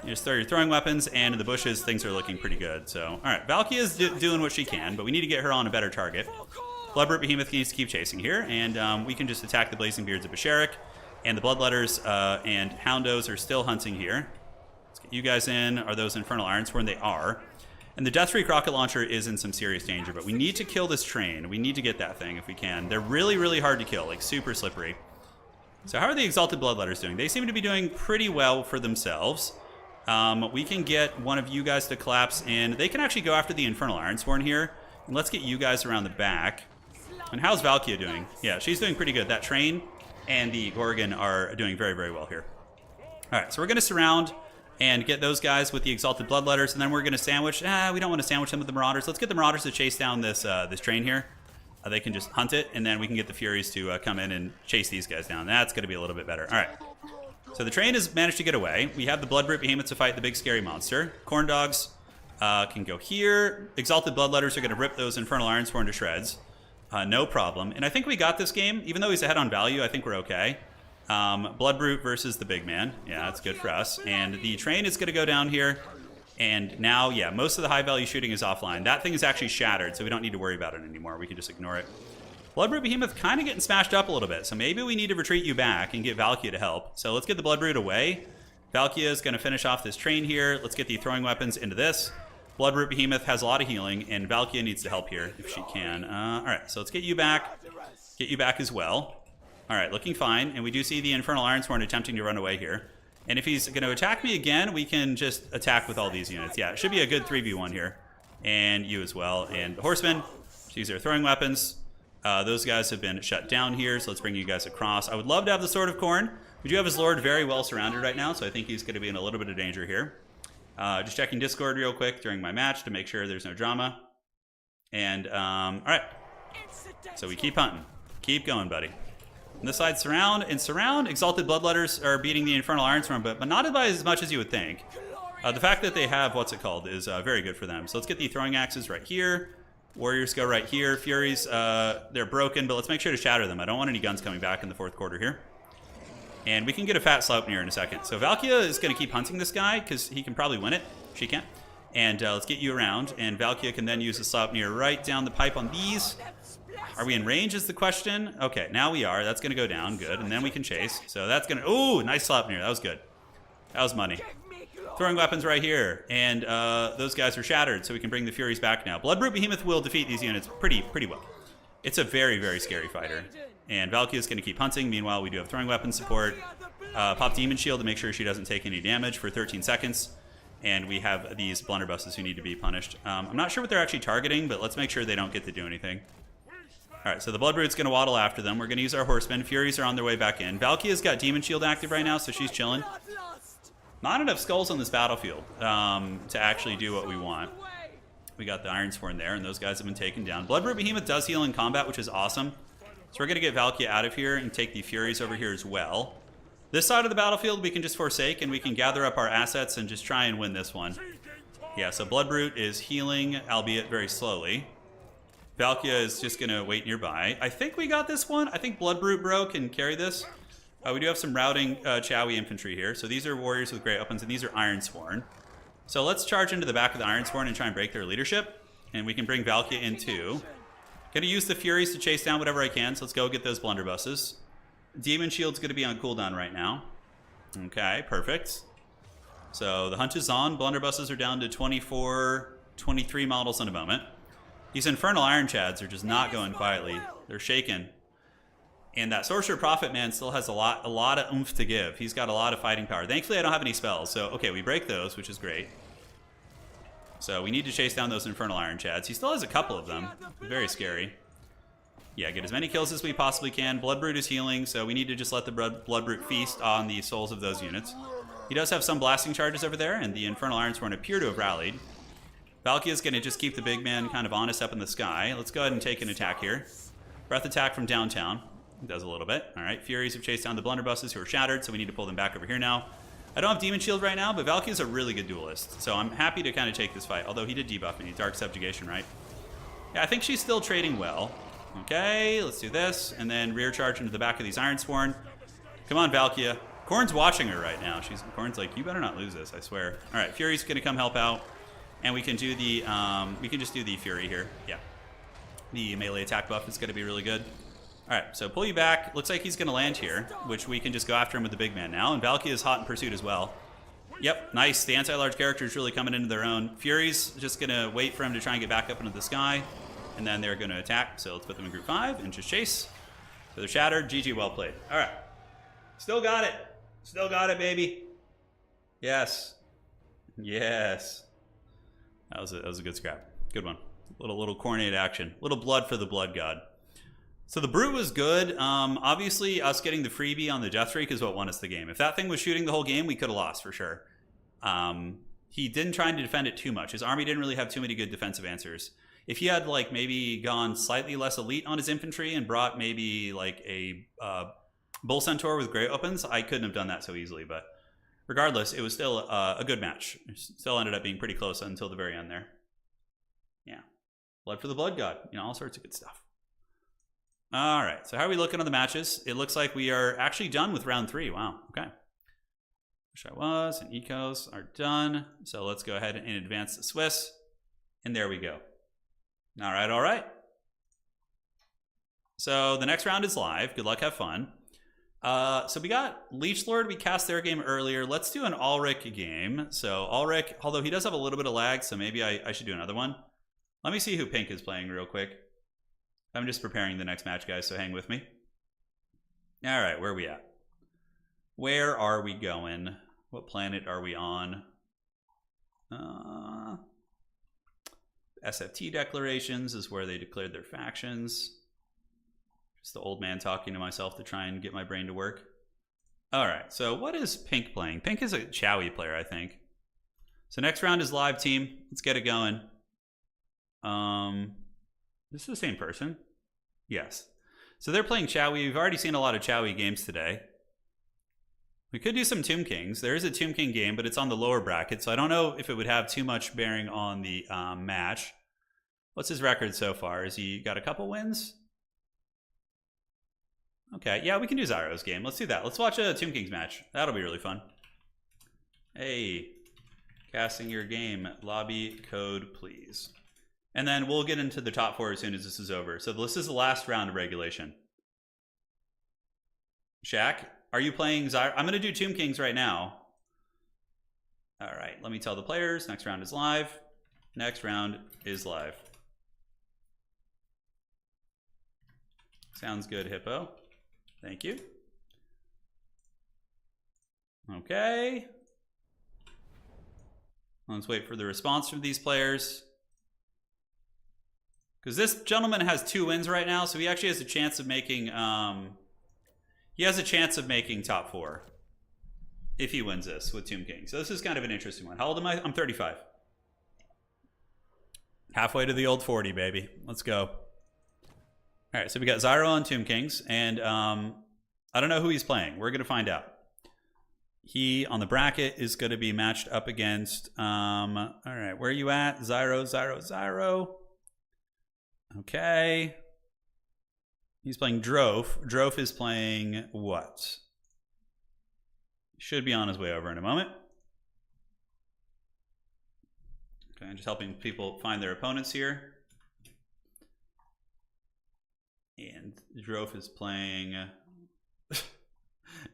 you just throw your throwing weapons, and in the bushes, things are looking pretty good. So, all right, Valkia is doing what she can, but we need to get her on a better target. Bloodroot Behemoth needs to keep chasing here, and we can just attack the Blazing Beards of Basharik. And the Bloodletters and Houndos are still hunting here. Let's get you guys in. Are those Infernal Ironsworn? They are. And the Deathshriek rocket launcher is in some serious danger, but we need to kill this train. We need to get that thing if we can. They're really, really hard to kill, like super slippery. So how are the Exalted Bloodletters doing? They seem to be doing pretty well for themselves. We can get one of you guys to collapse in. They can actually go after the Infernal Ironsworn here. And let's get you guys around the back. And how's Valkia doing? Yeah, she's doing pretty good. That train and the Gorgon are doing very, very well here. All right, so we're going to surround and get those guys with the Exalted Bloodletters, and then we're going to sandwich. We don't want to sandwich them with the Marauders. Let's get the Marauders to chase down this this train here. They can just hunt it, and then we can get the Furies to come in and chase these guys down. That's going to be a little bit better. All right. So the train has managed to get away. We have the Bloodroot Behemoth to fight the big scary monster. Corn Dogs can go here. Exalted Bloodletters are going to rip those Infernal Ironsworn to shreds. No problem. And I think we got this game. Even though he's ahead on value, I think we're okay. Bloodroot versus the big man. Yeah, that's good for us. And the train is going to go down here. And now, yeah, most of the high-value shooting is offline. That thing is actually shattered, so we don't need to worry about it anymore. We can just ignore it. Bloodroot Behemoth kind of getting smashed up a little bit, so maybe we need to retreat you back and get Valkia to help. So let's get the Bloodroot away. Valkia is going to finish off this train here. Let's get the throwing weapons into this. Bloodroot Behemoth has a lot of healing, and Valkia needs to help here if she can. All right, so let's get you back. Get you back as well. All right, looking fine. And we do see the Infernal Ironsworn attempting to run away here. And if he's going to attack me again, we can just attack with all these units. Yeah, it should be a good 3v1 here. And you as well. And the Horsemen, these are throwing weapons. Those guys have been shut down here, so let's bring you guys across. I would love to have the Sword of Khorne. We do have his Lord very well surrounded right now, so I think he's going to be in a little bit of danger here. Just checking Discord real quick during my match to make sure there's no drama. And, all right. So we keep hunting. Keep going, buddy. On this side, surround. And surround, Exalted Bloodletters are beating the Infernal Ironsworn, but not by as much as you would think. The fact that they have, what's it called, is very good for them. So let's get the throwing axes right here. Warriors go right here. Furies, they're broken, but let's make sure to shatter them. I don't want any guns coming back in the fourth quarter here. And we can get a fat Sleipnir in a second. So Valkia is going to keep hunting this guy because he can probably win it. She can't. And let's get you around. And Valkia can then use the Sleipnir right down the pipe on these. Are we in range is the question. Okay, now we are. That's going to go down. Good. And then we can chase. So that's going to... Ooh, nice Sleipnir. That was good. That was money. Throwing weapons right here. And those guys are shattered, so we can bring the Furies back now. Bloodbrute Behemoth will defeat these units pretty well. It's a very, very scary fighter. And Valkia is going to keep hunting. Meanwhile, we do have throwing weapon support. Pop Demon Shield to make sure she doesn't take any damage for 13 seconds. And we have these blunderbusses who need to be punished. I'm not sure what they're actually targeting, but let's make sure they don't get to do anything. All right, so the Bloodbrute's going to waddle after them. We're going to use our horsemen. Furies are on their way back in. Valkia's got Demon Shield active right now, so she's chilling. Not enough skulls on this battlefield to actually do what we want. We got the Ironsworn there, and those guys have been taken down. Bloodbrute Behemoth does heal in combat, which is awesome. So we're going to get Valkia out of here and take the Furies over here as well. This side of the battlefield we can just forsake, and we can gather up our assets and just try and win this one. Yeah, so Bloodbrute is healing, albeit very slowly. Valkia is just going to wait nearby. I think we got this one. I think Bloodbrute Bro can carry this. We do have some routing Chowie infantry here. So these are warriors with great weapons, and these are Ironsworn. So let's charge into the back of the Ironsworn and try and break their leadership. And we can bring Valkia in too. Going to use the Furies to chase down whatever I can. So let's go get those blunderbusses. Demon Shield's going to be on cooldown right now. Okay, perfect. So the hunt is on. Blunderbusses are down to 24, 23 models in a moment. These Infernal Iron Chads are just not going quietly. They're shaken. And that Sorcerer Prophet man still has a lot of oomph to give. He's got a lot of fighting power. Thankfully, I don't have any spells. So, okay, we break those, which is great. So we need to chase down those Infernal Iron Chads. He still has a couple of them. Very scary. Yeah, get as many kills as we possibly can. Bloodbrute is healing, so we need to just let the Bloodbrute feast on the souls of those units. He does have some blasting charges over there, and the Infernal Ironsworn appear to have rallied. Valkia's going to just keep the big man kind of on us up in the sky. Let's go ahead and take an attack here. Breath attack from downtown. Does a little bit. All right, Furies have chased down the blunderbusses who are shattered, so we need to pull them back over here now. I don't have Demon Shield right now, but Valkia's a really good duelist, so I'm happy to kind of take this fight, although he did debuff me. Dark Subjugation, right? Yeah, I think she's still trading well. Okay, let's do this, and then rear charge into the back of these Ironsworn. Come on, Valkia. Korn's watching her right now. Korn's like, you better not lose this, I swear. All right, Fury's gonna come help out, and we can do the, we can just do the Fury here. Yeah, the melee attack buff is gonna be really good. All right, so pull you back. Looks like he's going to land here, which we can just go after him with the big man now. And Valkia is hot in pursuit as well. Yep, nice. The anti-large character is really coming into their own. Fury's just going to wait for him to try and get back up into the sky. And then they're going to attack. So let's put them in group 5 and just chase. So they're shattered. GG, well played. All right. Still got it. Still got it, baby. Yes. Yes. That was a good scrap. Good one. Little coordinated action. Little blood for the blood god. So the Brute was good. Obviously, us getting the freebie on the Death Streak is what won us the game. If that thing was shooting the whole game, we could have lost for sure. He didn't try to defend it too much. His army didn't really have too many good defensive answers. If he had like maybe gone slightly less elite on his infantry and brought maybe like a Bull Centaur with great weapons, I couldn't have done that so easily. But regardless, it was still a good match. It still ended up being pretty close until the very end there. Yeah. Blood for the Blood God. You know, all sorts of good stuff. All right, so how are we looking on the matches? It looks like we are actually done with round 3. Wow, okay. Wish I was, and Ecos are done. So let's go ahead and advance the Swiss. And there we go. All right, all right. So the next round is live. Good luck, have fun. So we got Leech Lord. We cast their game earlier. Let's do an Ulrich game. So Ulrich, although he does have a little bit of lag, so maybe I should do another one. Let me see who Pink is playing real quick. I'm just preparing the next match, guys, so hang with me. All right, where are we at? Where are we going? What planet are we on? SFT declarations is where they declared their factions. Just the old man talking to myself to try and get my brain to work. All right, so what is Pink playing? Pink is a Chowie player, I think. So next round is live team. Let's get it going. This is the same person? Yes. So they're playing Chowie. We've already seen a lot of Chowie games today. We could do some Tomb Kings. There is a Tomb King game, but it's on the lower bracket, so I don't know if it would have too much bearing on the match. What's his record so far? Has he got a couple wins? Okay, yeah, we can do Zyro's game. Let's do that. Let's watch a Tomb Kings match. That'll be really fun. Hey, casting your game. Lobby code, please. And then we'll get into the top 4 as soon as this is over. So this is the last round of regulation. Shaq, are you playing Zyro? I'm going to do Tomb Kings right now. All right, let me tell the players. Next round is live. Next round is live. Sounds good, Hippo. Thank you. Okay. Let's wait for the response from these players. Because this gentleman has 2 wins right now, so he actually has a chance of making top 4 if he wins this with Tomb King. So this is kind of an interesting one. How old am I? I'm 35. Halfway to the old 40, baby. Let's go. All right, so we got Zyro on Tomb Kings, and I don't know who he's playing. We're going to find out. He, on the bracket, is going to be matched up against... all right, where are you at? Zyro, Zyro, Zyro. Okay. He's playing Dwarf. Dwarf is playing what? Should be on his way over in a moment. Okay, I'm just helping people find their opponents here. And Dwarf is playing...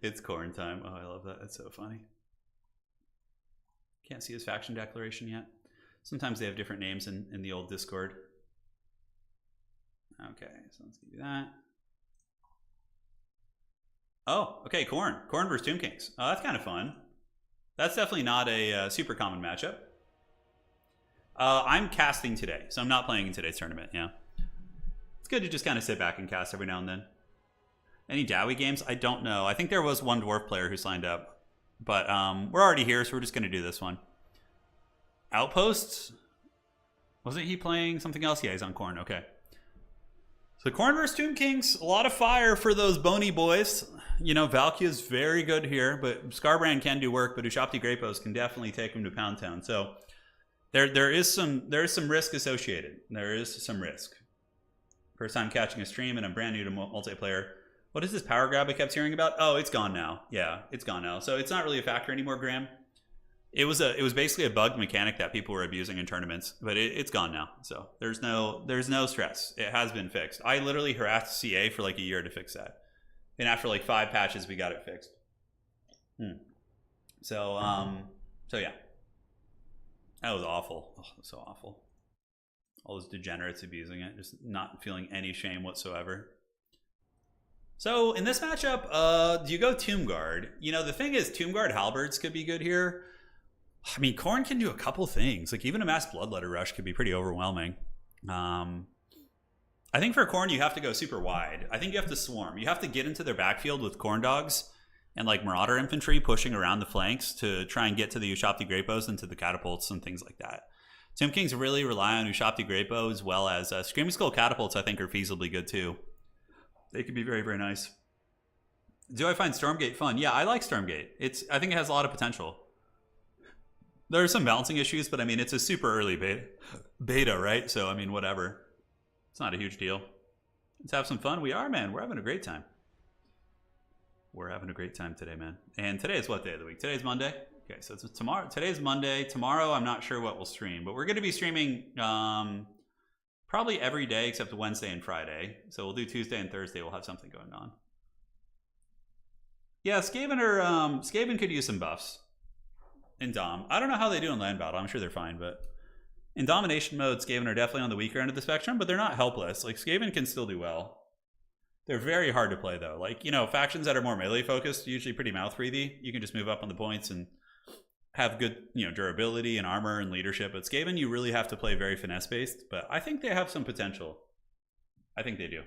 It's corn time. Oh, I love that. That's so funny. Can't see his faction declaration yet. Sometimes they have different names in the old Discord. Okay, so let's give you that. Oh, okay, Corn. Corn versus Tomb Kings. Oh, that's kind of fun. That's definitely not a super common matchup. I'm casting today, so I'm not playing in today's tournament, yeah. It's good to just kind of sit back and cast every now and then. Any Dowie games? I don't know. I think there was one Dwarf player who signed up. But we're already here, so we're just going to do this one. Outposts? Wasn't he playing something else? Yeah, he's on Corn. Okay. So Corn versus Tomb Kings. A lot of fire for those bony boys. You know, Valkyria's very good here, but Scarbrand can do work, but Ushabti Greypost can definitely take him to Pound Town. So there is some risk associated. There is some risk. First time catching a stream, and I'm brand new to multiplayer. What is this power grab I kept hearing about? Oh, it's gone now. Yeah, it's gone now. So it's not really a factor anymore, Graham. It was basically a bugged mechanic that people were abusing in tournaments, but it's gone now. So there's no stress. It has been fixed. I literally harassed CA for like a year to fix that, and after like 5 patches, we got it fixed. So yeah, that was awful. Oh, so awful. All those degenerates abusing it, just not feeling any shame whatsoever. So in this matchup, do you go Tomb Guard? You know, the thing is, Tomb Guard Halberds could be good here. I mean, Khorne can do a couple things. Like even a Mass Bloodletter Rush could be pretty overwhelming. I think for Khorne, you have to go super wide. I think you have to swarm. You have to get into their backfield with Khorne Dogs and like Marauder Infantry pushing around the flanks to try and get to the Ushabti Greypost and to the catapults and things like that. Tomb Kings really rely on Ushabti Greypost as well as Screaming Skull Catapults, I think, are feasibly good too. They could be very, very nice. Do I find Stormgate fun? Yeah, I like Stormgate. I think it has a lot of potential. There are some balancing issues, but I mean, it's a super early beta, right? So, I mean, whatever. It's not a huge deal. Let's have some fun. We are, man. We're having a great time. We're having a great time today, man. And today is what day of the week? Today's Monday? Okay, so it's tomorrow. Today's Monday. Tomorrow, I'm not sure what we'll stream, but we're going to be streaming probably every day except Wednesday and Friday. So we'll do Tuesday and Thursday. We'll have something going on. Yeah, Skaven could use some buffs in Dom. I don't know how they do in land battle. I'm sure they're fine, but in domination mode, Skaven are definitely on the weaker end of the spectrum, but they're not helpless. Like Skaven can still do well. They're very hard to play though. Like, you know, factions that are more melee focused, usually pretty mouth breathy. You can just move up on the points and have good, you know, durability and armor and leadership. But Skaven, you really have to play very finesse based, but I think they have some potential. I think they do.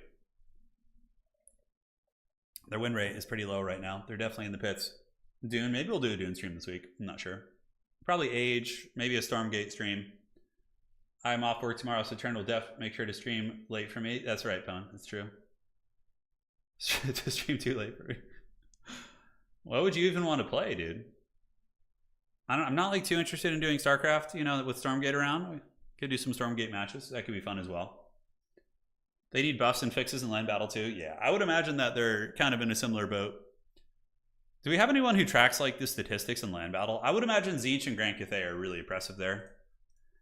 Their win rate is pretty low right now. They're definitely in the pits. Dune, maybe we'll do a Dune stream this week. I'm not sure. Probably Age, maybe a Stormgate stream. I'm off work tomorrow, so Turn will make sure to stream late for me. That's right, Pone. That's true. To stream too late for me. What would you even want to play, dude? I'm not like too interested in doing StarCraft, you know, with Stormgate around. Could do some Stormgate matches. That could be fun as well. They need buffs and fixes in land battle too. Yeah, I would imagine that they're kind of in a similar boat. Do we have anyone who tracks like the statistics in land battle? I would imagine Tzeentch and Grand Cathay are really impressive there.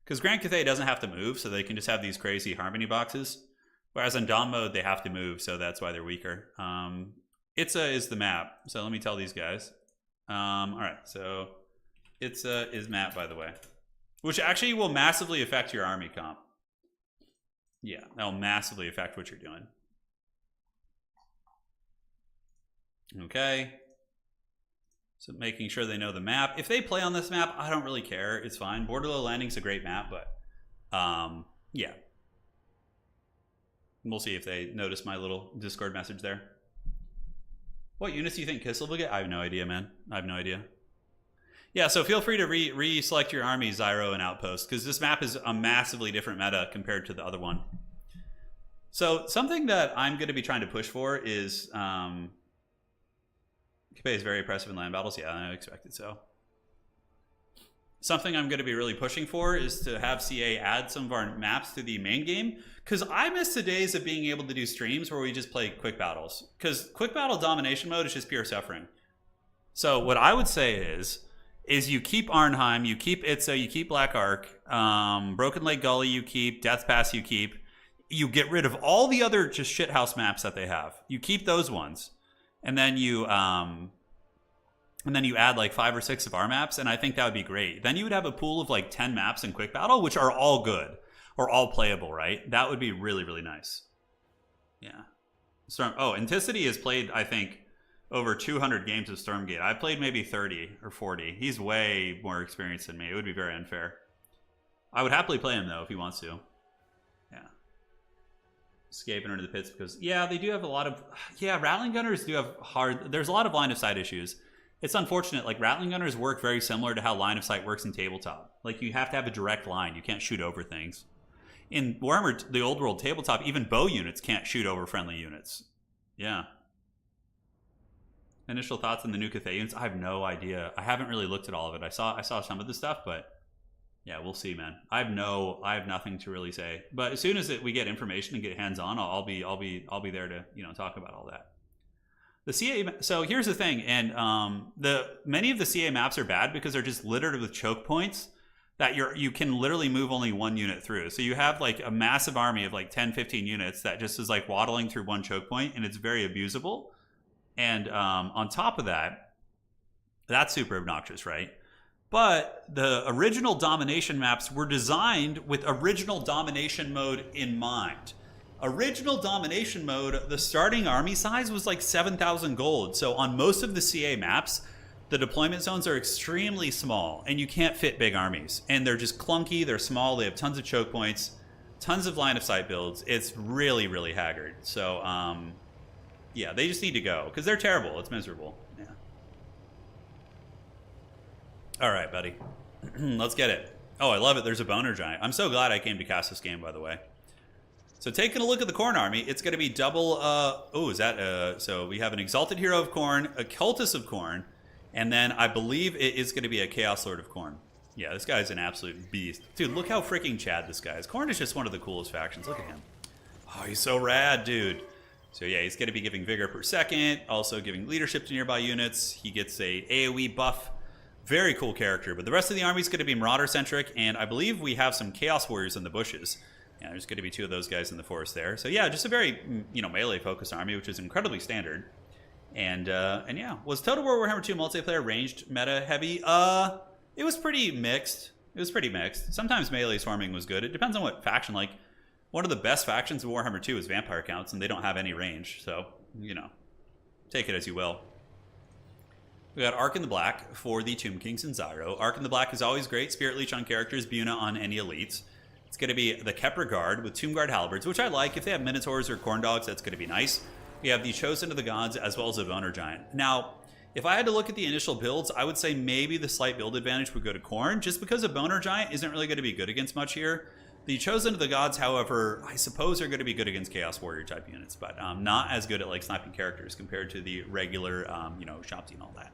Because Grand Cathay doesn't have to move, so they can just have these crazy harmony boxes. Whereas in Dom mode, they have to move, so that's why they're weaker. Itza is the map, so let me tell these guys. Alright, so Itza is map, by the way. Which actually will massively affect your army comp. Yeah, that'll massively affect what you're doing. Okay. So making sure they know the map. If they play on this map, I don't really care. It's fine. Borderlow Landing's a great map, but yeah. We'll see if they notice my little Discord message there. What units do you think Kissel will get? I have no idea, man. I have no idea. Yeah, so feel free to re-select your army, Zyro and Outpost, because this map is a massively different meta compared to the other one. So something that I'm going to be trying to push for is... Capay is very impressive in land battles. Yeah, I expected so. Something I'm going to be really pushing for is to have CA add some of our maps to the main game, because I miss the days of being able to do streams where we just play quick battles, because quick battle domination mode is just pure suffering. So what I would say is you keep Arnheim, you keep Itza, you keep Black Ark, Broken Lake Gully you keep, Death Pass you keep, you get rid of all the other just shithouse maps that they have. You keep those ones, and then you add like 5 or 6 of our maps, and I think that would be great. Then you would have a pool of like 10 maps in quick battle, which are all good or all playable, right? That would be really, really nice. Yeah. Anticity has played, I think, over 200 games of Stormgate. I've played maybe 30 or 40. He's way more experienced than me. It would be very unfair. I would happily play him though if he wants to. Yeah. Escaping into the pits because, yeah, they do have a lot of, Rattling Gunners do have there's a lot of line of sight issues. It's unfortunate, like Rattling Gunners work very similar to how line of sight works in Tabletop. Like you have to have a direct line. You can't shoot over things. In Warhammer, the old world Tabletop, even bow units can't shoot over friendly units. Yeah. Initial thoughts on the new Cathay units? I have no idea. I haven't really looked at all of it. I saw some of the stuff, but yeah, we'll see, man. I have nothing to really say. But as soon as we get information and get hands on, I'll be there to talk about all that. The CA. So here's the thing, and many of the CA maps are bad because they're just littered with choke points that you can literally move only one unit through. So you have like a massive army of like 10, 15 units that just is like waddling through one choke point, and it's very abusable. And on top of that, that's super obnoxious, right? But the original domination maps were designed with original domination mode in mind. Original domination mode, the starting army size was like 7,000 gold. So on most of the CA maps, the deployment zones are extremely small and you can't fit big armies. And they're just clunky, they're small, they have tons of choke points, tons of line of sight builds. It's really, really haggard. So, yeah, they just need to go because they're terrible. It's miserable. Yeah. All right, buddy. Let's get it. Oh, I love it. There's a boner giant. I'm so glad I came to cast this game, by the way. So taking a look at the Khorne army, it's going to be double... so we have an Exalted Hero of Khorne, a Cultist of Khorne, and then I believe it is going to be a Chaos Lord of Khorne. Yeah, this guy's an absolute beast. Dude, look how freaking Chad this guy is. Khorne is just one of the coolest factions. Look at him. Oh, he's so rad, dude. So yeah, he's going to be giving Vigor per second, also giving leadership to nearby units. He gets a AoE buff. Very cool character. But the rest of the army is going to be Marauder-centric, and I believe we have some Chaos Warriors in the bushes. Yeah, there's going to be 2 of those guys in the forest there. So yeah, just a very, melee-focused army, which is incredibly standard. And yeah, was Total War Warhammer 2 multiplayer ranged meta heavy? It was pretty mixed. Sometimes melee swarming was good. It depends on what faction. Like, one of the best factions of Warhammer 2 is Vampire Counts, and they don't have any range. So, take it as you will. We got Ark in the Black for the Tomb Kings and Zyro. Ark in the Black is always great. Spirit Leech on characters, Buna on any elites. It's going to be the Kepler Guard with Tomb Guard Halberds, which I like. If they have Minotaurs or Corn Dogs, that's going to be nice. We have the Chosen of the Gods as well as a Boner Giant. Now, if I had to look at the initial builds, I would say maybe the slight build advantage would go to Khorne, just because a Boner Giant isn't really going to be good against much here. The Chosen of the Gods, however, I suppose are going to be good against Chaos Warrior type units, but not as good at like sniping characters compared to the regular, Shopsy and all that.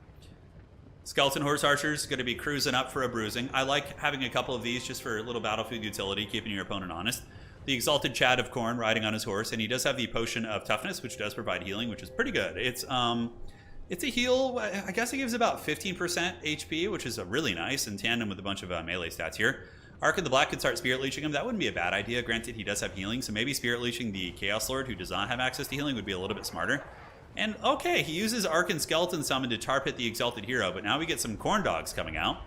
Skeleton Horse Archers going to be cruising up for a bruising. I like having a couple of these just for a little battlefield utility, keeping your opponent honest. The Exalted Chad of Khorne riding on his horse, and he does have the Potion of Toughness, which does provide healing, which is pretty good. It's a heal, I guess it gives about 15% HP, which is really nice in tandem with a bunch of melee stats here. Ark of the Black could start Spirit Leeching him. That wouldn't be a bad idea. Granted, he does have healing, so maybe Spirit Leeching the Chaos Lord, who does not have access to healing, would be a little bit smarter. And okay, he uses Ark and Skeleton Summon to tar pit the Exalted Hero, but now we get some Khorne Dogs coming out.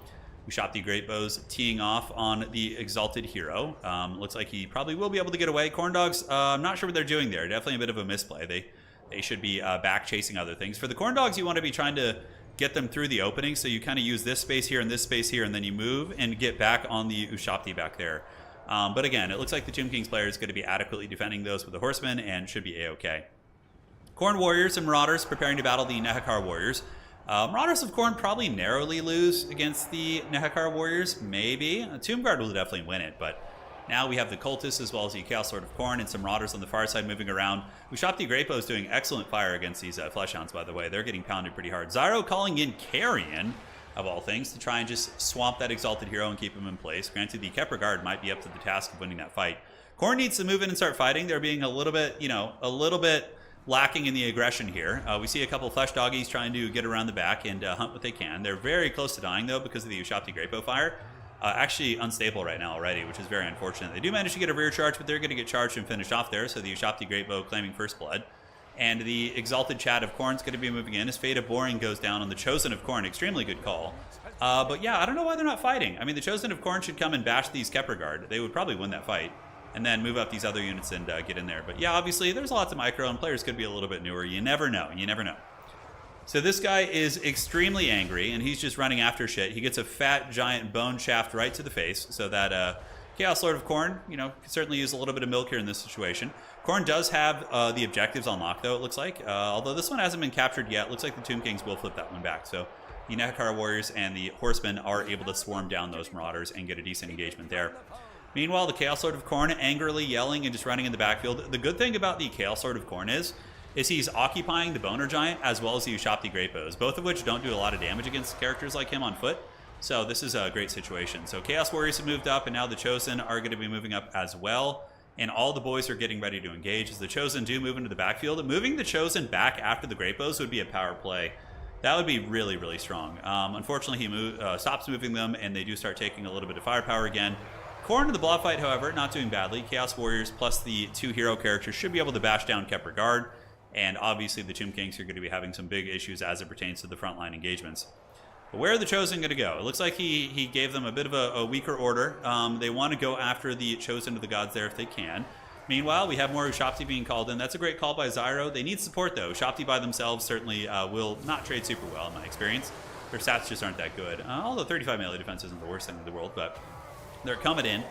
We shot the Great Bows teeing off on the Exalted Hero. Looks like he probably will be able to get away. Khorne Dogs, I'm not sure what they're doing there. Definitely a bit of a misplay. They should be back chasing other things. For the Khorne Dogs, you want to be trying to get them through the opening, so you kind of use this space here and this space here, and then you move and get back on the Ushabti back there. But again, it looks like the Tomb King's player is going to be adequately defending those with the Horsemen and should be A-okay. Khorne Warriors and Marauders preparing to battle the Nehekar Warriors. Marauders of Khorne probably narrowly lose against the Nehekar Warriors, maybe. Tomb Guard will definitely win it, but now we have the Cultists as well as the Chaos Lord of Khorne and some Marauders on the far side moving around. Ushabti Great Bow is doing excellent fire against these Fleshhounds, by the way. They're getting pounded pretty hard. Zyro calling in Carrion, of all things, to try and just swamp that Exalted Hero and keep him in place. Granted, the Kepler Guard might be up to the task of winning that fight. Khorne needs to move in and start fighting. They're being a little bit lacking in the aggression here. We see a couple Flesh Doggies trying to get around the back and hunt what they can. They're very close to dying, though, because of the Ushabti Great Bow fire. Actually unstable right now already, which is very unfortunate. They do manage to get a rear charge, but they're going to get charged and finished off there, so the Ushabti Great Bow claiming first blood. And the Exalted Chad of Khorne is going to be moving in as Fate of Boring goes down on the Chosen of Khorne. Extremely good call. But yeah, I don't know why they're not fighting. I mean, the Chosen of Khorne should come and bash these Kepler Guard. They would probably win that fight. And then move up these other units and get in there. But yeah, obviously, there's lots of micro, and players could be a little bit newer. You never know. You never know. So this guy is extremely angry, and he's just running after shit. He gets a fat, giant bone shaft right to the face, so that Chaos Lord of Khorne, could certainly use a little bit of milk here in this situation. Khorne does have the objectives unlocked, though, it looks like. Although this one hasn't been captured yet. Looks like the Tomb Kings will flip that one back. So the Nehekar Warriors and the Horsemen are able to swarm down those Marauders and get a decent engagement there. Meanwhile, the Chaos Lord of Khorne angrily yelling and just running in the backfield. The good thing about the Chaos Lord of Khorne is he's occupying the Boner Giant as well as the Ushabti Great Bows, both of which don't do a lot of damage against characters like him on foot. So this is a great situation. So Chaos Warriors have moved up, and now the Chosen are going to be moving up as well. And all the boys are getting ready to engage as the Chosen do move into the backfield. Moving the Chosen back after the Great Bows would be a power play. That would be really, really strong. Unfortunately, he stops moving them, and they do start taking a little bit of firepower again. Khorne in the blob fight, however, not doing badly. Chaos Warriors plus the two hero characters should be able to bash down Kepler Guard. And obviously the Tomb Kings are going to be having some big issues as it pertains to the frontline engagements. But where are the Chosen going to go? It looks like he gave them a bit of a weaker order. They want to go after the Chosen of the Gods there if they can. Meanwhile, we have more Ushabti being called in. That's a great call by Zyro. They need support, though. Ushabti by themselves certainly will not trade super well, in my experience. Their stats just aren't that good. Although 35 melee defense isn't the worst thing in the world, but they're coming in.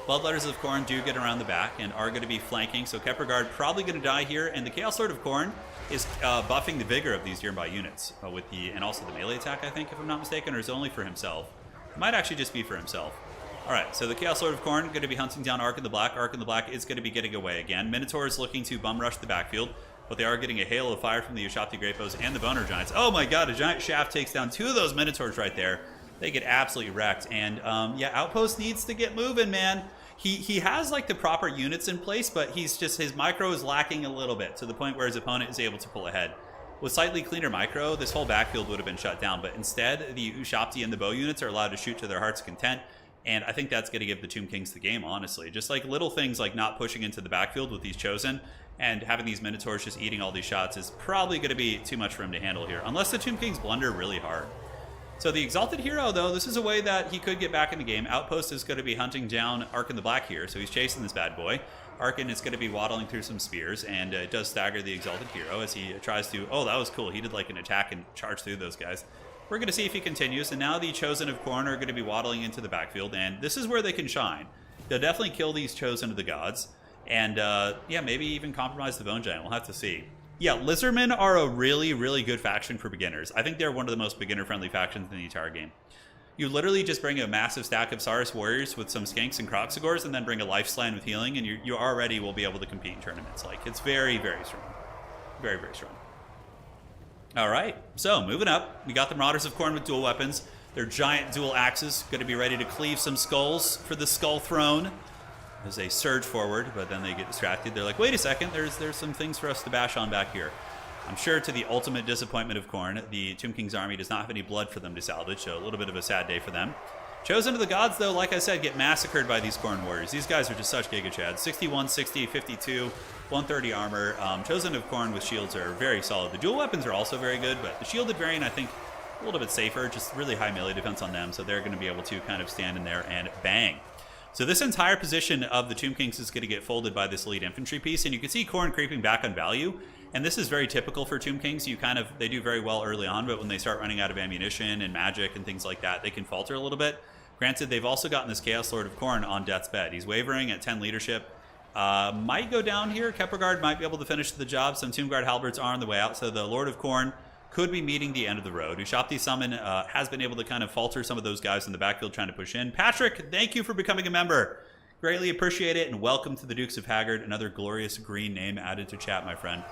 Bloodletters of Khorne do get around the back and are going to be flanking, so Kepler Guard probably going to die here, and the Chaos Lord of Khorne is buffing the vigor of these nearby units and also the melee attack, I think, if I'm not mistaken, or is it only for himself? It might actually just be for himself. Alright, so the Chaos Lord of Khorne going to be hunting down Ark in the Black. Ark in the Black is going to be getting away again. Minotaur is looking to bum rush the backfield, but they are getting a hail of fire from the Ushabti Great Bows and the Boner Giants. Oh my god, a giant shaft takes down two of those Minotaurs right there. They get absolutely wrecked, and yeah, Outpost needs to get moving, man. He has like the proper units in place, but his micro is lacking a little bit to the point where his opponent is able to pull ahead. With slightly cleaner micro, this whole backfield would have been shut down, but instead the Ushabti and the bow units are allowed to shoot to their heart's content, and I think that's going to give the Tomb Kings the game, honestly. Just like little things like not pushing into the backfield with these Chosen and having these Minotaurs just eating all these shots is probably going to be too much for him to handle here, unless the Tomb Kings blunder really hard. So the Exalted Hero, though, this is a way that he could get back in the game. Outpost is going to be hunting down Ark in the Black here, so he's chasing this bad boy. Arkin is going to be waddling through some spears, and it does stagger the Exalted Hero as he tries to... Oh, that was cool. He did like an attack and charge through those guys. We're going to see if he continues, and now the Chosen of Khorne are going to be waddling into the backfield, and this is where they can shine. They'll definitely kill these Chosen of the Gods, and yeah, maybe even compromise the Bone Giant. We'll have to see. Yeah, Lizardmen are a really, really good faction for beginners. I think they're one of the most beginner-friendly factions in the entire game. You literally just bring a massive stack of Saurus Warriors with some Skinks and Kroxigors, and then bring a Life Slan with healing, and you already will be able to compete in tournaments. Like, it's very, very strong. Very, very strong. All right, so moving up, we got the Marauders of Khorne with dual weapons. Their giant dual axes, going to be ready to cleave some skulls for the Skull Throne as they surge forward, but then they get distracted. They're like, wait a second, there's some things for us to bash on back here. I'm sure to the ultimate disappointment of Khorne, the Tomb King's army does not have any blood for them to salvage, so a little bit of a sad day for them. Chosen of the Gods, though, like I said, get massacred by these Khorne warriors. These guys are just such giga chads. 61, 60, 52, 130 armor. Chosen of Khorne with shields are very solid. The dual weapons are also very good, but the shielded variant, I think, a little bit safer. Just really high melee defense on them, so they're going to be able to kind of stand in there and bang. So this entire position of the Tomb Kings is going to get folded by this elite infantry piece, and you can see Khorne creeping back on value. And this is very typical for Tomb Kings. They do very well early on, but when they start running out of ammunition and magic and things like that, they can falter a little bit. Granted, they've also gotten this Chaos Lord of Khorne on death's bed. He's wavering at 10 leadership. Might go down here. Kepperguard might be able to finish the job. Some Tomb Guard halberds are on the way out, so the Lord of Khorne could be meeting the end of the road. Ushapti Summon has been able to kind of falter some of those guys in the backfield trying to push in. Patrick, thank you for becoming a member. Greatly appreciate it, and welcome to the Dukes of Haggard. Another glorious green name added to chat, my friend.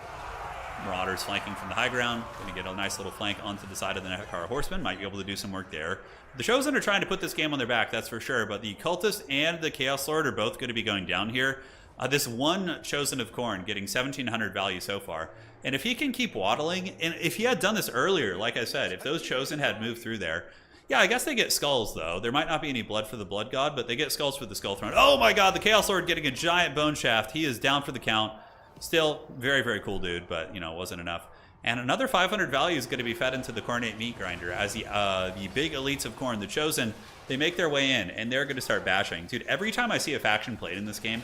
Marauders flanking from the high ground. Going to get a nice little flank onto the side of the Nehekara Horsemen. Might be able to do some work there. The Chosen are trying to put this game on their back, that's for sure. But the Cultist and the Chaos Lord are both going to be going down here. This one Chosen of Khorne getting 1,700 value so far. And if he can keep waddling, and if he had done this earlier, like I said, if those Chosen had moved through there, yeah, I guess they get skulls, though. There might not be any blood for the Blood God, but they get skulls for the Skull Throne. Oh my god, the Chaos Lord getting a giant bone shaft. He is down for the count. Still, very, very cool dude, but, you know, it wasn't enough. And another 500 value is going to be fed into the Khornate Meat Grinder as the big elites of Khorne, the Chosen, they make their way in, and they're going to start bashing. Dude, every time I see a faction played in this game,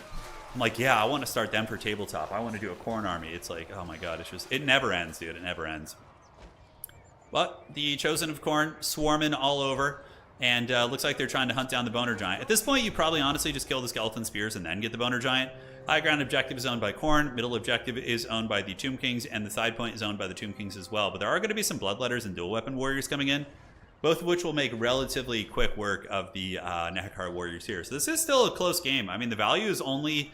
I'm like, yeah, I want to start them for tabletop. I want to do a Khorne army. It's like, oh my god, it never ends, dude. It never ends. But the Chosen of Khorne swarming all over, and looks like they're trying to hunt down the Boner Giant. At this point, you probably honestly just kill the Skeleton Spears and then get the Boner Giant. High ground objective is owned by Khorne, middle objective is owned by the Tomb Kings, and the side point is owned by the Tomb Kings as well. But there are going to be some Bloodletters and dual weapon warriors coming in, both of which will make relatively quick work of the Nehekara warriors here. So this is still a close game. I mean, the value is only,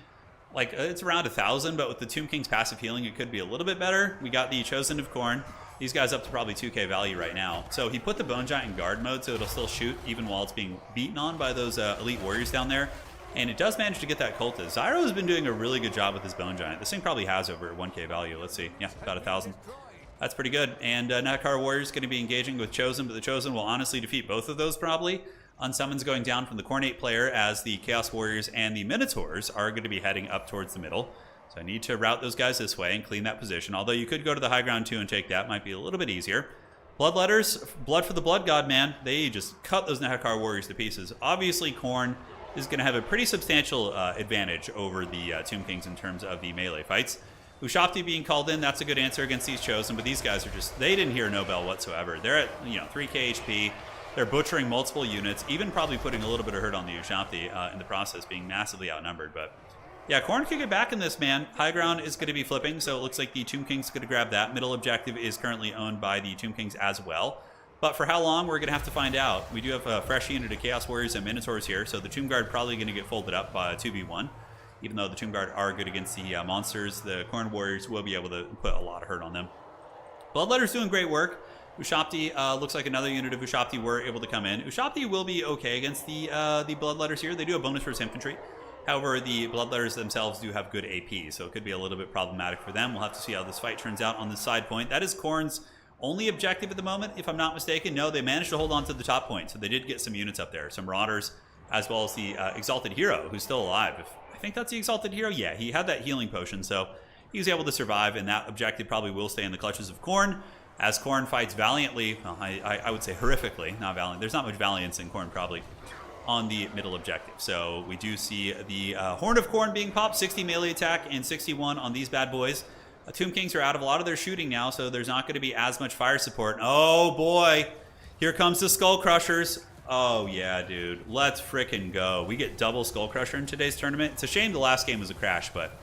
like, it's around 1,000, but with the Tomb Kings passive healing, it could be a little bit better. We got the Chosen of Khorne. These guys up to probably 2k value right now. So he put the Bone Giant in guard mode, so it'll still shoot even while it's being beaten on by those elite warriors down there. And it does manage to get that Cultist. Zyro has been doing a really good job with his Bone Giant. This thing probably has over 1k value. Let's see. Yeah, about 1,000. That's pretty good. And Nehekara Warriors going to be engaging with Chosen, but the Chosen will honestly defeat both of those probably. Unsummons going down from the Khornate player as the Chaos Warriors and the Minotaurs are going to be heading up towards the middle. So I need to route those guys this way and clean that position. Although you could go to the high ground too and take that. Might be a little bit easier. Bloodletters, blood for the Blood God, man. They just cut those Nehekara Warriors to pieces. Obviously, Khorne is going to have a pretty substantial advantage over the Tomb Kings in terms of the melee fights. Ushapti being called in, that's a good answer against these Chosen, but these guys are just, they didn't hear no bell whatsoever. They're at, 3k HP. They're butchering multiple units, even probably putting a little bit of hurt on the Ushapti in the process, being massively outnumbered. But yeah, Khorne could get back in this, man. High ground is going to be flipping, so it looks like the Tomb King's going to grab that. Middle objective is currently owned by the Tomb Kings as well. But for how long, we're going to have to find out. We do have a fresh unit of Chaos Warriors and Minotaurs here, so the Tomb Guard probably going to get folded up by 2v1. Even though the Tomb Guard are good against the monsters, the Khorne Warriors will be able to put a lot of hurt on them. Bloodletter's doing great work. Ushapti looks like another unit of Ushapti were able to come in. Ushapti will be okay against the Bloodletters here. They do have bonus for his infantry. However, the Bloodletters themselves do have good AP, so it could be a little bit problematic for them. We'll have to see how this fight turns out on the side point. That is Khorne's only objective at the moment, if I'm not mistaken. No, they managed to hold on to the top point, so they did get some units up there. Some Marauders, as well as the Exalted Hero, who's still alive. I think that's the Exalted Hero. Yeah, he had that healing potion, so he was able to survive, and that objective probably will stay in the clutches of Khorne. As Khorne fights valiantly, well, I would say horrifically, not valiant. There's not much valiance in Khorne, probably, on the middle objective. So we do see the Horn of Khorne being popped, 60 melee attack and 61 on these bad boys. Tomb Kings are out of a lot of their shooting now, so there's not going to be as much fire support. Oh boy, here comes the Skull Crushers. Oh yeah, dude, let's frickin' go. We get double Skull Crusher in today's tournament. It's a shame the last game was a crash, but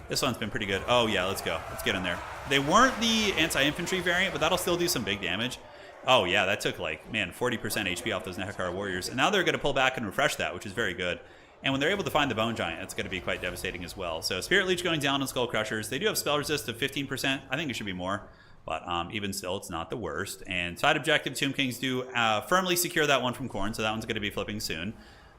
this one's been pretty good. Oh yeah, let's go. Let's get in there. They weren't the anti-infantry variant, but that'll still do some big damage. Oh yeah, that took like, man, 40% HP off those Nehekara Warriors. And now they're going to pull back and refresh that, which is very good. And when they're able to find the Bone Giant, it's going to be quite devastating as well. So Spirit Leech going down on Skull Crushers. They do have spell resist of 15%. I think it should be more. But even still, it's not the worst. And side objective, Tomb Kings do firmly secure that one from Khorne, so that one's going to be flipping soon.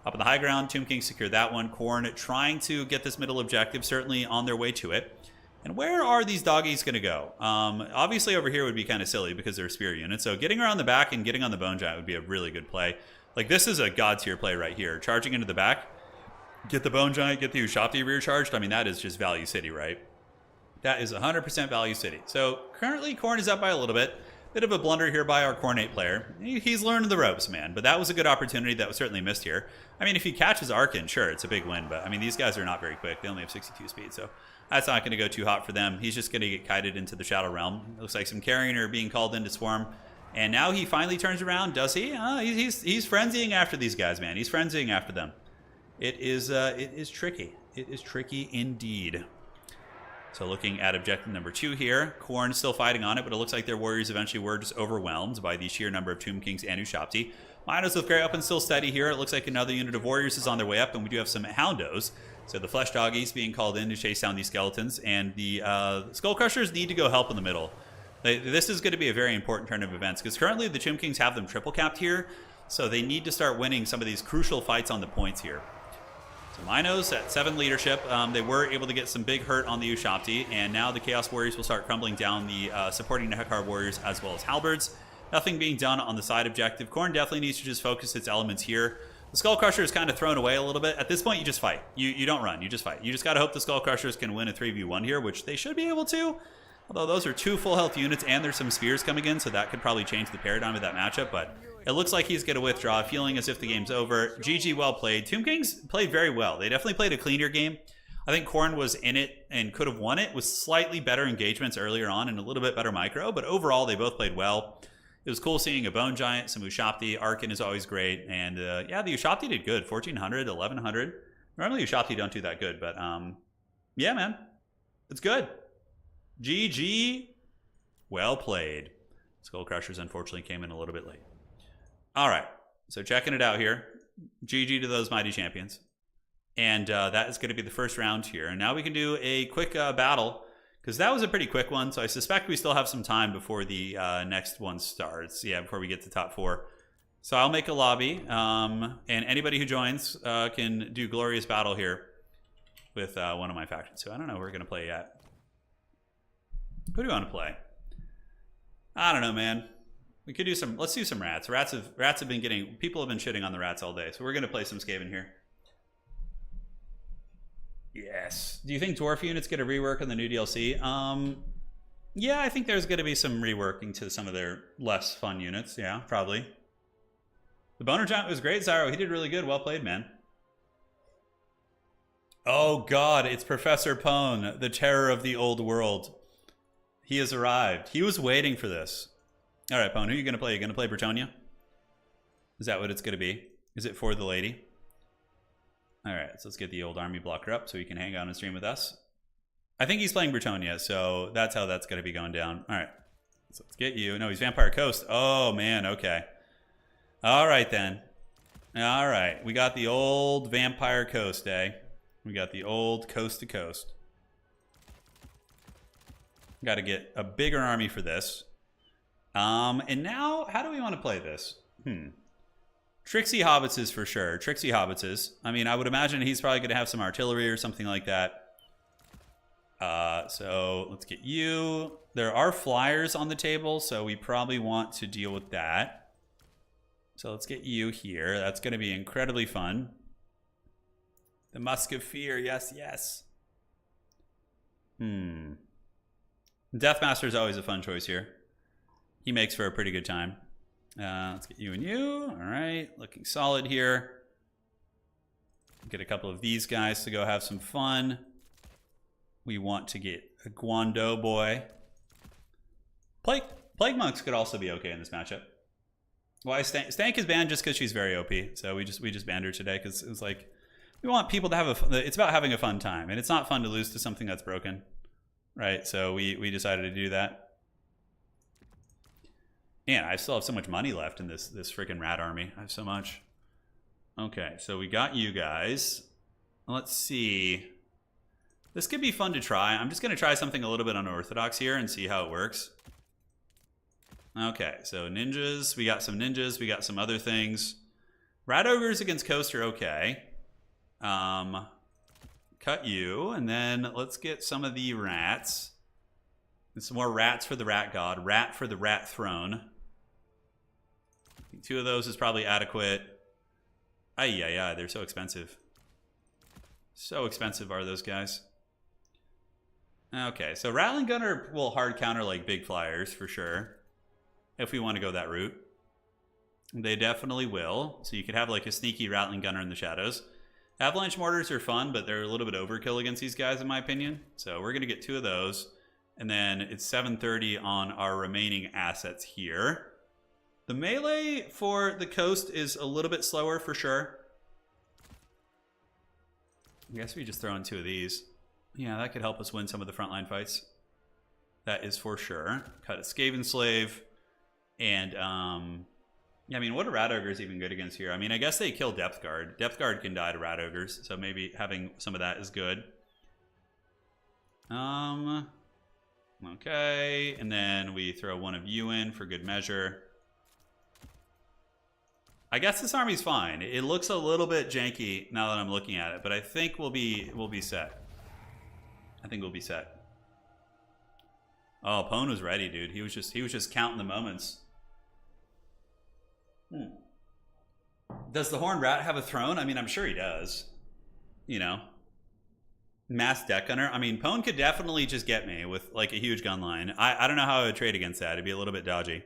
Up on the high ground, Tomb Kings secure that one. Khorne trying to get this middle objective, certainly on their way to it. And where are these doggies going to go? Obviously over here would be kind of silly because they're spear units. So getting around the back and getting on the Bone Giant would be a really good play. Like, this is a god tier play right here. Charging into the back, get the Bone Giant, get the Ushabti rear charged. I mean, that is just value city, right? That is 100% value city. So currently Khorne is up by a little bit. Bit of a blunder here by our Khornate player. He's learned the ropes, man. But that was a good opportunity that was certainly missed here. I mean, if he catches Arkin, sure, it's a big win. But, I mean, these guys are not very quick. They only have 62 speed, so that's not going to go too hot for them. He's just going to get kited into the Shadow Realm. Looks like some carrion are being called in to swarm. And now he finally turns around. Does he? He's frenzying after these guys, man. He's frenzying after them. It is tricky. It is tricky indeed. So looking at objective number 2 here, Khorne still fighting on it, but it looks like their warriors eventually were just overwhelmed by the sheer number of Tomb Kings and Ushabti. Minos with Grey up and still steady here. It looks like another unit of warriors is on their way up, and we do have some Houndos. So the Flesh Doggies being called in to chase down these skeletons, and the Skull Crushers need to go help in the middle. This is going to be a very important turn of events, because currently the Tomb Kings have them triple capped here, so they need to start winning some of these crucial fights on the points here. So Minos at 7 leadership, they were able to get some big hurt on the Ushabti, and now the Chaos Warriors will start crumbling down the supporting Nehekar Warriors as well as Halberds. Nothing being done on the side objective. Khorne definitely needs to just focus its elements here. The Skull Crusher is kind of thrown away a little bit. At this point, you just fight. You don't run, you just fight. You just got to hope the Skull Crushers can win a 3v1 here, which they should be able to. Although those are 2 full health units, and there's some spears coming in, so that could probably change the paradigm of that matchup, but it looks like he's going to withdraw, feeling as if the game's over. GG, well played. Tomb Kings played very well. They definitely played a cleaner game. I think Khorne was in it and could have won it with slightly better engagements earlier on and a little bit better micro, but overall they both played well. It was cool seeing a Bone Giant, some Ushabti. Arkin is always great, and yeah, the Ushabti did good. 1,400, 1,100. Normally Ushabti don't do that good, but yeah, man. It's good. GG. Well played. Skull Crushers unfortunately came in a little bit late. All right, so checking it out here. GG to those mighty champions. And that is going to be the first round here. And now we can do a quick battle, because that was a pretty quick one, so I suspect we still have some time before the next one starts. Yeah, before we get to top 4. So I'll make a lobby, and anybody who joins can do Glorious Battle here with one of my factions. So I don't know who we're going to play yet. Who do you want to play? I don't know, man. We could do some, let's do some rats. Rats have been getting, people have been shitting on the rats all day, so we're going to play some Skaven here. Yes. Do you think Dwarf units get a rework on the new DLC? Yeah, I think there's going to be some reworking to some of their less fun units. Yeah, probably. The Boner Giant was great, Zyro. He did really good. Well played, man. Oh, God. It's Professor Pone, the terror of the old world. He has arrived. He was waiting for this. All right, Pone, who are you going to play? Are you going to play Bretonia? Is that what it's going to be? Is it for the lady? All right, so let's get the old army blocker up so he can hang out and stream with us. I think he's playing Bretonia, so that's how that's going to be going down. All right, so let's get you. No, he's Vampire Coast. Oh, man, okay. All right, then. All right, we got the old Vampire Coast, eh? We got the old coast to coast. Got to get a bigger army for this. And now, how do we want to play this? Trixie Hobbitses for sure. Trixie Hobbitses. I mean, I would imagine he's probably going to have some artillery or something like that. So let's get you. There are flyers on the table, so we probably want to deal with that. So let's get you here. That's going to be incredibly fun. The Musk of Fear. Yes, yes. Deathmaster is always a fun choice here. He makes for a pretty good time. Let's get you and you. All right, looking solid here. Get a couple of these guys to go have some fun. We want to get a Guando boy. Plague Monks could also be okay in this matchup. Why Stank is banned just because she's very OP. So we just banned her today because it was like we want people to have it's about having a fun time, and it's not fun to lose to something that's broken, right? So we decided to do that. Man, I still have so much money left in this freaking rat army. I have so much. Okay, so we got you guys. Let's see. This could be fun to try. I'm just going to try something a little bit unorthodox here and see how it works. Okay, so ninjas. We got some ninjas. We got some other things. Rat ogres against Coast are okay. Cut you, and then let's get some of the rats. And some more rats for the rat god. Rat for the rat throne. I think 2 of those is probably adequate. Ay, they're so expensive. So expensive are those guys. Okay, so Rattling Gunner will hard counter like big flyers for sure. If we want to go that route. They definitely will. So you could have like a sneaky Rattling Gunner in the shadows. Avalanche Mortars are fun, but they're a little bit overkill against these guys in my opinion. So we're going to get 2 of those. And then it's 730 on our remaining assets here. The melee for the coast is a little bit slower for sure. I guess we just throw in 2 of these. Yeah, that could help us win some of the frontline fights. That is for sure. Cut a Skaven Slave. And, yeah, I mean, what are Rat Ogres even good against here? I mean, I guess they kill Depth Guard. Depth Guard can die to Rat Ogres, so maybe having some of that is good. Okay, and then we throw 1 of you in for good measure. I guess this army's fine. It looks a little bit janky now that I'm looking at it, but I think we'll be set. I think we'll be set. Oh, Pone was ready, dude. He was just counting the moments. Does the Horned Rat have a throne? I mean, I'm sure he does. You know. Mass Deck Gunner. I mean, Pone could definitely just get me with like a huge gun line. I don't know how I would trade against that. It'd be a little bit dodgy.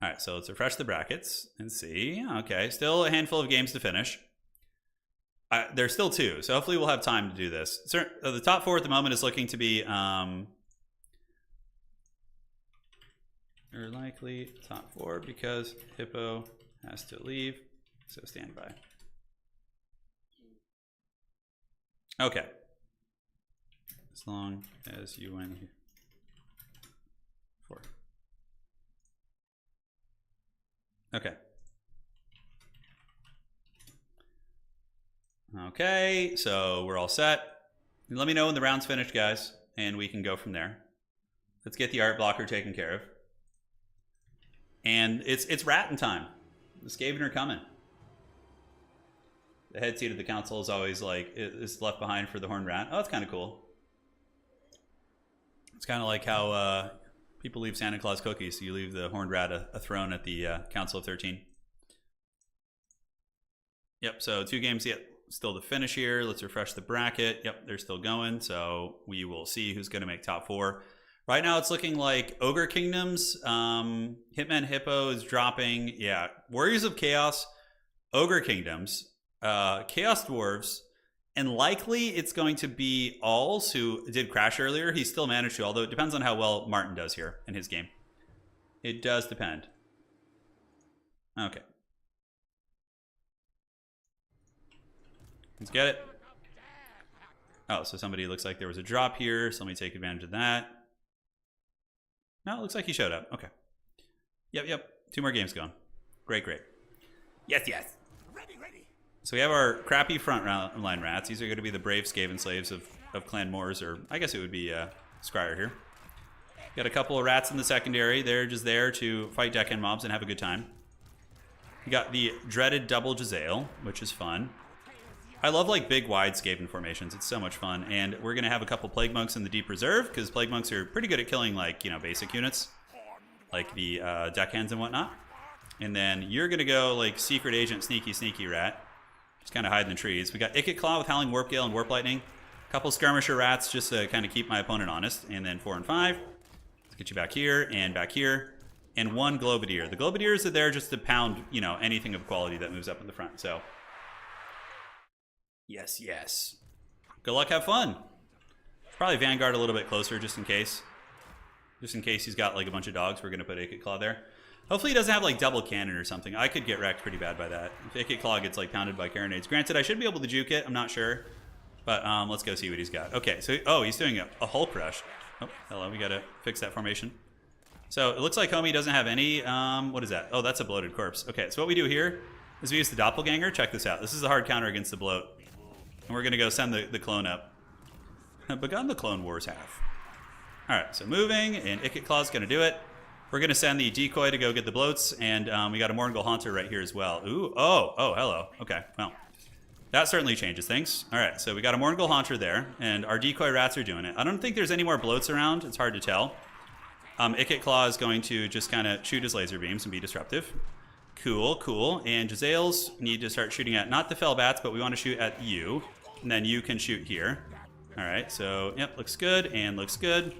All right, so let's refresh the brackets and see. Okay, still a handful of games to finish. There's still 2, so hopefully we'll have time to do this. The top 4 at the moment is looking to be or likely top 4 because Hippo has to leave, so stand by. Okay. As long as you win here. 4. Okay. Okay, so we're all set. Let me know when the round's finished, guys, and we can go from there. Let's get the art blocker taken care of. And it's ratting time. The Skaven are coming. The head seat of the council is always like, is left behind for the Horned Rat. Oh, that's kind of cool. It's kind of like how people leave Santa Claus cookies. So you leave the Horned Rat a throne at the Council of 13. Yep, so 2 games yet still to finish here. Let's refresh the bracket. Yep, they're still going. So we will see who's going to make top 4. Right now it's looking like Ogre Kingdoms. Hitman Hippo is dropping. Yeah, Warriors of Chaos, Ogre Kingdoms, Chaos Dwarves, and likely it's going to be Alls, who did crash earlier. He still managed to, although it depends on how well Martin does here in his game. It does depend. Okay. Let's get it. Oh, so somebody looks like there was a drop here, so let me take advantage of that. No, it looks like he showed up. Okay. Yep. 2 more games going. Great. Yes. Ready. So we have our crappy front line rats. These are going to be the brave Skaven slaves of Clan Moors, or I guess it would be Scryer here. Got a couple of rats in the secondary. They're just there to fight deckhand mobs and have a good time. We got the dreaded double Jezzail, which is fun. I love like big wide Skaven formations. It's so much fun. And we're going to have a couple Plague Monks in the Deep Reserve because Plague Monks are pretty good at killing like, you know, basic units like the deckhands and whatnot. And then you're going to go like Secret Agent Sneaky Rat. Just kind of hide in the trees. We got Ikit Claw with Howling Warp Gale and Warp Lightning. A couple Skirmisher Rats just to kind of keep my opponent honest. And then 4 and 5. Let's get you back here and back here. And 1 Globadier. The Globadiers are there just to pound, you know, anything of quality that moves up in the front. So yes. Good luck, have fun. Probably Vanguard a little bit closer just in case. Just in case he's got like a bunch of dogs, we're going to put Ikit Claw there. Hopefully he doesn't have like double cannon or something. I could get wrecked pretty bad by that. If Ikit Claw gets like pounded by carronades. Granted, I should be able to juke it. I'm not sure. But let's go see what he's got. Okay, so, oh, he's doing a Hulk Rush. Oh, hello, we got to fix that formation. So it looks like Homie doesn't have any, what is that? Oh, that's a bloated corpse. Okay, so what we do here is we use the Doppelganger. Check this out. This is a hard counter against the bloat. And we're going to go send the clone up. Begun the Clone Wars half. All right, so moving, and Ikit Claw's going to do it. We're going to send the decoy to go get the bloats, and we got a Morgul Haunter right here as well. Ooh, oh, hello. Okay, well, that certainly changes things. All right, so we got a Morgul Haunter there, and our decoy rats are doing it. I don't think there's any more bloats around. It's hard to tell. Ikit Claw is going to just kind of shoot his laser beams and be disruptive. Cool, cool. And Jezzail's need to start shooting at, not the fell bats, but we want to shoot at you, and then you can shoot here. All right, so, yep, looks good, and looks good.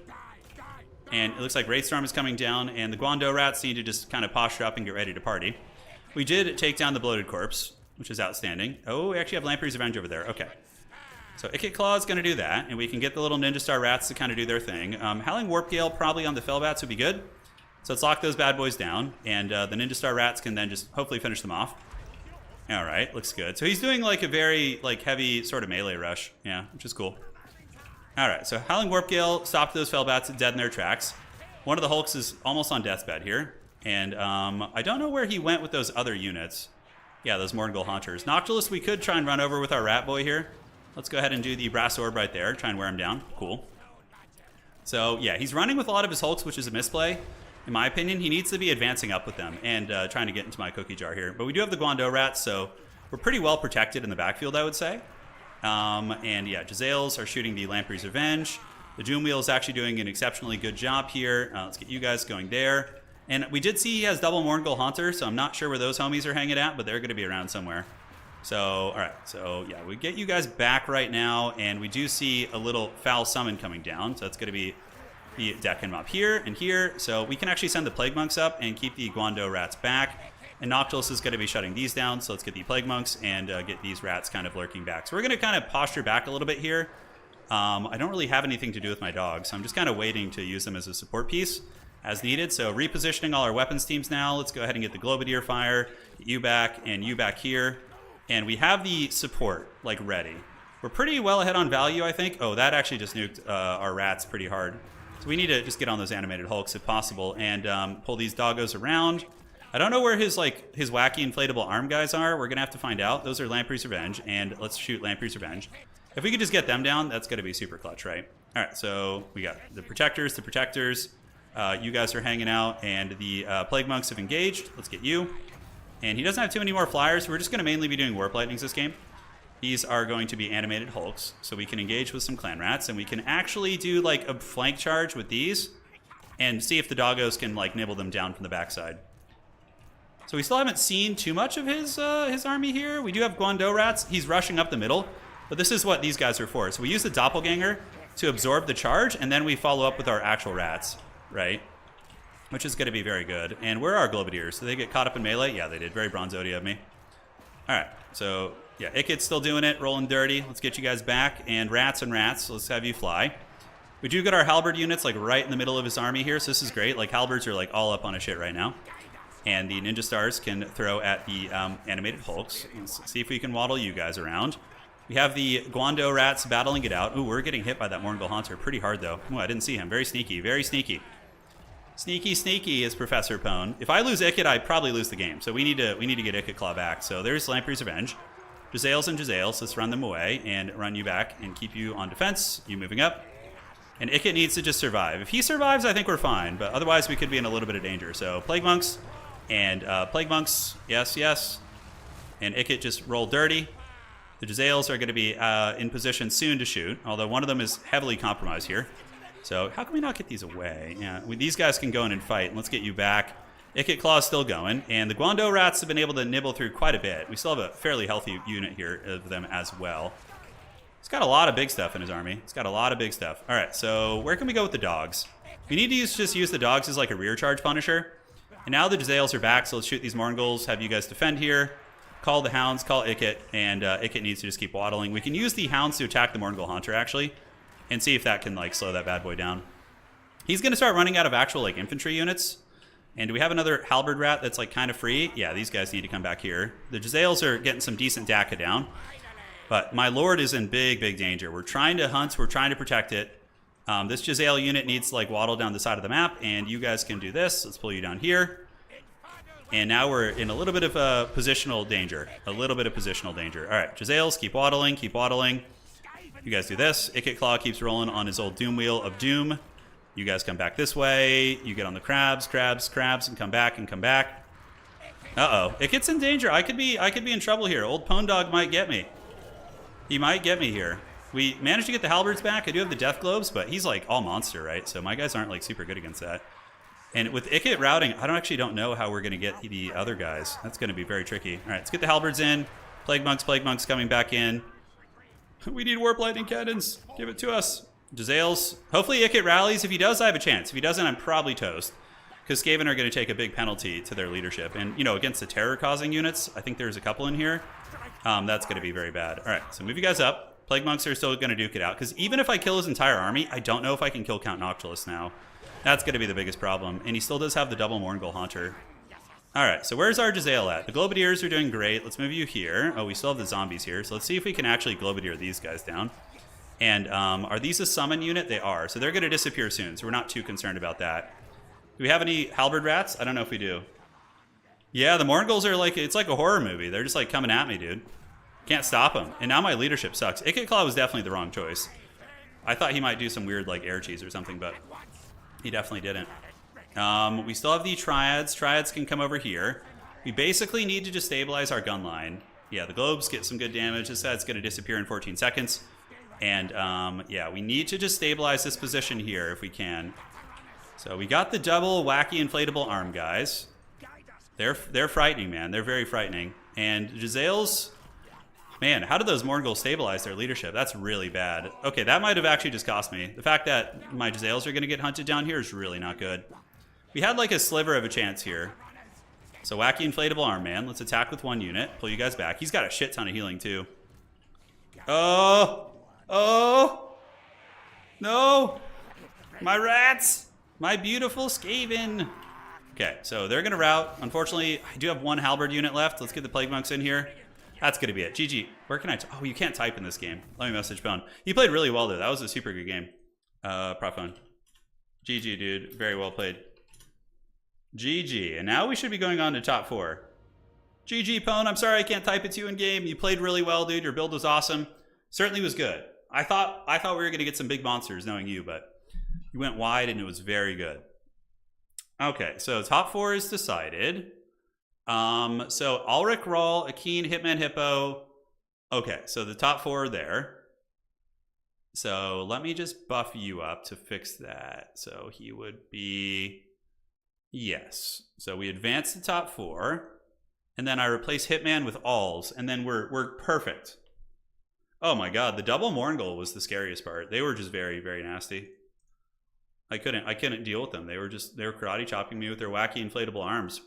And it looks like Wraithstorm is coming down, and the Guando rats need to just kind of posture up and get ready to party. We did take down the Bloated Corpse, which is outstanding. Oh, we actually have Lamprey's Revenge over there. Okay. So Ikit Claw is going to do that, and we can get the little Ninja Star rats to kind of do their thing. Howling Warp Gale probably on the Fellbats would be good. So let's lock those bad boys down, and the Ninja Star rats can then just hopefully finish them off. All right, looks good. So he's doing like a very heavy sort of melee rush, yeah, which is cool. All right, so Howling Warp Gale stopped those Fellbats dead in their tracks. One of the Hulks is almost on deathbed here, and I don't know where he went with those other units. Yeah, those Morgul Haunters. Noctilus, we could try and run over with our Rat Boy here. Let's go ahead and do the Brass Orb right there, try and wear him down. Cool. So, yeah, he's running with a lot of his Hulks, which is a misplay. In my opinion, he needs to be advancing up with them and trying to get into my cookie jar here. But we do have the Guando Rats, so we're pretty well protected in the backfield, I would say. And yeah, Jezzail's are shooting the Lamprey's Revenge. The Doom Wheel is actually doing an exceptionally good job here. Let's get you guys going there. And we did see he has double Morgul Haunter, so I'm not sure where those homies are hanging at, but they're going to be around somewhere. So, all right. So, yeah, we get you guys back right now, and we do see a little Foul Summon coming down. So it's going to be the Deck and Mob here and here. So we can actually send the Plague Monks up and keep the Guando Rats back. And Noctilus is going to be shutting these down, so let's get the Plague Monks and get these rats kind of lurking back. So we're going to kind of posture back a little bit here. I don't really have anything to do with my dogs, so I'm just kind of waiting to use them as a support piece as needed. So repositioning all our weapons teams now. Let's go ahead and get the Globadier Fire, get you back, and you back here. And we have the support, ready. We're pretty well ahead on value, I think. Oh, that actually just nuked our rats pretty hard. So we need to just get on those animated Hulks if possible and pull these doggos around. I don't know where his wacky inflatable arm guys are. We're going to have to find out. Those are Lamprey's Revenge, and let's shoot Lamprey's Revenge. If we could just get them down, that's going to be super clutch, right? All right, so we got the Protectors. You guys are hanging out, and the Plague Monks have engaged. Let's get you. And he doesn't have too many more flyers. We're just going to mainly be doing Warp Lightnings this game. These are going to be animated Hulks, so we can engage with some Clan Rats, and we can actually do a flank charge with these and see if the doggos can nibble them down from the backside. So we still haven't seen too much of his army here. We do have Guando Rats. He's rushing up the middle, but this is what these guys are for. So we use the Doppelganger to absorb the charge, and then we follow up with our actual rats, right? Which is going to be very good. And where are our Globadiers? Did they get caught up in melee? Yeah, they did. Very Bronzodi of me. All right, so yeah, Ikit's still doing it, rolling dirty. Let's get you guys back. And rats, let's have you fly. We do get our Halberd units right in the middle of his army here, so this is great. Halberds are all up on a shit right now. And the Ninja Stars can throw at the animated Hulks. Let's see if we can waddle you guys around. We have the Guando Rats battling it out. Ooh, we're getting hit by that Morgul Haunter pretty hard, though. Ooh, I didn't see him. Very sneaky, very sneaky. Sneaky, sneaky is Professor Pone. If I lose Ikit, I probably lose the game. So we need to get Ikit Claw back. So there's Lamprey's Revenge. Jezzail's and Jezzail's. Let's run them away and run you back and keep you on defense. You moving up. And Ikit needs to just survive. If he survives, I think we're fine. But otherwise, we could be in a little bit of danger. So Plague Monks. And Plague Monks, yes, yes. And Ikit just roll dirty. The Jezzail's are going to be in position soon to shoot, although one of them is heavily compromised here. So how can we not get these away? Yeah, these guys can go in and fight. Let's get you back. Ikit Claw is still going, and the Guando Rats have been able to nibble through quite a bit. We still have a fairly healthy unit here of them as well. He's got a lot of big stuff in his army. He's got a lot of big stuff. All right, so where can we go with the dogs? We need to just use the dogs as a rear charge punisher. And now the Jezzail's are back, so let's shoot these Morguls, have you guys defend here, call the Hounds, call Ikit, and Ikit needs to just keep waddling. We can use the Hounds to attack the Morgul Haunter, actually, and see if that can, slow that bad boy down. He's going to start running out of actual, infantry units. And do we have another Halberd Rat that's, kind of free? Yeah, these guys need to come back here. The Jezzail's are getting some decent DACA down. But my Lord is in big, big danger. We're trying to hunt, we're trying to protect it. This Jezzail unit needs to waddle down the side of the map, and you guys can do this. Let's pull you down here. And now we're in a little bit of positional danger. A little bit of positional danger. All right, Jezzail's, keep waddling, keep waddling. You guys do this. Ikit Claw keeps rolling on his old Doom Wheel of Doom. You guys come back this way. You get on the crabs, and come back and come back. Uh-oh. It gets in danger. I could be in trouble here. Old Pwn Dog might get me. He might get me here. We managed to get the halberds back. I do have the death globes, but he's like all monster, right? So my guys aren't like super good against that. And with Ikit routing, I don't know how we're going to get the other guys. That's going to be very tricky. All right, let's get the halberds in. Plague monks coming back in. We need warp lightning cannons. Give it to us. Jezzail's. Hopefully Ikit rallies. If he does, I have a chance. If he doesn't, I'm probably toast. Because Skaven are going to take a big penalty to their leadership. And, you know, against the terror-causing units, I think there's a couple in here. That's going to be very bad. All right, so move you guys up. Plague monks are still going to duke it out. Because even if I kill his entire army, I don't know if I can kill Count Noctilus now. That's going to be the biggest problem. And he still does have the double Morngul Haunter. All right, so where's our Jezzail at? The Globadiers are doing great. Let's move you here. Oh, we still have the zombies here. So let's see if we can actually Globadier these guys down. And are these a summon unit? They are. So they're going to disappear soon. So we're not too concerned about that. Do we have any halberd rats? I don't know if we do. Yeah, the Mornguls are like, it's like a horror movie. They're just like coming at me, dude. Can't stop them. And now my leadership sucks. Ikit Claw was definitely the wrong choice. I thought he might do some weird like air cheese or something, but he definitely didn't. We still have the Triads. Triads can come over here. We basically need to just stabilize our gun line. Yeah, the globes get some good damage. This guy's going to disappear in 14 seconds. And yeah, we need to just stabilize this position here if we can. So we got the double wacky inflatable arm guys. They're frightening, man. They're very frightening. And Jezzail's, man, how did those Morngul stabilize their leadership? That's really bad. Okay, that might have actually just cost me. The fact that my Jezzails are going to get hunted down here is really not good. We had like a sliver of a chance here. So wacky inflatable arm man. Let's attack with one unit. Pull you guys back. He's got a shit ton of healing too. Oh! No! My rats! My beautiful Skaven! Okay, so they're gonna rout. Unfortunately, I do have one halberd unit left. Let's get the plague monks in here. That's gonna be it. GG. Where can I? Oh, you can't type in this game. Let me message Bone. He played really well though. That was a super good game. Prop phone. GG, dude. Very well played. GG. And now we should be going on to top 4. GG, Pwn. I'm sorry I can't type it to you in game. You played really well, dude. Your build was awesome. Certainly was good. I thought we were gonna get some big monsters knowing you, but you went wide and it was very good. Okay, so top 4 is decided. So Ulrich, Rawl, Akeen, Hitman, Hippo. Okay, so the top 4 are there. So let me just buff you up to fix that. So he would be, yes. So we advance the top 4, and then I replace Hitman with Alls, and then we're perfect. Oh my god, the double Morngul was the scariest part. They were just very, very nasty. I couldn't deal with them. They were karate chopping me with their wacky inflatable arms.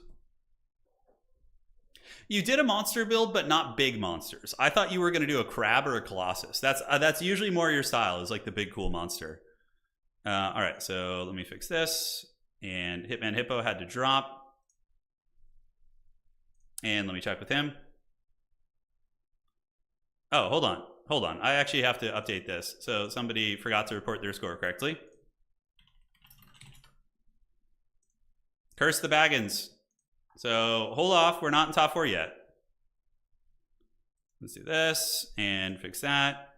You did a monster build, but not big monsters. I thought you were going to do a crab or a colossus. That's usually more your style, is like the big cool monster. All right, so let me fix this. And Hitman Hippo had to drop. And let me check with him. Oh, hold on. I actually have to update this. So somebody forgot to report their score correctly. Curse the Baggins. So hold off. We're not in top 4 yet. Let's do this and fix that.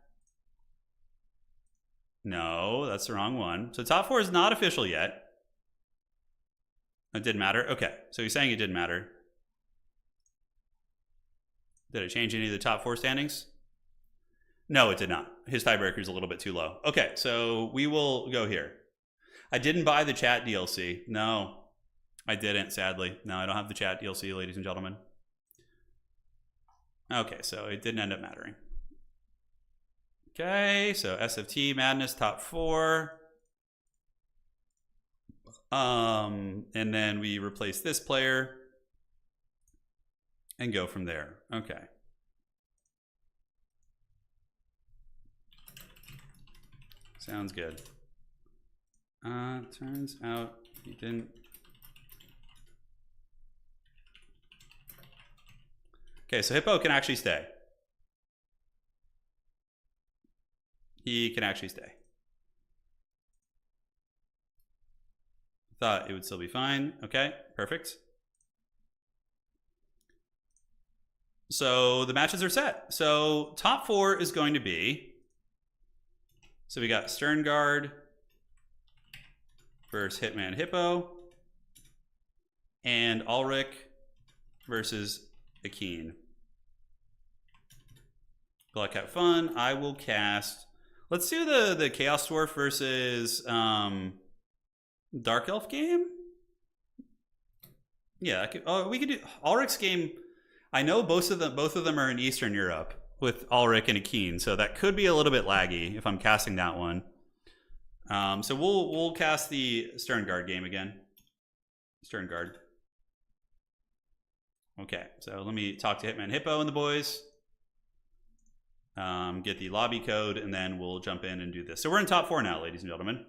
No, that's the wrong one. So top 4 is not official yet. It didn't matter. Okay, so he's saying it didn't matter. Did it change any of the top 4 standings? No, it did not. His tiebreaker is a little bit too low. Okay, so we will go here. I didn't buy the chat DLC. No. I didn't, sadly. No, I don't have the chat DLC, ladies and gentlemen. Okay, so it didn't end up mattering. Okay, so SFT, Madness, top 4. And then we replace this player and go from there. Okay. Sounds good. Turns out he didn't. Okay, so Hippo can actually stay. He can actually stay. Thought it would still be fine. Okay, perfect. So the matches are set. So top 4 is going to be, so we got Stern Guard, versus Hitman Hippo. And Ulrich versus Akeen. Good luck, have fun. I will cast... Let's do the Chaos Dwarf versus Dark Elf game. Yeah, we could do Ulrich's game. I know both of them are in Eastern Europe with Ulrich and Akeen, so that could be a little bit laggy if I'm casting that one. So we'll cast the Sternguard game again. Sternguard. Okay, so let me talk to Hitman Hippo and the boys. Get the lobby code, and then we'll jump in and do this. So we're in top 4 now, ladies and gentlemen.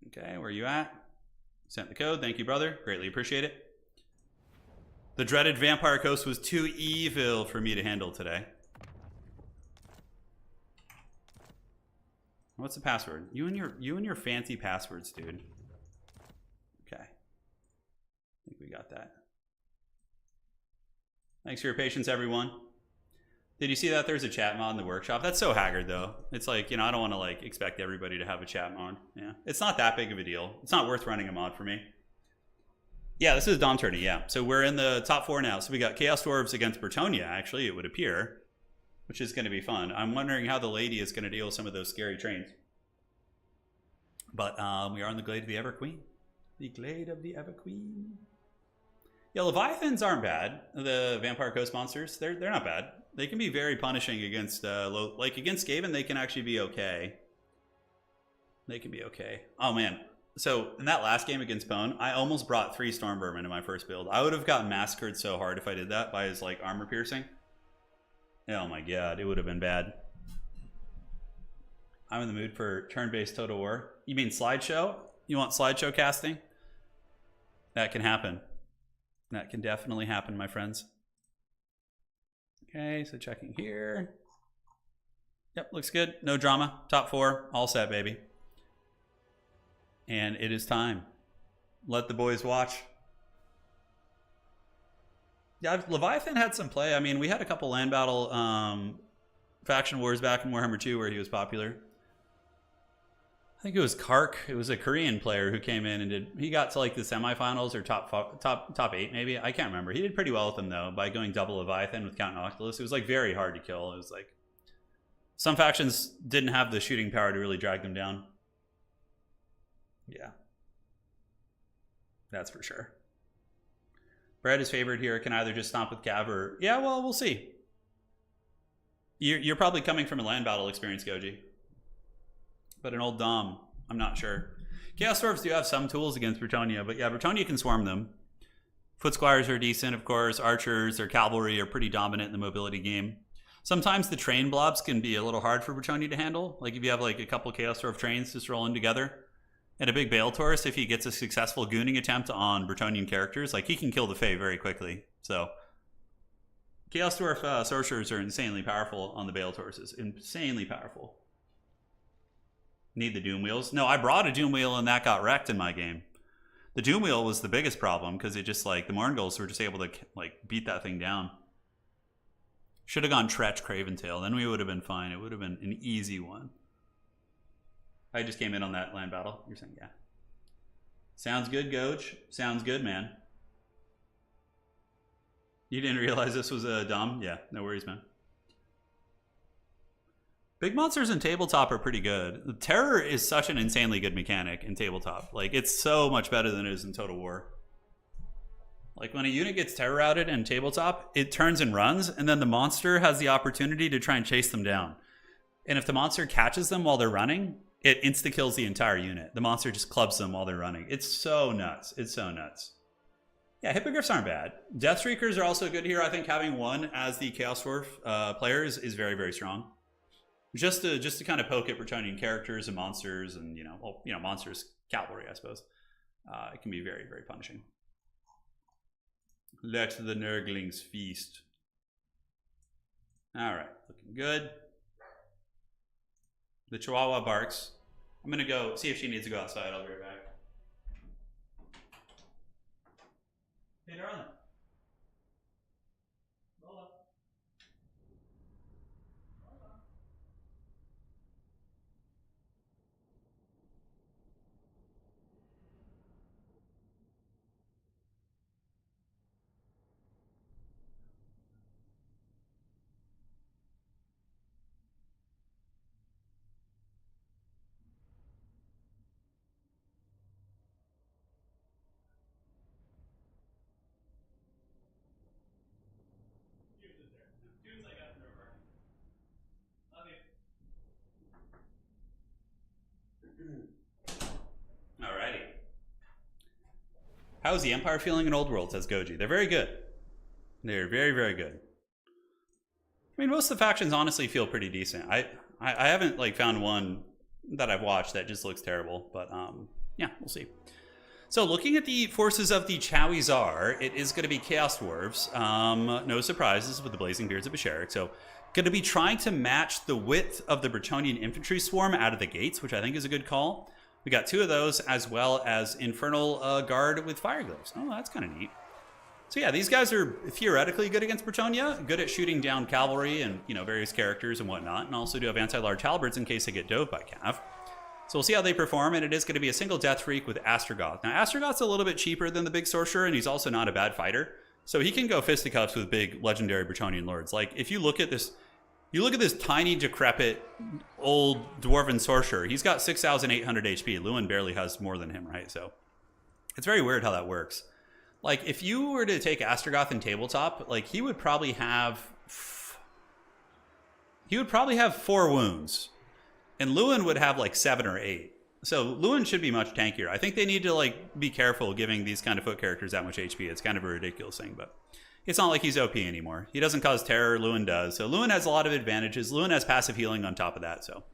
Okay, where are you at? Sent the code. Thank you, brother. Greatly appreciate it. The dreaded Vampire Coast was too evil for me to handle today. What's the password? You and your fancy passwords, dude. Okay. I think we got that. Thanks for your patience, everyone. Did you see that there's a chat mod in the workshop? That's so haggard, though. It's like, you know, I don't want to like expect everybody to have a chat mod. Yeah, it's not that big of a deal. It's not worth running a mod for me. Yeah, this is Dom Tourney. Yeah, so we're in the top 4 now. So we got Chaos Dwarves against Bretonnia. Actually, it would appear, which is going to be fun. I'm wondering how the lady is going to deal with some of those scary trains. But we are in the Glade of the Ever Queen. The Glade of the Ever Queen. Yeah, Leviathans aren't bad. The Vampire Coast monsters, they're not bad. They can be very punishing against like against Skaven. They can actually be okay. They can be okay. Oh man! So in that last game against Pone, I almost brought 3 Stormvermin in my first build. I would have gotten massacred so hard if I did that by his like armor piercing. Oh my god, it would have been bad. I'm in the mood for turn-based Total War. You mean slideshow? You want slideshow casting? That can happen. That can definitely happen, my friends. Okay, so checking here. Yep, looks good. No drama. Top 4. All set, baby. And it is time. Let the boys watch. Yeah, Leviathan had some play. I mean, we had a couple land battle faction wars back in Warhammer 2 where he was popular. I think it was Kark. It was a Korean player who came in and he got to like the semifinals or top 8 maybe. I can't remember. He did pretty well with them though by going double Leviathan with Count Noctilus. It was like very hard to kill. It was like some factions didn't have the shooting power to really drag them down. Yeah, that's for sure. Brad is favored here. Can either just stomp with Cav or yeah. Well, we'll see. You're probably coming from a land battle experience, Goji. But an old Dom, I'm not sure. Chaos Dwarves do have some tools against Bretonnia, but yeah, Bretonnia can swarm them. Foot Squires are decent, of course. Archers or Cavalry are pretty dominant in the mobility game. Sometimes the train blobs can be a little hard for Bretonnia to handle. Like if you have like a couple Chaos Dwarf trains just rolling together. And a big Bale Taurus, if he gets a successful gooning attempt on Bretonnian characters, like he can kill the Fae very quickly. So Chaos Dwarf sorcerers are insanely powerful on the Bale Tauruses. Insanely powerful. Need the Doom Wheels? No, I brought a Doom Wheel and that got wrecked in my game. The Doom Wheel was the biggest problem because it just like the Morngulls were just able to like beat that thing down. Should have gone Tretch Craventail, then we would have been fine. It would have been an easy one. I just came in on that land battle. You're saying, yeah. Sounds good, Goach. Sounds good, man. You didn't realize this was a Dom? Yeah, no worries, man. Big monsters in Tabletop are pretty good. Terror is such an insanely good mechanic in Tabletop. Like, it's so much better than it is in Total War. Like, when a unit gets terror routed in Tabletop, it turns and runs, and then the monster has the opportunity to try and chase them down. And if the monster catches them while they're running, it insta-kills the entire unit. The monster just clubs them while they're running. It's so nuts. It's so nuts. Yeah, Hippogriffs aren't bad. Deathstreakers are also good here. I think having one as the Chaos Dwarf players is very, very strong. Just to kind of poke at Bretonnian characters and monsters and, monsters, cavalry, I suppose. It can be very, very punishing. Let the Nurglings feast. All right, looking good. The Chihuahua barks. I'm going to go see if she needs to go outside. I'll be right back. Hey, darling. Hold on. Alrighty. How's the Empire feeling in Old World, says Goji. They're very good. They're very, very good. I mean, most of the factions honestly feel pretty decent. I haven't like found one that I've watched that just looks terrible, but yeah, we'll see. So looking at the forces of the Chawizar, it is going to be Chaos Dwarves. No surprises with the Blazing Beards of Basharik. So going to be trying to match the width of the Bretonnian infantry swarm out of the gates, which I think is a good call. We got 2 of those, as well as Infernal Guard with Fire Glaives. Oh, that's kind of neat. So yeah, these guys are theoretically good against Bretonnia, good at shooting down cavalry and, you know, various characters and whatnot, and also do have anti-large halberds in case they get dove by Cav. So we'll see how they perform, and it is going to be a single Death Freak with Astrogoth. Now, Astrogoth's a little bit cheaper than the big Sorcerer, and he's also not a bad fighter. So he can go fisticuffs with big legendary Bretonnian lords. Like, if you look at this, tiny, decrepit, old Dwarven Sorcerer. He's got 6,800 HP. Lewin barely has more than him, right? So it's very weird how that works. Like, if you were to take Astrogoth in Tabletop, like, he would probably have 4 wounds. And Lewin would have, like, 7 or 8. So Lewin should be much tankier. I think they need to, like, be careful giving these kind of foot characters that much HP. It's kind of a ridiculous thing, but it's not like he's OP anymore. He doesn't cause terror, Lewin does. So Lewin has a lot of advantages. Lewin has passive healing on top of that, so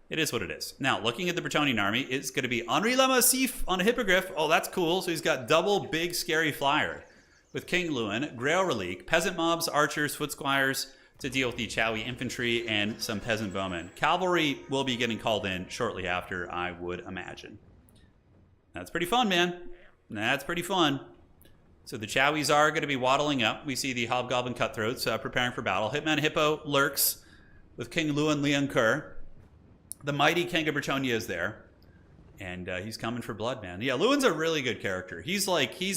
it is what it is. Now, looking at the Bretonnian army, it's going to be Henri Lamassif on a Hippogriff. Oh, that's cool. So he's got double big scary flyer with King Lewin, Grail Relique, peasant mobs, archers, foot squires to deal with the Chowie infantry and some peasant bowmen. Cavalry will be getting called in shortly after, I would imagine. That's pretty fun, man. That's pretty fun. So the Chowies are going to be waddling up. We see the Hobgoblin Cutthroats preparing for battle. Hitman Hippo lurks with King Lewin Liancourt. The mighty King of Bretonnia is there. And he's coming for blood, man. Yeah, Lewin's a really good character. He's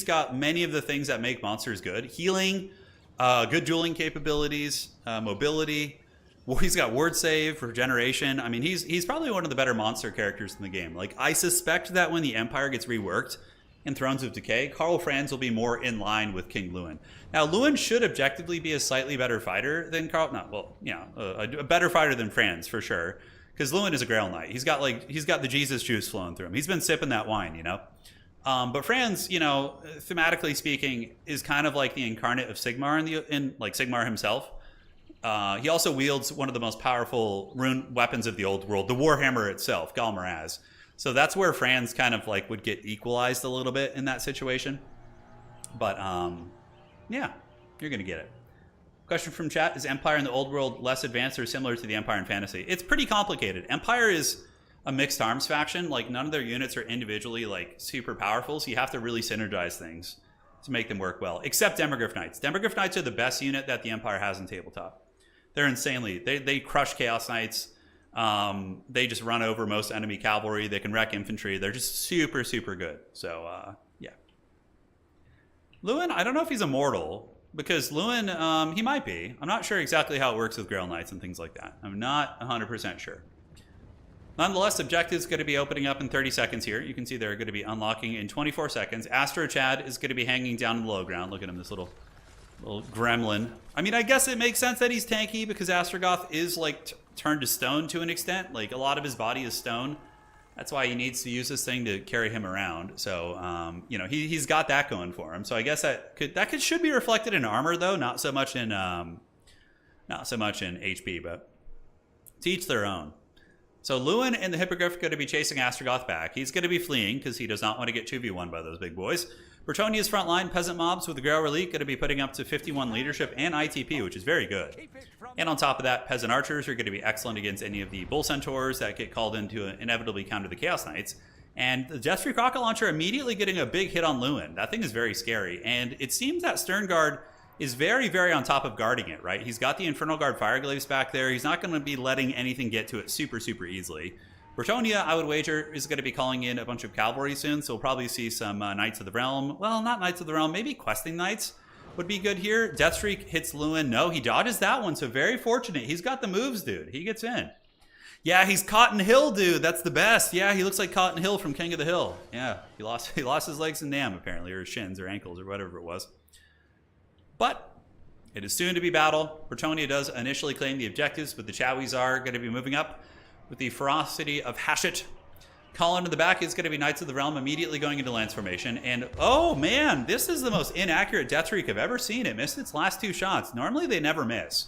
got many of the things that make monsters good. Healing, good dueling capabilities, mobility. He's got ward save, regeneration. I mean, he's probably one of the better monster characters in the game. Like, I suspect that when the Empire gets reworked in Thrones of Decay, Karl Franz will be more in line with King Lewin. Now, Lewin should objectively be a slightly better fighter than Karl. No, well, yeah, a better fighter than Franz for sure. Because Lewin is a Grail Knight. He's got the Jesus juice flowing through him. He's been sipping that wine, you know. But Franz, you know, thematically speaking, is kind of like the incarnate of Sigmar in Sigmar himself. He also wields one of the most powerful rune weapons of the old world, the Warhammer itself, Galmaraz. So that's where Franz kind of like would get equalized a little bit in that situation. But yeah, you're gonna get it. Question from chat: is Empire in the old world less advanced or similar to the Empire in fantasy? It's pretty complicated. Empire is a mixed arms faction. Like, none of their units are individually like super powerful, so you have to really synergize things to make them work well. Except Demogryph Knights. Demogryph Knights are the best unit that the Empire has in Tabletop. They're insanely. They crush Chaos Knights. They just run over most enemy cavalry. They can wreck infantry. They're just super, super good. So yeah. Lewin, I don't know if he's immortal. Because Lewin, he might be. I'm not sure exactly how it works with Grail Knights and things like that. I'm not 100% sure. Nonetheless, objectives going to be opening up in 30 seconds here. You can see they're going to be unlocking in 24 seconds. Astro Chad is going to be hanging down in the low ground. Look at him, this little gremlin. I mean, I guess it makes sense that he's tanky because Astrogoth is like turned to stone to an extent. Like, a lot of his body is stone. That's why he needs to use this thing to carry him around. So, you know, he's got that going for him. So I guess that should be reflected in armor, though, not so much in HP, but to each their own. So Lewin and the Hippogriff are going to be chasing Astrogoth back. He's going to be fleeing because he does not want to get 2v1 by those big boys. Bretonia's front line, peasant mobs with the Grail Relique, going to be putting up to 51 leadership and ITP, which is very good. And on top of that, peasant archers are going to be excellent against any of the bull centaurs that get called in to inevitably counter the Chaos Knights. And the Death Freak rocket launcher immediately getting a big hit on Lewin. That thing is very scary. And it seems that Sternguard is very, very on top of guarding it, right? He's got the Infernal Guard Fireglaves back there. He's not going to be letting anything get to it super, super easily. Bretonia, I would wager, is going to be calling in a bunch of cavalry soon, so we'll probably see some Knights of the Realm. Well, not Knights of the Realm, maybe Questing Knights would be good here. Deathstreak hits Lewin. No, he dodges that one, so very fortunate. He's got the moves, dude. He gets in. Yeah, he's Cotton Hill, dude. That's the best. Yeah, he looks like Cotton Hill from King of the Hill. Yeah, he lost his legs in Nam, apparently, or his shins or ankles or whatever it was. But it is soon to be battle. Bretonia does initially claim the objectives, but the Chowies are going to be moving up with the ferocity of Hashut. Colin in the back is going to be Knights of the Realm immediately going into Lance formation. And, oh man, this is the most inaccurate Death Streak I've ever seen. It missed its last 2 shots. Normally they never miss.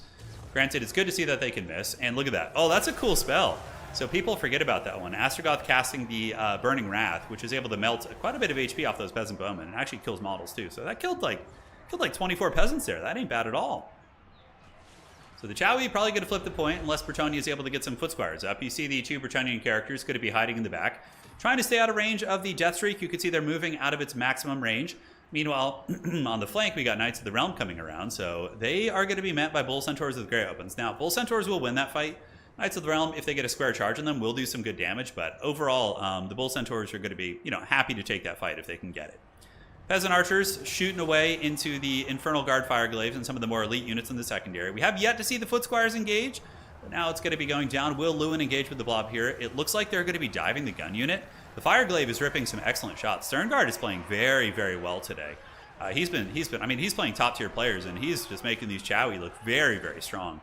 Granted, it's good to see that they can miss. And look at that. Oh, that's a cool spell. So people forget about that one. Astragoth casting the Burning Wrath, which is able to melt quite a bit of HP off those Peasant Bowmen, and actually kills models too. So that killed like 24 peasants there. That ain't bad at all. So the Chowie probably going to flip the point unless Bretonnia is able to get some Foot Squires up. You see the 2 Bretonian characters going to be hiding in the back, trying to stay out of range of the Death Streak. You can see they're moving out of its maximum range. Meanwhile, on the flank, we got Knights of the Realm coming around, so they are going to be met by Bull Centaurs with Grey Opens. Now, Bull Centaurs will win that fight. Knights of the Realm, if they get a square charge on them, will do some good damage, but overall, the Bull Centaurs are going to be, happy to take that fight if they can get it. Peasant Archers shooting away into the Infernal Guard Fireglaves and some of the more elite units in the secondary. We have yet to see the Foot Squires engage, but now it's going to be going down. Will Lewin engage with the Blob here? It looks like they're going to be diving the gun unit. The Fireglaive is ripping some excellent shots. Sterngard is playing very, very well today. He's playing top-tier players, and he's just making these Chowie look very, very strong.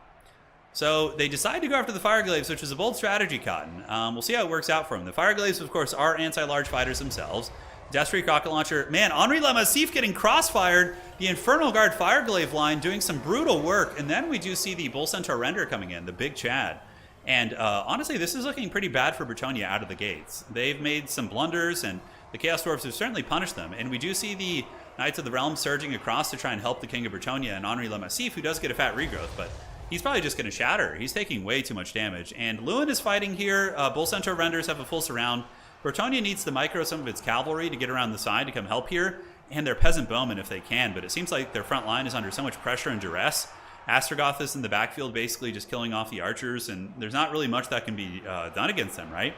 So they decide to go after the Fireglaves, which is a bold strategy, Cotton. We'll see how it works out for them. The Fireglaves, of course, are anti-large fighters themselves. Death Streak Rocket Launcher. Man, Henri Lamassif getting crossfired. The Infernal Guard Fireglaive line doing some brutal work. And then we do see the Bull Centaur Render coming in, the Big Chad. And honestly, this is looking pretty bad for Bretonnia out of the gates. They've made some blunders, and the Chaos Dwarfs have certainly punished them. And we do see the Knights of the Realm surging across to try and help the King of Bretonnia and Henri Lamassif, who does get a fat regrowth, but he's probably just going to shatter. He's taking way too much damage. And Lewin is fighting here. Bull Centaur Renders have a full surround. Bretonnia needs to micro some of its cavalry to get around the side to come help here, and their Peasant Bowmen if they can, but it seems like their front line is under so much pressure and duress. Astragoth is in the backfield basically just killing off the archers, and there's not really much that can be done against them, right?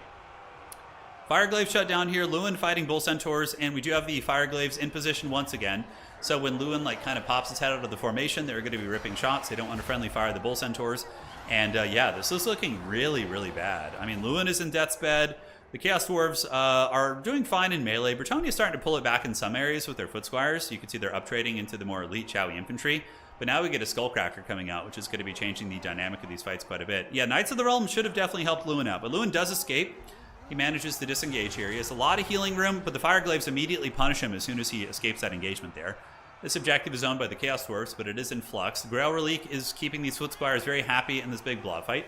Fireglaive shut down here. Lewin fighting Bull Centaurs, and we do have the Fireglaves in position once again. So when Lewin kind of pops his head out of the formation, they're going to be ripping shots. They don't want to friendly fire the Bull Centaurs. And yeah, this is looking really, really bad. I mean, Lewin is in death's bed. The Chaos Dwarves are doing fine in melee. Bretonnia is starting to pull it back in some areas with their Foot Squires. You can see they're up-trading into the more elite Chowie infantry. But now we get a Skullcracker coming out, which is going to be changing the dynamic of these fights quite a bit. Yeah, Knights of the Realm should have definitely helped Lewin out, but Lewin does escape. He manages to disengage here. He has a lot of healing room, but the Fireglaves immediately punish him as soon as he escapes that engagement there. This objective is owned by the Chaos Dwarfs, but it is in flux. The Grail Relique is keeping these Foot Squires very happy in this big blob fight.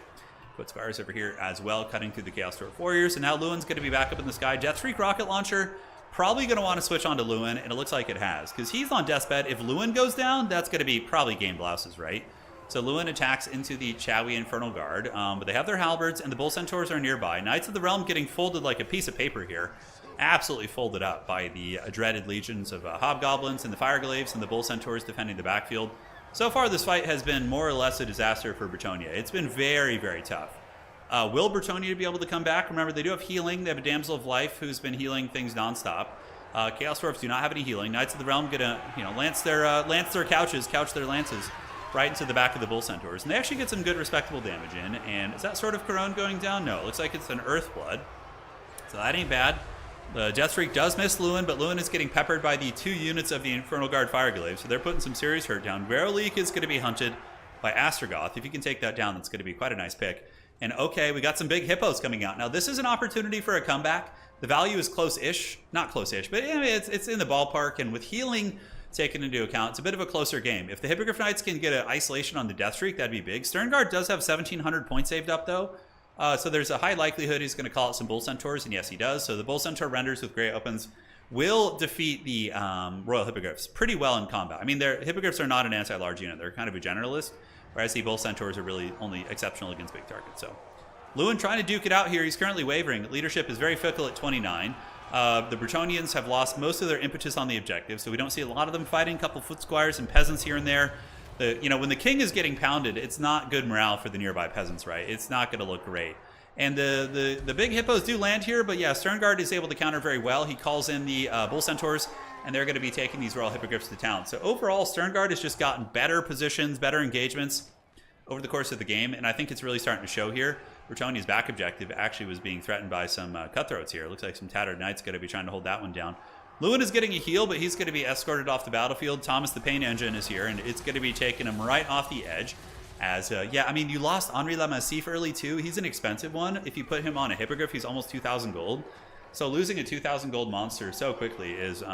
Foot Squires over here as well, cutting through the Chaos Dwarf Warriors, and now Lewin's going to be back up in the sky. Death Streak Rocket Launcher, probably going to want to switch on to Lewin, and it looks like it has, because he's on death's bed. If Lewin goes down, that's going to be probably game blouses, right? So Lewin attacks into the Chowie Infernal Guard, but they have their halberds, and the Bull Centaurs are nearby. Knights of the Realm getting folded like a piece of paper here. Absolutely folded up by the dreaded legions of Hobgoblins and the Fireglaves and the Bull Centaurs defending the backfield. So far, this fight has been more or less a disaster for Bretonnia. It's been very, very tough. Will Bretonnia be able to come back? Remember, they do have healing. They have a Damsel of Life who's been healing things nonstop. Chaos Dwarfs do not have any healing. Knights of the Realm gonna, lance their couch their lances right into the back of the Bull Centaurs. And they actually get some good, respectable damage in. And is that Sword of Corone going down? No, it looks like it's an Earth Blood. So that ain't bad. The Death Streak does miss Lewin, but Lewin is getting peppered by the 2 units of the Infernal Guard Fireglaive, so they're putting some serious hurt down. Verilique is going to be hunted by Astragoth. If you can take that down, that's going to be quite a nice pick. And okay, we got some big hippos coming out. Now, this is an opportunity for a comeback. The value is close-ish. Not close-ish, but it's in the ballpark, and with healing taken into account, it's a bit of a closer game. If the Hippogriff Knights can get an isolation on the Death Streak, that'd be big. Sterngard does have 1,700 points saved up, though. So there's a high likelihood he's going to call out some Bull Centaurs, and yes, he does. So the Bull Centaur Renders with Grey Opens will defeat the Royal Hippogriffs pretty well in combat. I mean, Hippogriffs are not an anti-large unit. They're kind of a generalist, whereas the Bull Centaurs are really only exceptional against big targets. So Lewin trying to duke it out here. He's currently wavering. Leadership is very fickle at 29. The Bretonians have lost most of their impetus on the objective, so we don't see a lot of them fighting. A couple Foot Squires and peasants here and there. When the king is getting pounded, it's not good morale for the nearby peasants, right? It's not going to look great. And the big hippos do land here, but yeah, Sterngard is able to counter very well. He calls in the Bull Centaurs, and they're going to be taking these Royal Hippogriffs to town. So overall, Sterngard has just gotten better positions, better engagements over the course of the game, and I think it's really starting to show here. Bretonia's back objective actually was being threatened by some cutthroats here. It looks like some Tattered Knights going to be trying to hold that one down. Lewin is getting a heal, but he's going to be escorted off the battlefield. Thomas the Pain Engine is here, and it's going to be taking him right off the edge. As, I mean, you lost Henri Lamassif early, too. He's an expensive one. If you put him on a Hippogriff, he's almost 2,000 gold. So losing a 2,000 gold monster so quickly is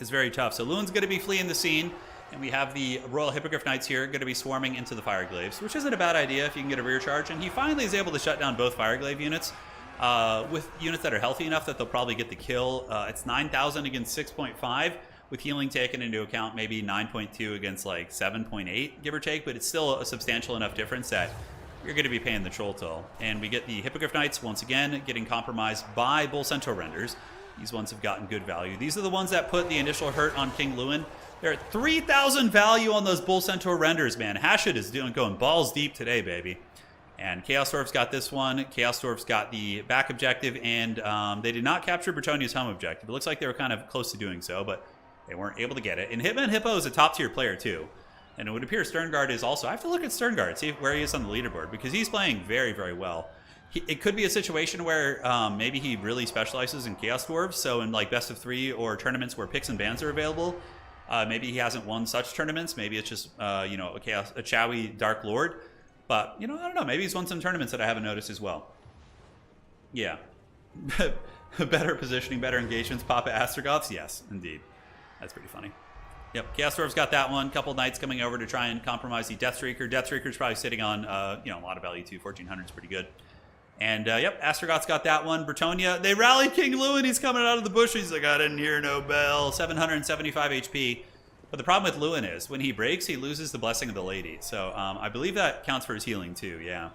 very tough. So Lewin's going to be fleeing the scene, and we have the Royal Hippogriff Knights here going to be swarming into the Fireglaves, which isn't a bad idea if you can get a rear charge. And he finally is able to shut down both Fireglaive units with units that are healthy enough that they'll probably get the kill. It's 9,000 against 6.5, with healing taken into account, maybe 9.2 against like 7.8, give or take, but it's still a substantial enough difference that you're going to be paying the troll toll. And we get the Hippogriff Knights once again getting compromised by Bull Centaur Renders. These ones have gotten good value. These are the ones that put the initial hurt on King Lewin. They're at 3,000 value on those Bull Centaur Renders, man. Hashit is going balls deep today, baby. And Chaos Dwarfs got this one. Chaos Dwarfs got the back objective, and they did not capture Bretonia's home objective. It looks like they were kind of close to doing so, but they weren't able to get it. And Hitman Hippo is a top-tier player, too. And it would appear Sterngard is also. I have to look at Sterngard, see where he is on the leaderboard, because he's playing very, very well. It could be a situation where maybe he really specializes in Chaos Dwarves, so in like best of 3 or tournaments where picks and bans are available, maybe he hasn't won such tournaments. Maybe it's just, you know, a Chowie Dark Lord. But, you know, I don't know. Maybe he's won some tournaments that I haven't noticed as well. Yeah. Better positioning, better engagements. Papa Astrogoths? Yes, indeed. That's pretty funny. Yep, Chaos Dwarf's got that one. Couple knights coming over to try and compromise the Deathstreaker. Deathstreaker's probably sitting on, you know, a lot of value too. 1,400 is pretty good. And, yep, Astrogoth's got that one. Bretonia, they rallied King Lewin. He's coming out of the bush. He's like, I didn't hear no bell. 775 HP. But the problem with Lewin is when he breaks, he loses the Blessing of the Lady. So I believe that counts for his healing too, yeah.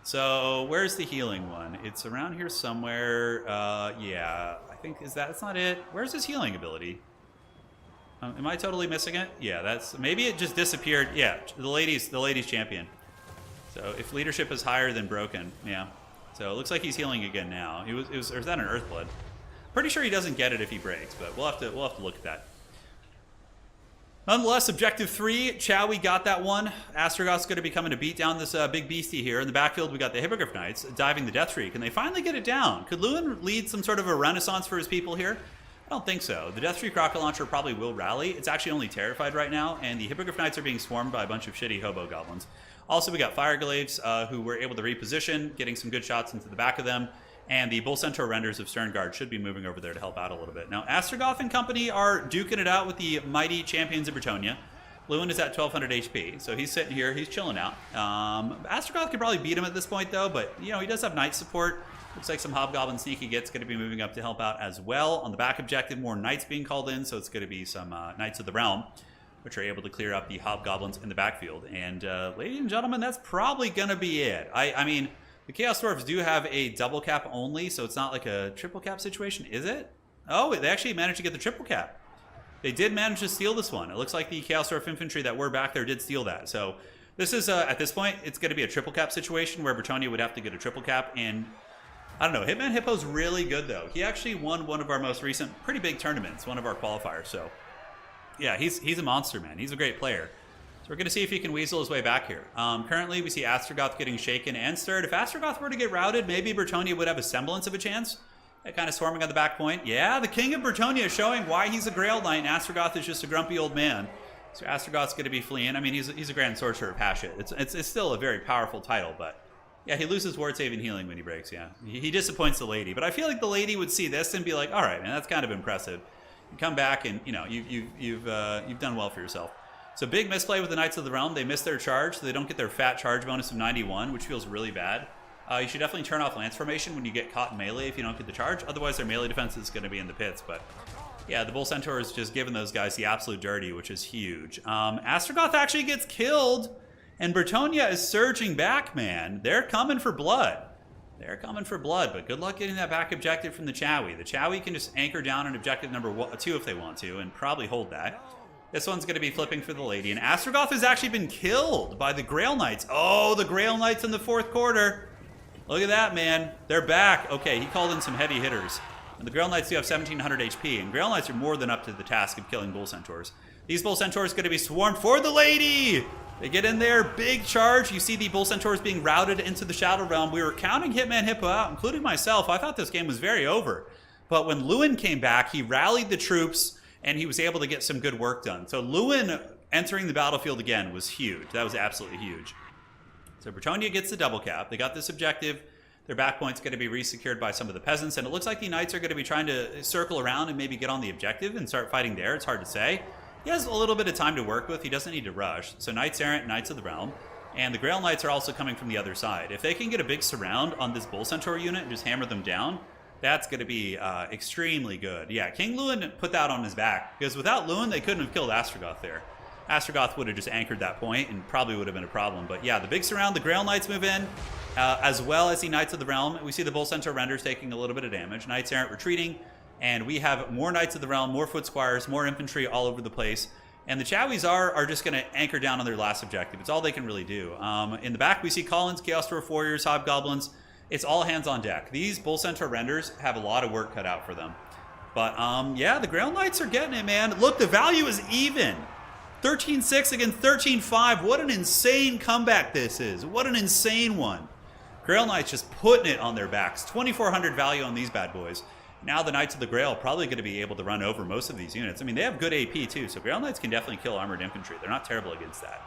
So where's the healing one? It's around here somewhere. Yeah, I think, that's not it. Where's his healing ability? Am I totally missing it? Yeah, that's, maybe it just disappeared. Yeah, the ladies champion. So if leadership is higher than broken, yeah. So it looks like he's healing again now. Or is that an Earthblood? Pretty sure he doesn't get it if he breaks, but we'll have to look at that. Nonetheless, objective 3, Chowie got that one. Astrogoth's going to be coming to beat down this big beastie here. In the backfield, we got the Hippogriff Knights diving the Deathstreak, and they finally get it down. Could Lewin lead some sort of a renaissance for his people here? I don't think so. The Deathstreak Rocket Launcher probably will rally. It's actually only terrified right now, and the Hippogriff Knights are being swarmed by a bunch of shitty hobo goblins. Also, we got Fireglaves, who were able to reposition, getting some good shots into the back of them. And the Bull Centaur Renders of Sterngard should be moving over there to help out a little bit. Now, Astrogoth and company are duking it out with the mighty champions of Bretonia. Lewin is at 1,200 HP, so he's sitting here. He's chilling out. Astrogoth could probably beat him at this point, though, but, you know, he does have knight support. Looks like some Hobgoblin Sneaky Git's going to be moving up to help out as well. On the back objective, more knights being called in, so it's going to be some Knights of the Realm, which are able to clear up the Hobgoblins in the backfield. And, ladies and gentlemen, that's probably going to be it. I mean, the Chaos Dwarfs do have a double cap only, so it's not like a triple cap situation, is it? Oh, they actually managed to get the triple cap. They did manage to steal this one. It looks like the Chaos Dwarf infantry that were back there did steal that. So this is, at this point, it's going to be a triple cap situation where Bretonia would have to get a triple cap. And I don't know, Hitman Hippo's really good, though. He actually won one of our most recent pretty big tournaments, one of our qualifiers. So yeah, he's a monster, man. He's a great player. So we're going to see if he can weasel his way back here. Currently, we see Astrogoth getting shaken and stirred. If Astrogoth were to get routed, maybe Bretonia would have a semblance of a chance. Kind of swarming on the back point. Yeah, the King of Bretonia is showing why he's a Grail Knight, and Astrogoth is just a grumpy old man. So Astrogoth's going to be fleeing. I mean, he's a Grand Sorcerer of Hashit. It's still a very powerful title, but yeah, he loses Ward Save and Healing when he breaks, yeah. He disappoints the lady, but I feel like the lady would see this and be like, all right, man, that's kind of impressive. You come back and, you know, you've done well for yourself. So big misplay with the Knights of the Realm. They miss their charge, so they don't get their fat charge bonus of 91, which feels really bad. You should definitely turn off Lance Formation when you get caught in melee if you don't get the charge. Otherwise, their melee defense is going to be in the pits. But yeah, the Bull Centaur is just giving those guys the absolute dirty, which is huge. Astrogoth actually gets killed, and Bretonia is surging back, man. They're coming for blood. They're coming for blood, but good luck getting that back objective from the Chowie. The Chowie can just anchor down on objective number 2 if they want to, and probably hold that. This one's going to be flipping for the lady. And Astrogoth has actually been killed by the Grail Knights. Oh, the Grail Knights in the 4th quarter. Look at that, man. They're back. Okay, he called in some heavy hitters. And the Grail Knights do have 1,700 HP. And Grail Knights are more than up to the task of killing Bull Centaurs. These Bull Centaurs are going to be swarmed for the lady. They get in there. Big charge. You see the Bull Centaurs being routed into the Shadow Realm. We were counting Hitman Hippo out, including myself. I thought this game was very over. But when Lewin came back, he rallied the troops, and he was able to get some good work done. So Lewin entering the battlefield again was huge. That was absolutely huge. So Bretonia gets the double cap. They got this objective. Their back point's going to be resecured by some of the peasants, and it looks like the knights are going to be trying to circle around and maybe get on the objective and start fighting there. It's hard to say. He has a little bit of time to work with. He doesn't need to rush. So Knights Errant, Knights of the Realm, and the Grail Knights are also coming from the other side. If they can get a big surround on this Bull Centaur unit and just hammer them down, that's going to be extremely good. Yeah, King Lewin put that on his back, because without Lewin, they couldn't have killed Astrogoth there. Astrogoth would have just anchored that point and probably would have been a problem. But yeah, the big surround, the Grail Knights move in, as well as the Knights of the Realm. We see the Bull Centaur Renders taking a little bit of damage. Knights Errant retreating, and we have more Knights of the Realm, more Foot Squires, more infantry all over the place. And the Chowis are just going to anchor down on their last objective. It's all they can really do. In the back, we see Collins, Chaos Dwarf Warriors, Hobgoblins. It's all hands on deck. These Bull Centaur Renders have a lot of work cut out for them. But yeah, the Grail Knights are getting it, man. Look, the value is even. 13-6 against 13-5. What an insane comeback this is. What an insane one. Grail Knights just putting it on their backs. 2,400 value on these bad boys. Now the Knights of the Grail are probably going to be able to run over most of these units. I mean, they have good AP too, so Grail Knights can definitely kill armored infantry. They're not terrible against that.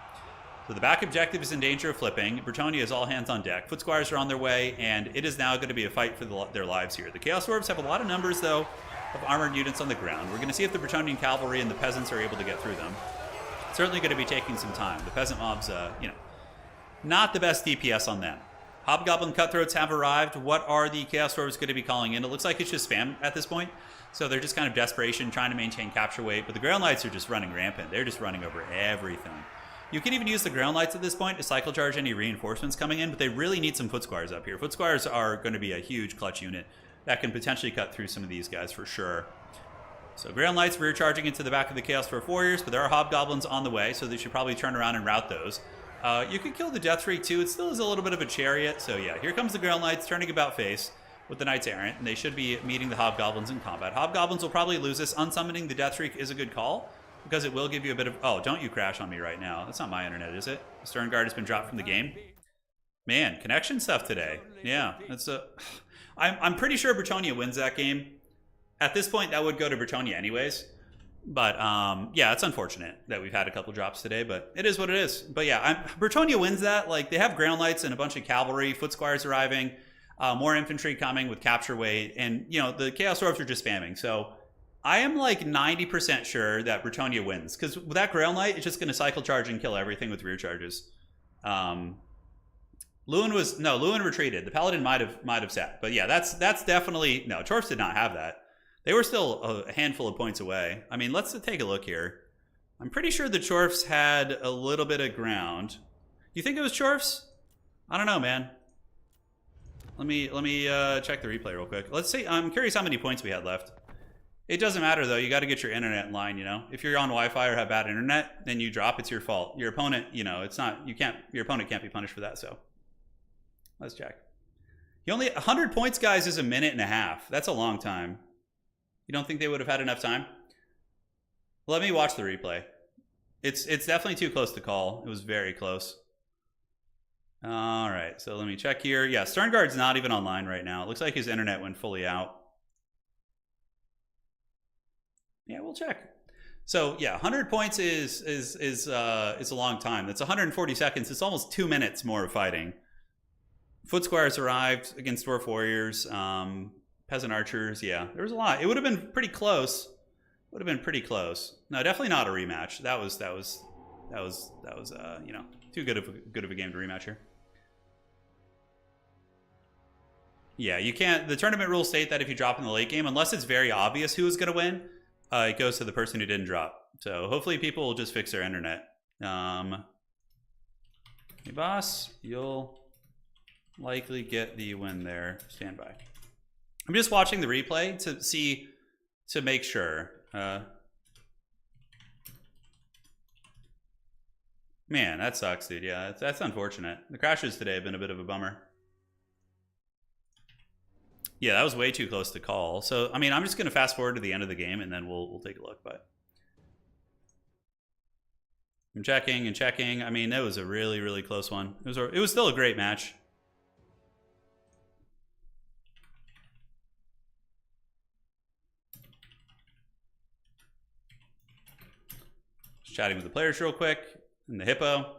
So the back objective is in danger of flipping. Bretonnia is all hands on deck. Foot Squires are on their way, and it is now going to be a fight for their lives here. The Chaos Dwarves have a lot of numbers, though, of armored units on the ground. We're going to see if the Bretonian cavalry and the peasants are able to get through them. Certainly going to be taking some time. The peasant mobs, you know, not the best DPS on them. Hobgoblin Cutthroats have arrived. What are the Chaos Dwarves going to be calling in? It looks like it's just spam at this point. So they're just kind of desperation, trying to maintain capture weight. But the Grail Knights are just running rampant. They're just running over everything. You can even use the Grail Knights at this point to cycle charge any reinforcements coming in, but they really need some Foot Squires up here. Foot Squires are going to be a huge clutch unit that can potentially cut through some of these guys for sure. So Grail Knights rear charging into the back of the Chaos Dwarf Warriors, but there are Hobgoblins on the way, so they should probably turn around and route those. You could kill the Death Reek too. It still is a little bit of a chariot. So yeah, here comes the Grail Knights turning about face with the Knights Errant, and they should be meeting the Hobgoblins in combat. Hobgoblins will probably lose this. Unsummoning the Death Reek is a good call, because it will give you a bit of... Oh, don't you crash on me right now. That's not my internet, is it? Stern Guard has been dropped from the game. Man, connection stuff today. Yeah, that's a... I'm pretty sure Bretonnia wins that game. At this point, that would go to Bretonnia anyways. But yeah, it's unfortunate that we've had a couple drops today, but it is what it is. But yeah, Bretonnia wins that. Like, they have Grail Knights and a bunch of cavalry, Foot Squires arriving, more infantry coming with capture weight, and you know the Chaos Dwarves are just spamming. So I am like 90% sure that Bretonnia wins, because with that Grail Knight, it's just going to cycle charge and kill everything with rear charges. Lewin retreated. The Paladin might have sat, but yeah, that's definitely no. Dwarfs did not have that. They were still a handful of points away. I mean, let's take a look here. I'm pretty sure the Chorfs had a little bit of ground. You think it was Chorfs? I don't know, man. Let me check the replay real quick. Let's see. I'm curious how many points we had left. It doesn't matter though. You got to get your internet in line. You know, if you're on Wi-Fi or have bad internet, then you drop. It's your fault. Your opponent, you know, it's not. You can't. Your opponent can't be punished for that. So let's check. You only 100 points, guys, is a minute and a half. That's a long time. You don't think they would have had enough time? Let me watch the replay. It's definitely too close to call. It was very close. All right, so let me check here. Yeah, Sternguard's not even online right now. It looks like his internet went fully out. Yeah, we'll check. So yeah, 100 points is a long time. That's 140 seconds. It's almost 2 minutes more of fighting. Foot Squires arrived against Dwarf Warriors. Peasant Archers, yeah, there was a lot. It would have been pretty close. Would have been pretty close. No, definitely not a rematch. That was you know, too good of a game to rematch here. Yeah, you can't. The tournament rules state that if you drop in the late game, unless it's very obvious who is going to win, it goes to the person who didn't drop. So hopefully people will just fix their internet. Hey boss, you'll likely get the win there. Stand by. I'm just watching the replay to make sure. Man, that sucks, dude. Yeah, that's unfortunate. The crashes today have been a bit of a bummer. Yeah, that was way too close to call. So, I mean, I'm just going to fast forward to the end of the game, and then we'll take a look. But I'm checking and checking. I mean, that was a really, really close one. It was still a great match. Chatting with the players real quick, and the Hippo.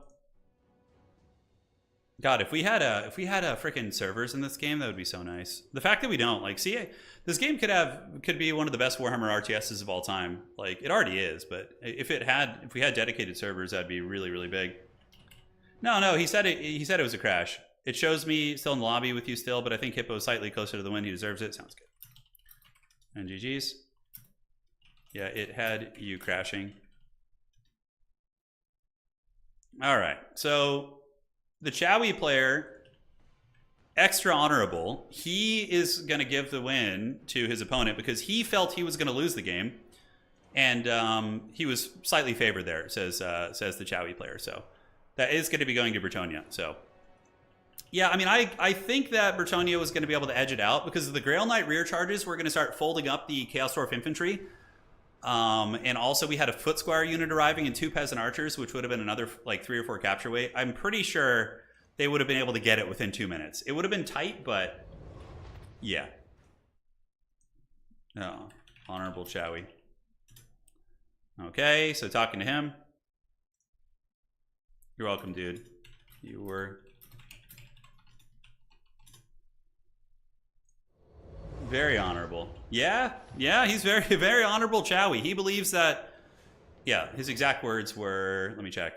God, if we had a freaking servers in this game, that would be so nice. The fact that we don't, like, see, this game could be one of the best Warhammer RTSs of all time. Like, it already is, but if we had dedicated servers, that'd be really, really big. No, he said it was a crash. It shows me still in the lobby with you still, but I think Hippo is slightly closer to the win. He deserves it. Sounds good. And GG's. Yeah, it had you crashing. All right, so the Chowie player, extra honorable. He is going to give the win to his opponent because he felt he was going to lose the game, and he was slightly favored there. Says the Chowie player. So that is going to be going to Bretonnia. So yeah, I mean, I think that Bretonnia was going to be able to edge it out because the Grail Knight rear charges were going to start folding up the Chaos Dwarf infantry. And also we had a Foot Squire unit arriving and 2 peasant archers, which would have been another like 3 or 4 capture weight. I'm pretty sure they would have been able to get it within 2 minutes. It would have been tight, but yeah. Oh, honorable Chowie. Okay, so talking to him. You're welcome, dude. You were very honorable. Yeah, he's very, very honorable Chowie. He believes that, yeah, his exact words were, let me check.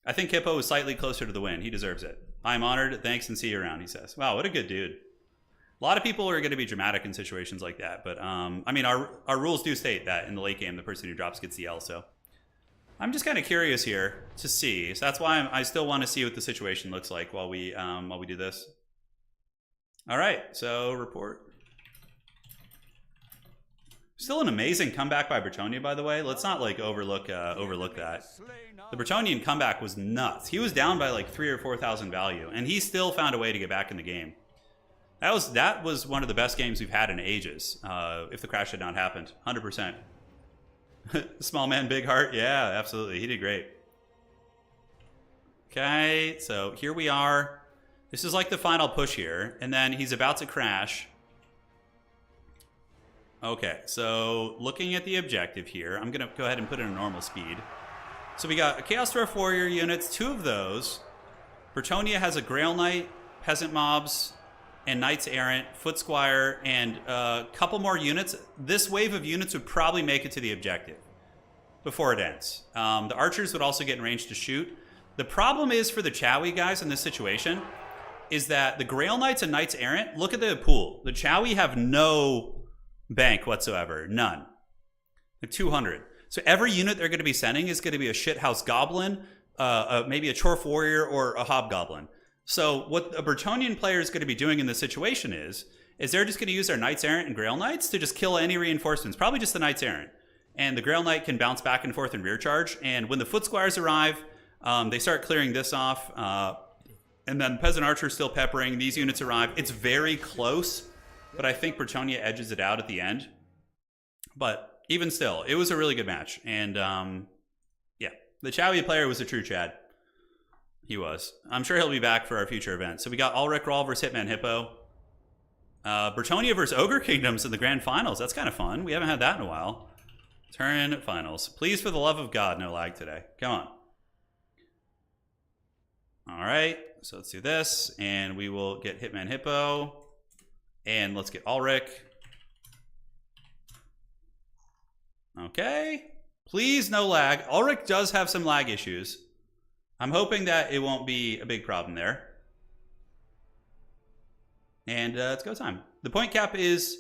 I think Hippo is slightly closer to the win. He deserves it. I'm honored. Thanks and see you around, he says. Wow, what a good dude. A lot of people are going to be dramatic in situations like that. But, I mean, our rules do state that in the late game, the person who drops gets the L. So I'm just kind of curious here to see. So that's why I still want to see what the situation looks like while we do this. All right, so report. Still an amazing comeback by Bretonnia, by the way. Let's not like overlook that. The Bretonian comeback was nuts. He was down by like 3,000 or 4,000 value, and he still found a way to get back in the game. That was one of the best games we've had in ages. If the crash had not happened, 100%. Small man, big heart. Yeah, absolutely. He did great. Okay, so here we are. This is like the final push here, and then he's about to crash. Okay, so looking at the objective here, I'm going to go ahead and put in a normal speed. So we got a Chaos Dwarf Warrior units, 2 of those. Bretonnia has a Grail Knight, Peasant Mobs, and Knights Errant, Foot Squire, and a couple more units. This wave of units would probably make it to the objective before it ends. The archers would also get in range to shoot. The problem is for the Chowie guys in this situation is that the Grail Knights and Knights Errant, look at the pool. The Chowie have no bank whatsoever, none. Like 200. So every unit they're going to be sending is going to be a shithouse goblin, maybe a Chorf warrior or a hobgoblin. So what a Bretonnian player is going to be doing in this situation is they're just going to use their Knights Errant and Grail Knights to just kill any reinforcements, probably just the Knights Errant. And the Grail Knight can bounce back and forth in rear charge. And when the Foot Squires arrive, they start clearing this off. And then Peasant Archers still peppering. These units arrive. It's very close. But I think Bretonnia edges it out at the end. But even still, it was a really good match. And yeah, the Chowie player was a true Chad. He was. I'm sure he'll be back for our future events. So we got Ulrich Rahl versus Hitman Hippo. Bretonnia versus Ogre Kingdoms in the grand finals. That's kind of fun. We haven't had that in a while. Turn finals. Please, for the love of God, no lag today. Come on. All right. So let's do this. And we will get Hitman Hippo. And let's get Ulrich. Okay. Please, no lag. Ulrich does have some lag issues. I'm hoping that it won't be a big problem there. And it's go time. The point cap is,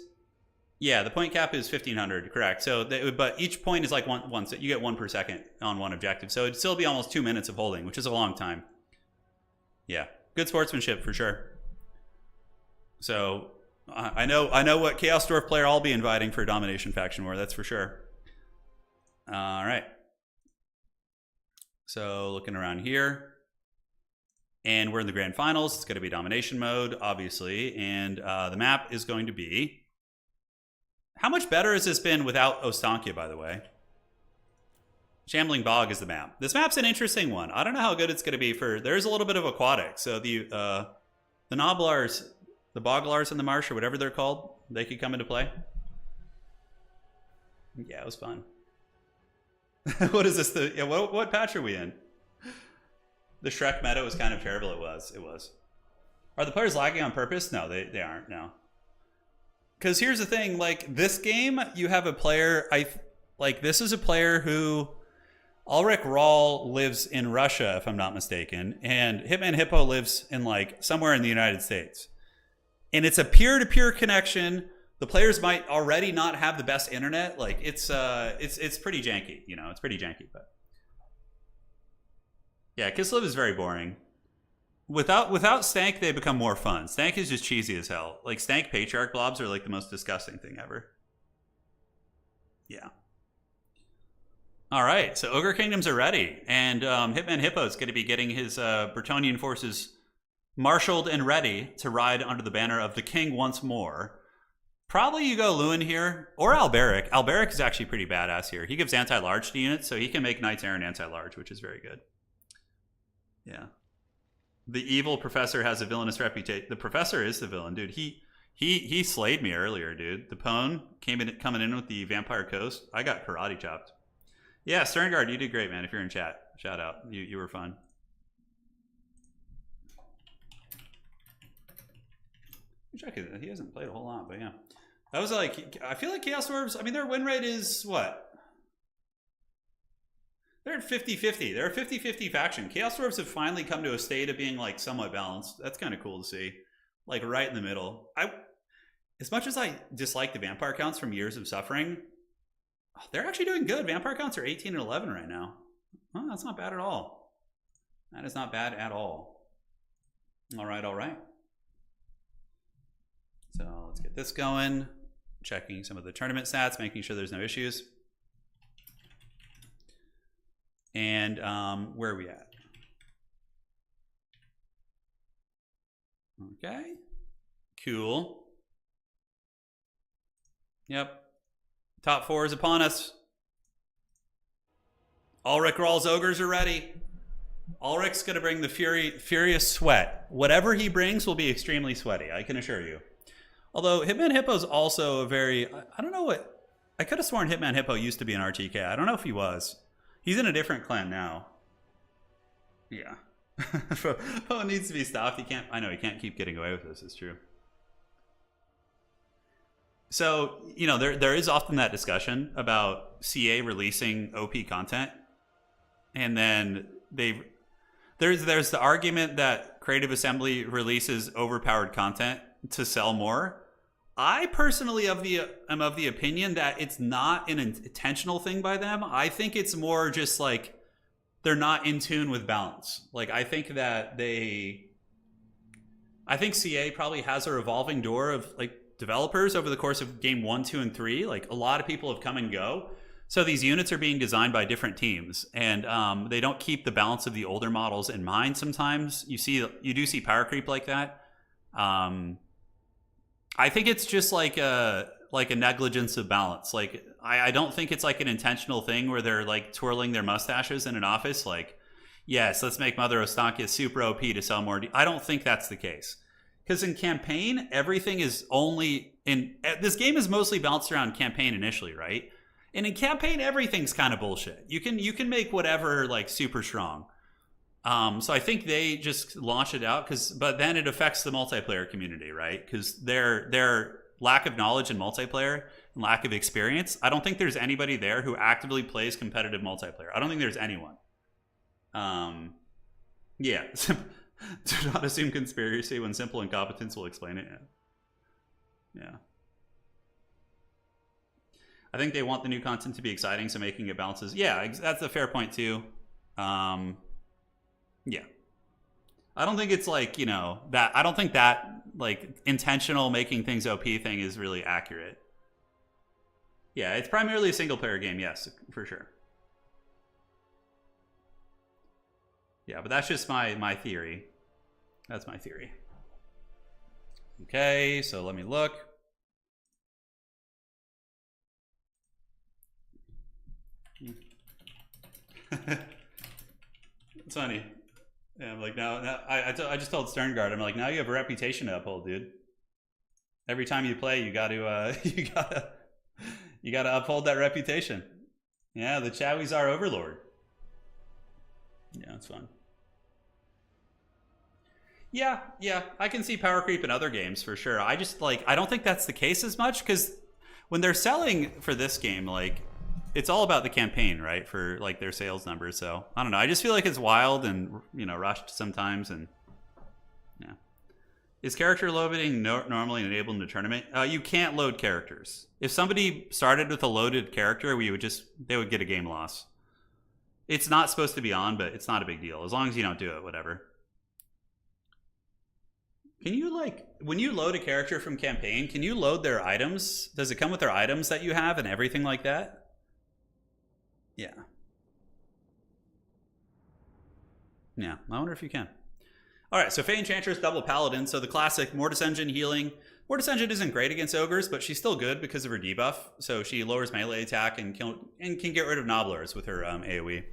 yeah, the point cap is 1,500, correct. So, but each point is like one, so you get 1 per second on one objective. So it'd still be almost 2 minutes of holding, which is a long time. Yeah, good sportsmanship for sure. So I know what Chaos Dwarf player I'll be inviting for a Domination Faction War, that's for sure. All right. So looking around here. And we're in the grand finals. It's going to be domination mode, obviously. And the map is going to be... How much better has this been without Ostankya, by the way? Shambling Bog is the map. This map's an interesting one. I don't know how good it's going to be for... There's a little bit of aquatic. So the Noblars, the Boglars in the marsh, or whatever they're called, they could come into play. Yeah, it was fun. What is this? What patch are we in? The Shrek meta was kind of terrible. It was. Are the players lagging on purpose? No, they aren't. No. Because here's the thing, like this game, you have a player. This is a player who Ulrich Rahl lives in Russia, if I'm not mistaken, and Hitman Hippo lives in like somewhere in the United States, and it's a peer-to-peer connection. The players might already not have the best internet. Like it's pretty janky. You know, it's pretty janky, but. Yeah, Kislev is very boring. Without Stank, they become more fun. Stank is just cheesy as hell. Like, Stank Patriarch blobs are like the most disgusting thing ever. Yeah. Alright, so Ogre Kingdoms are ready. And Hitman Hippo is going to be getting his Bretonnian forces marshaled and ready to ride under the banner of the king once more. Probably you go Lewin here, or Alberic. Alberic is actually pretty badass here. He gives anti-large to units, so he can make Knights Errant anti-large, which is very good. Yeah. The evil professor has a villainous reputation. The professor is the villain, dude. He slayed me earlier, dude. The Pwn coming in with the Vampire Coast. I got karate chopped. Yeah, Sterngard, you did great, man. If you're in chat, shout out. You were fun. He hasn't played a whole lot, but yeah. That was like, I feel like Chaos Dwarves, I mean, their win rate is what? They're at 50-50. They're a 50-50 faction. Chaos Dwarves have finally come to a state of being like somewhat balanced. That's kind of cool to see. Like right in the middle. As much as I dislike the vampire counts from Years of Suffering, they're actually doing good. Vampire counts are 18 and 11 right now. Oh, that's not bad at all. That is not bad at all. All right, all right. So let's get this going. Checking some of the tournament stats, making sure there's no issues. And where are we at? Okay. Cool. Yep. Top 4 is upon us. Ulrich Rahl's ogres are ready. Ulrich's going to bring the furious sweat. Whatever he brings will be extremely sweaty, I can assure you. Although Hitman Hippo's also a very... I don't know what... I could have sworn Hitman Hippo used to be an RTK. I don't know if he was. He's in a different clan now. Yeah. Oh, it needs to be stopped. He can't. I know he can't keep getting away with this. It's true. So you know there is often that discussion about CA releasing OP content, and then there's the argument that Creative Assembly releases overpowered content to sell more. I personally am of the opinion that it's not an intentional thing by them. I think it's more just like they're not in tune with balance. Like I think CA probably has a revolving door of like developers over the course of game 1, 2, and 3. Like a lot of people have come and go. So these units are being designed by different teams, and they don't keep the balance of the older models in mind. Sometimes you do see power creep like that. I think it's just like a negligence of balance. Like I don't think it's like an intentional thing where they're like twirling their mustaches in an office. Like, yes, let's make Mother Ostankya super OP to sell more. I don't think that's the case. Because in campaign, everything is only this game is mostly balanced around campaign initially, right? And in campaign, everything's kind of bullshit. You can make whatever like super strong. So I think they just launch it out but then it affects the multiplayer community, right? Because their lack of knowledge in multiplayer and lack of experience. I don't think there's anybody there who actively plays competitive multiplayer. I don't think there's anyone. Yeah. Do not assume conspiracy when simple incompetence will explain it. Yeah. I think they want the new content to be exciting, so making it balances. Yeah, that's a fair point too. Yeah. I don't think it's like, I don't think that like intentional making things OP thing is really accurate. Yeah, it's primarily a single player game, yes, for sure. Yeah, but that's just my theory. That's my theory. Okay, so let me look. It's funny. Yeah, I'm like, now I just told Sterngard, I'm like, now you have a reputation to uphold, dude. Every time you play, you got to you gotta uphold that reputation. Yeah, the Chowie's our overlord. Yeah, it's fun. Yeah, I can see power creep in other games for sure. I just like I don't think that's the case as much because when they're selling for this game, like it's all about the campaign, right? For like their sales numbers. So I don't know. I just feel like it's wild and rushed sometimes. And yeah, is character loading normally enabled in the tournament? You can't load characters. If somebody started with a loaded character, they would get a game loss. It's not supposed to be on, but it's not a big deal as long as you don't do it. Whatever. Can you, like, when you load a character from campaign, can you load their items? Does it come with their items that you have and everything like that? Yeah. Yeah, I wonder if you can. All right, so Fey Enchantress, double Paladin. So the classic Mortis Engine healing. Mortis Engine isn't great against ogres, but she's still good because of her debuff. So she lowers melee attack and can get rid of Nobblers with her AoE.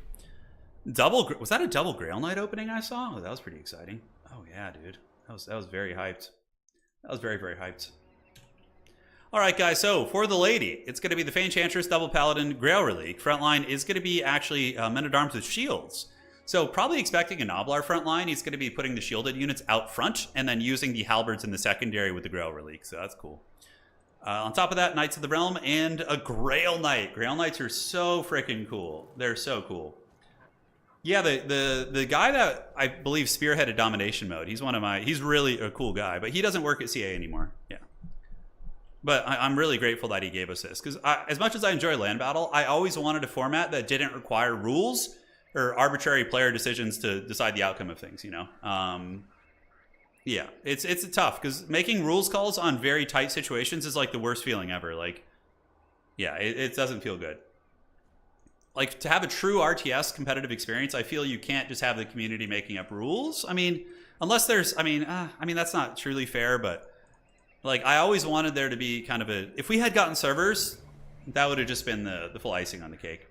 Was that a double Grail Knight opening I saw? Oh, that was pretty exciting. Oh yeah, dude. That was very hyped. That was very, very hyped. All right, guys. So for the lady, it's going to be the Fey Enchantress, double Paladin, Grail Relic. Frontline is going to be actually men at arms with shields. So probably expecting a Nobblar frontline. He's going to be putting the shielded units out front and then using the halberds in the secondary with the Grail Relic. So that's cool. On top of that, Knights of the Realm and a Grail Knight. Grail Knights are so freaking cool. They're so cool. Yeah, the guy that I believe spearheaded domination mode, he's really a cool guy, but he doesn't work at CA anymore. Yeah. But I'm really grateful that he gave us this, because as much as I enjoy land battle, I always wanted a format that didn't require rules or arbitrary player decisions to decide the outcome of things, Yeah, it's tough, because making rules calls on very tight situations is like the worst feeling ever. Like, yeah, it doesn't feel good. Like, to have a true RTS competitive experience, I feel you can't just have the community making up rules. I mean, unless there's, that's not truly fair, but like, I always wanted there to be kind of if we had gotten servers, that would have just been the full icing on the cake.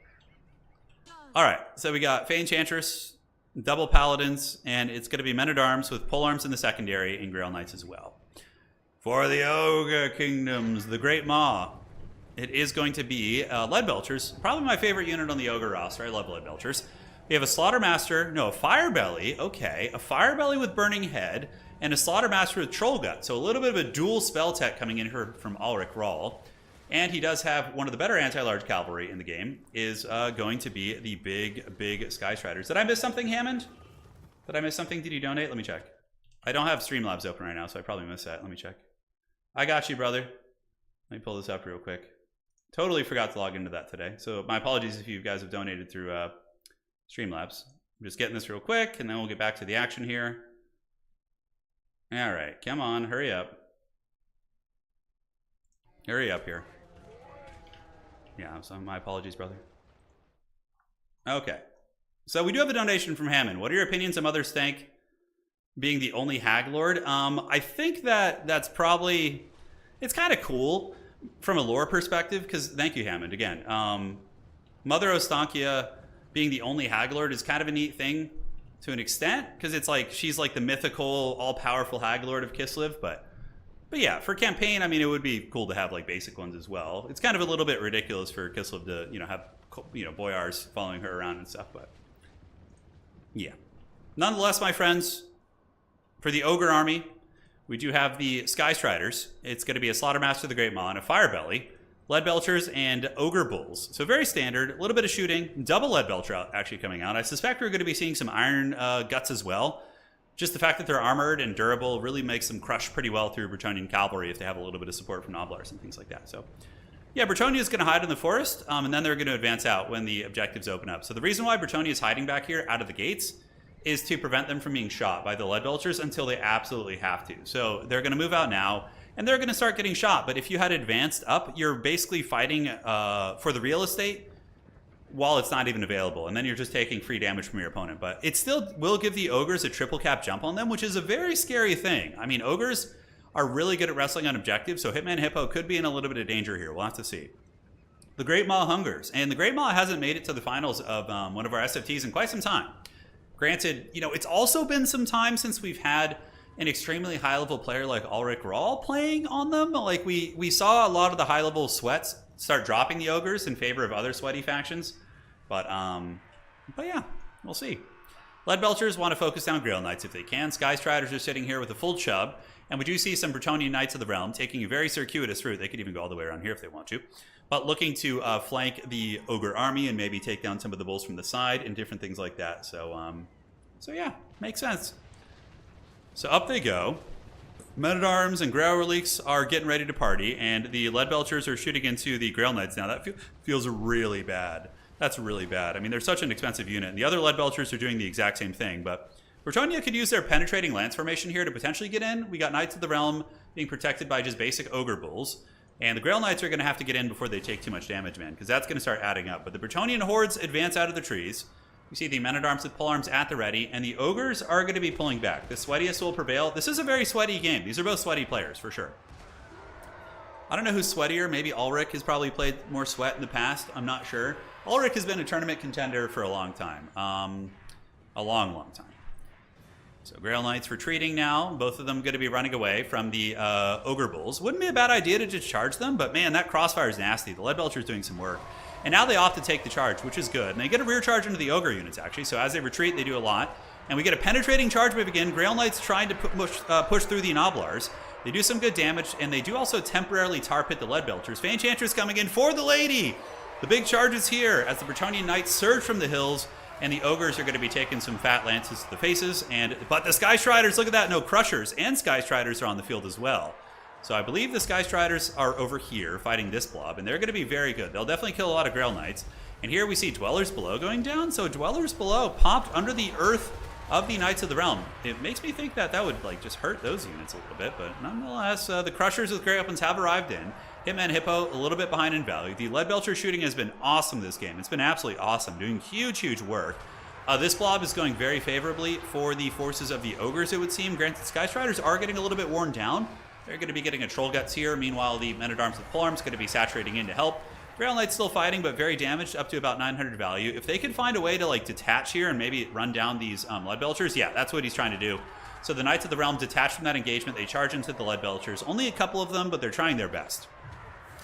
All right, so we got Fey Enchantress, double Paladins, and it's going to be Men-at-Arms with Polearms in the secondary and Grail Knights as well. For the Ogre Kingdoms, the Great Maw. It is going to be Leadbelchers, probably my favorite unit on the Ogre roster. I love Leadbelchers. We have a Firebelly, okay. A Firebelly with Burning Head, and a Slaughtermaster with Troll Gut. So a little bit of a dual spell tech coming in here from Ulrich Rahl. And he does have one of the better anti-large cavalry in the game, is going to be the big Sky Striders. Did I miss something, Hammond? Did I miss something? Did you donate? Let me check. I don't have Streamlabs open right now, so I probably missed that. Let me check. I got you, brother. Let me pull this up real quick. Totally forgot to log into that today. So my apologies if you guys have donated through Streamlabs. I'm just getting this real quick, and then we'll get back to the action here. All right, come on, hurry up. Hurry up here. Yeah, so my apologies, brother. Okay. So we do have a donation from Hammond. What are your opinions on Mother Stank being the only Hag Lord? I think that's probably... It's kind of cool from a lore perspective, because thank you, Hammond, again. Mother Ostankya being the only Hag Lord is kind of a neat thing to an extent, because it's like she's like the mythical, all-powerful Hag Lord of Kislev, but yeah, for campaign, I mean, it would be cool to have like basic ones as well. It's kind of a little bit ridiculous for Kislev to, have, boyars following her around and stuff, but yeah. Nonetheless, my friends, for the Ogre army, we do have the Sky Striders. It's going to be a Slaughtermaster of the Great Maw and a Firebelly, Leadbelchers, and Ogre Bulls. So very standard, a little bit of shooting, double Leadbelcher actually coming out. I suspect we're going to be seeing some Iron Guts as well. Just the fact that they're armored and durable really makes them crush pretty well through Bretonnian cavalry if they have a little bit of support from Nobblars and things like that. So yeah, Bretonnia is going to hide in the forest, and then they're going to advance out when the objectives open up. So the reason why Bretonnia is hiding back here out of the gates is to prevent them from being shot by the Leadbelchers until they absolutely have to. So they're going to move out now, and they're going to start getting shot. But if you had advanced up, you're basically fighting for the real estate while it's not even available, and then you're just taking free damage from your opponent. But it still will give the Ogres a triple cap jump on them, which is a very scary thing. I mean, Ogres are really good at wrestling on objectives, so Hitman Hippo could be in a little bit of danger here. We'll have to see. The Great Maw hungers, and the Great Maw hasn't made it to the finals of one of our SFTs in quite some time. Granted, it's also been some time since we've had an extremely high-level player like Ulrich Rahl playing on them. Like, we saw a lot of the high-level sweats start dropping the Ogres in favor of other sweaty factions. But yeah, we'll see. Leadbelchers want to focus down Grail Knights if they can. Sky Striders are sitting here with a full chub, and we do see some Bretonnian Knights of the Realm taking a very circuitous route. They could even go all the way around here if they want to, but looking to flank the Ogre army and maybe take down some of the bulls from the side and different things like that. So yeah, makes sense. So up they go. Men-at-Arms and Grail Relics are getting ready to party, and the Leadbelchers are shooting into the Grail Knights now. That feels really bad. That's really bad. I mean, they're such an expensive unit, and the other Leadbelchers are doing the exact same thing, but Bretonnia could use their penetrating lance formation here to potentially get in. We got Knights of the Realm being protected by just basic Ogre Bulls, and the Grail Knights are going to have to get in before they take too much damage, man, because that's going to start adding up. But the Bretonnian hordes advance out of the trees. You see the Men-at-Arms with polearms at the ready, and the Ogres are going to be pulling back. The sweatiest will prevail. This is a very sweaty game. These are both sweaty players, for sure. I don't know who's sweatier. Maybe Ulrich has probably played more sweat in the past. I'm not sure. Ulrich has been a tournament contender for a long time. A long time. So Grail Knights retreating now. Both of them going to be running away from the Ogre Bulls. Wouldn't be a bad idea to just charge them, but man, that crossfire is nasty. The Leadbelcher's doing some work. And now they opt to take the charge, which is good. And they get a rear charge into the Ogre units, actually. So as they retreat, they do a lot. And we get a penetrating charge wave again. Grail Knights trying to push through the Noblars. They do some good damage, and they do also temporarily tar pit the Leadbelchers. Enchantress coming in for the lady. The big charge is here as the Bretonnian Knights surge from the hills, and the Ogres are going to be taking some fat lances to the faces. But the Sky Striders, look at that. No, Crushers and Sky Striders are on the field as well. So I believe the Sky Striders are over here fighting this blob, and they're going to be very good. They'll definitely kill a lot of Grail Knights. And here we see Dwellers Below going down. So Dwellers Below popped under the earth of the Knights of the Realm. It makes me think that that would like just hurt those units a little bit, but nonetheless, the Crushers with Grey Weapons have arrived in. Hitman Hippo a little bit behind in value. The Leadbelcher shooting has been awesome this game. It's been absolutely awesome, doing huge work. This blob is going very favorably for the forces of the Ogres, it would seem. Granted, Sky Striders are getting a little bit worn down. They're going to be getting a Troll Guts here. Meanwhile, the Men-at-Arms with polearms going to be saturating in to help. Grail Knight's still fighting, but very damaged, up to about 900 value. If they could find a way to like detach here and maybe run down these Leadbelchers, yeah, that's what he's trying to do. So the Knights of the Realm detach from that engagement. They charge into the Leadbelchers. Only a couple of them, but they're trying their best.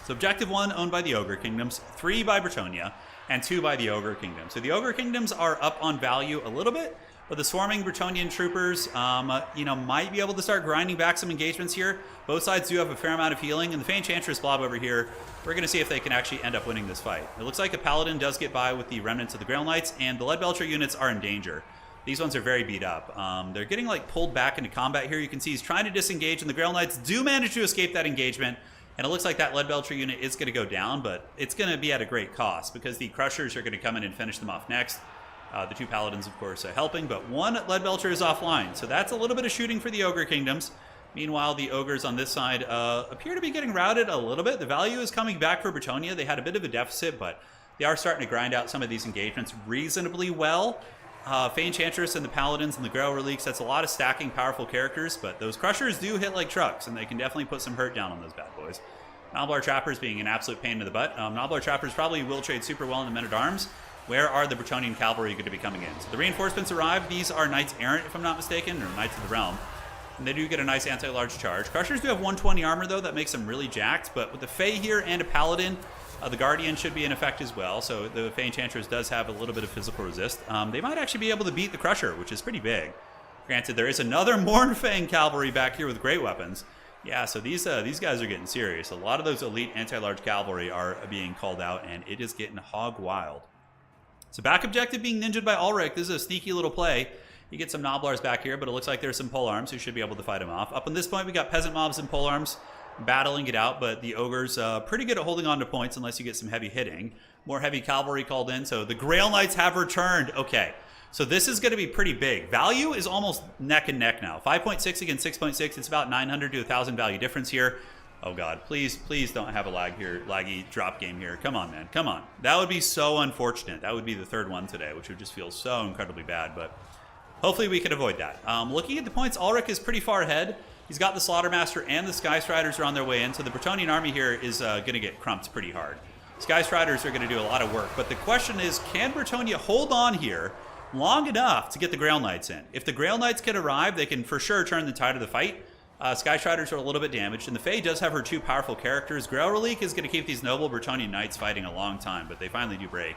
So objective 1 owned by the Ogre Kingdoms, 3 by Bretonnia, and 2 by the Ogre Kingdom. So the Ogre Kingdoms are up on value a little bit, but the swarming Bretonnian troopers, might be able to start grinding back some engagements here. Both sides do have a fair amount of healing, and the Enchantress blob over here, we're going to see if they can actually end up winning this fight. It looks like a Paladin does get by with the remnants of the Grail Knights, and the Leadbelcher units are in danger. These ones are very beat up. They're getting like pulled back into combat here. You can see he's trying to disengage, and the Grail Knights do manage to escape that engagement. And it looks like that Leadbelcher unit is going to go down, but it's going to be at a great cost because the Crushers are going to come in and finish them off next. The 2 Paladins, of course, helping, but 1 Leadbelcher is offline. So that's a little bit of shooting for the Ogre Kingdoms. Meanwhile, the Ogres on this side appear to be getting routed a little bit. The value is coming back for Bretonnia. They had a bit of a deficit, but they are starting to grind out some of these engagements reasonably well. Enchantress and the Paladins and the Grail Relics, that's a lot of stacking powerful characters, but those Crushers do hit like trucks, and they can definitely put some hurt down on those bad boys. Noblar Trappers being an absolute pain in the butt. Noblar Trappers probably will trade super well in the Men-at-Arms. Where are the Bretonnian Cavalry going to be coming in? So the reinforcements arrive. These are Knights Errant, if I'm not mistaken, or Knights of the Realm. And they do get a nice anti-large charge. Crushers do have 120 armor, though. That makes them really jacked. But with the Fae here and a Paladin, the Guardian should be in effect as well. So the Fae Enchantress does have a little bit of physical resist. They might actually be able to beat the Crusher, which is pretty big. Granted, there is another Mournfang Cavalry back here with great weapons. Yeah, so these guys are getting serious. A lot of those elite anti-large cavalry are being called out, and it is getting hog wild. So back objective being ninja'd by Ulrich. This is a sneaky little play. You get some Noblars back here, but it looks like there's some polearms who should be able to fight him off. Up on this point, we got peasant mobs and polearms battling it out, but the Ogres pretty good at holding on to points unless you get some heavy hitting. More heavy cavalry called in, so the Grail Knights have returned. Okay, so this is going to be pretty big. Value is almost neck and neck now. 5.6 against 6.6. It's about 900 to 1,000 value difference here. Oh God, please don't have a laggy drop game here. Come on, man, come on. That would be so unfortunate. That would be the 3rd one today, which would just feel so incredibly bad, but hopefully we can avoid that. Looking at the points, Ulrich is pretty far ahead. He's got the Slaughtermaster and the Sky Striders are on their way in, so the Bretonnian army here is going to get crumped pretty hard. Sky Striders are going to do a lot of work, but the question is, can Bretonnia hold on here long enough to get the Grail Knights in? If the Grail Knights can arrive, they can for sure turn the tide of the fight. Sky Striders are a little bit damaged, and the Fae does have her 2 powerful characters. Grail Relic is going to keep these noble Bretonnian Knights fighting a long time, but they finally do break.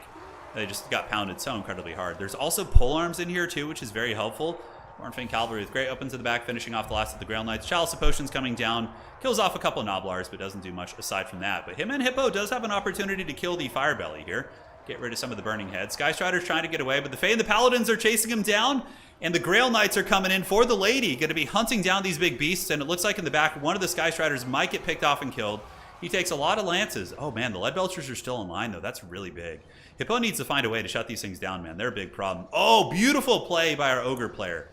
They just got pounded so incredibly hard. There's also pole arms in here too, which is very helpful. Mournfang Cavalry with great opens to the back, finishing off the last of the Grail Knights. Chalice of Potions coming down, kills off a couple of Noblars, but doesn't do much aside from that. But Hitman Hippo does have an opportunity to kill the Firebelly here. Get rid of some of the Burning Heads. Sky Strider's trying to get away, but the Fae and the Paladins are chasing him down, and the Grail Knights are coming in for the Lady, going to be hunting down these big beasts, and it looks like in the back, one of the Sky Striders might get picked off and killed. He takes a lot of lances. Oh man, the Leadbelchers are still in line though. That's really big. Hippo needs to find a way to shut these things down, man. They're a big problem. Oh, beautiful play by our Ogre player.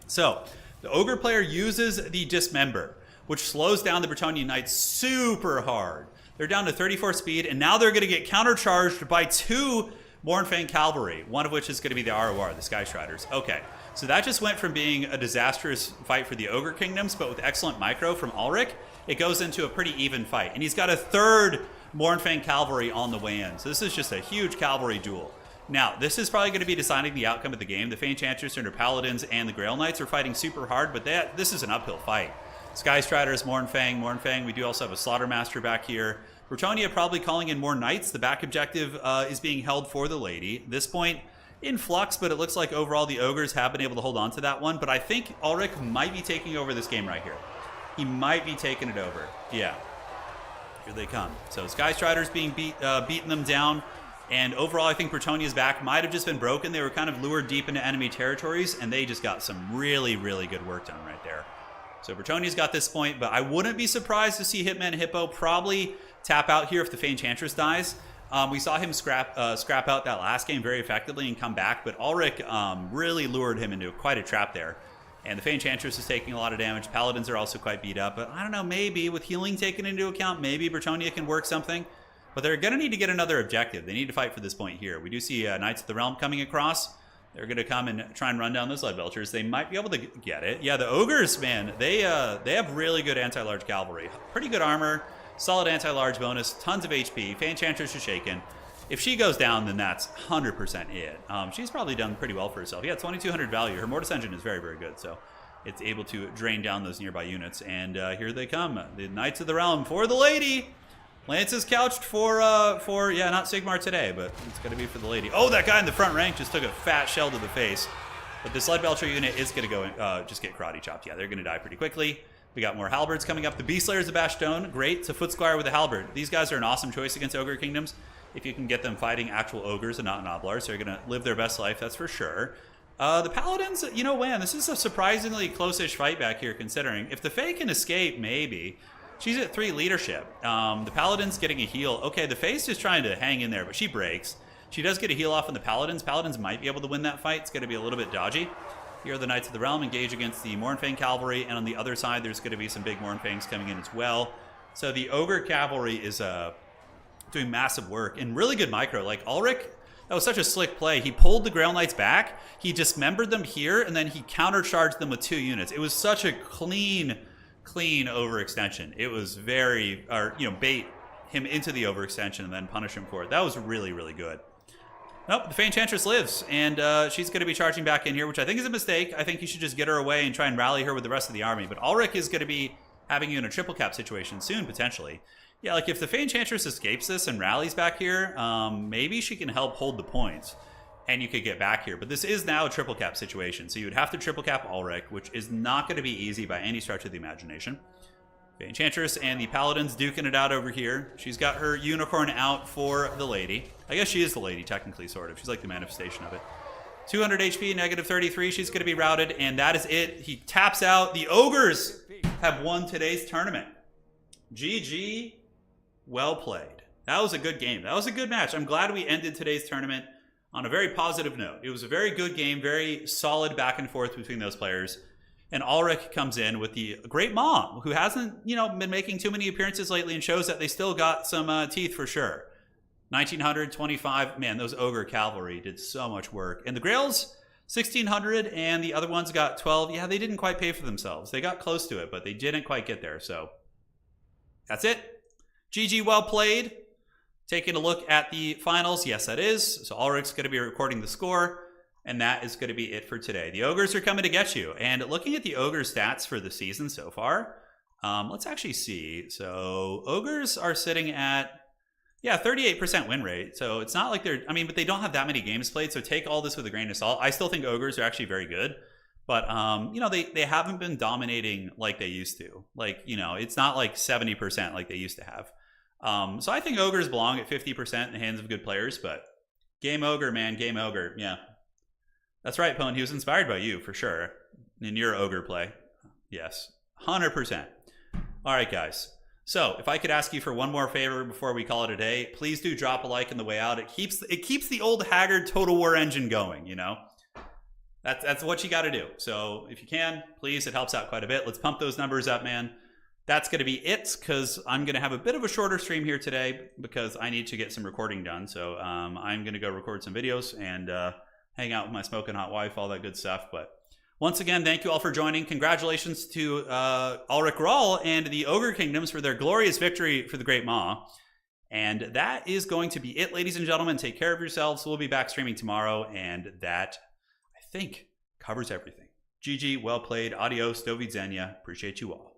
So, the Ogre player uses the Dismember, which slows down the Bretonnian Knights super hard. They're down to 34 speed, and now they're going to get countercharged by 2 Mournfang Cavalry, one of which is going to be the ROR, the Sky Striders. Okay, so that just went from being a disastrous fight for the Ogre Kingdoms, but with excellent micro from Ulrich, it goes into a pretty even fight. And he's got a 3rd Mournfang Cavalry on the way in. So this is just a huge cavalry duel. Now, this is probably going to be deciding the outcome of the game. The Fey Enchantress under Paladins and the Grail Knights are fighting super hard, but this is an uphill fight. Sky Striders, Mournfang. We do also have a Slaughtermaster back here. Bretonnia probably calling in more Knights. The back objective is being held for the Lady. At this point, in flux, but it looks like overall the Ogres have been able to hold on to that one. But I think Ulrich might be taking over this game right here. He might be taking it over. Yeah. Here they come. So Sky Striders being beating them down. And overall, I think Bretonnia's back might have just been broken. They were kind of lured deep into enemy territories, and they just got some really, really good work done right there. So Bretonnia's got this point, but I wouldn't be surprised to see Hitman Hippo probably tap out here if the Fey Enchantress dies. We saw him scrap out that last game very effectively and come back, but Ulrich really lured him into quite a trap there. And the Fey Enchantress is taking a lot of damage. Paladins are also quite beat up, but I don't know, maybe with healing taken into account, maybe Bretonnia can work something. But they're going to need to get another objective. They need to fight for this point here. We do see Knights of the Realm coming across. They're going to come and try and run down those Leadbelchers. They might be able to get it. Yeah, the Ogres, man, they have really good anti-large cavalry. Pretty good armor, solid anti-large bonus, tons of HP. Fey Enchantress is shaken. If she goes down, then that's 100% it. She's probably done pretty well for herself. Yeah, 2,200 value. Her Mortis Engine is very, very good, so it's able to drain down those nearby units. And here they come. The Knights of the Realm for the Lady. Lance is couched for yeah, not Sigmar today, but it's going to be for the Lady. Oh, that guy in the front rank just took a fat shell to the face. But this Leadbelcher unit is going to go just get karate chopped. Yeah, they're going to die pretty quickly. We got more Halberds coming up. The Beast Slayers of Bashtone, great. It's a Foot Squire with a Halberd. These guys are an awesome choice against Ogre Kingdoms. If you can get them fighting actual Ogres and not Noblars, they're going to live their best life, that's for sure. The Paladins, you know, man, this is a surprisingly close-ish fight back here, considering. If the Fae can escape, maybe. She's at 3 leadership. The Paladin's getting a heal. Okay, the Fae's just trying to hang in there, but she breaks. She does get a heal off on the Paladins. Paladins might be able to win that fight. It's going to be a little bit dodgy. Here are the Knights of the Realm engage against the Mournfang Cavalry, and on the other side, there's going to be some big Mournfangs coming in as well. So the Ogre Cavalry is doing massive work and really good micro. Like Ulrich, that was such a slick play. He pulled the Grail Knights back, he dismembered them here, and then he countercharged them with 2 units. It was such a clean overextension. It was very, bait him into the overextension and then punish him for it. That was really, really good. Nope, the Fey Enchantress lives, and she's going to be charging back in here, which I think is a mistake. I think you should just get her away and try and rally her with the rest of the army. But Ulrich is going to be having you in a triple cap situation soon, potentially. Yeah, like if the Fey Enchantress escapes this and rallies back here, maybe she can help hold the points, and you could get back here. But this is now a triple cap situation, so you would have to triple cap Ulrich, which is not going to be easy by any stretch of the imagination. Fey Enchantress and the Paladins duking it out over here. She's got her unicorn out for the Lady. I guess she is the Lady, technically, sort of. She's like the manifestation of it. 200 HP, negative 33. She's going to be routed, and that is it. He taps out. The Ogres have won today's tournament. GG. Well played. That was a good game. That was a good match. I'm glad we ended today's tournament on a very positive note. It was a very good game, very solid back and forth between those players. And Ulrich comes in with the great mom, who hasn't, been making too many appearances lately and shows that they still got some teeth for sure. 1925, man, those Ogre Cavalry did so much work. And the Grails, 1600, and the other ones got 12. Yeah, they didn't quite pay for themselves. They got close to it, but they didn't quite get there. So that's it. GG, well played. Taking a look at the finals. Yes, that is. So Ulrich's going to be recording the score. And that is going to be it for today. The Ogres are coming to get you. And looking at the Ogre stats for the season so far, let's actually see. So Ogres are sitting at Yeah, 38% win rate. So it's not like they're, I mean, but they don't have that many games played. So take all this with a grain of salt. I still think ogres are actually very good. But, you know, they haven't been dominating like they used to. Like, you know, it's not like 70% like they used to have. So I think ogres belong at 50% in the hands of good players. But game ogre, man, game ogre. Yeah. That's right, Pone. He was inspired by you, for sure. In your ogre play. Yes. 100%. All right, guys. So if I could ask you for one more favor before we call it a day, please do drop a like on the way out. It keeps the old Haggard Total War engine going, you know? That's what you got to do. So if you can, please, it helps out quite a bit. Let's pump those numbers up, man. That's going to be it, because I'm going to have a bit of a shorter stream here today because I need to get some recording done. So I'm going to go record some videos and hang out with my smoking hot wife, all that good stuff. But once again, thank you all for joining. Congratulations to Ulrich Rahl and the Ogre Kingdoms for their glorious victory for the Great Maw. And that is going to be it, ladies and gentlemen. Take care of yourselves. We'll be back streaming tomorrow, and that, I think, covers everything. GG, well played. Adios, do widzenia. Appreciate you all.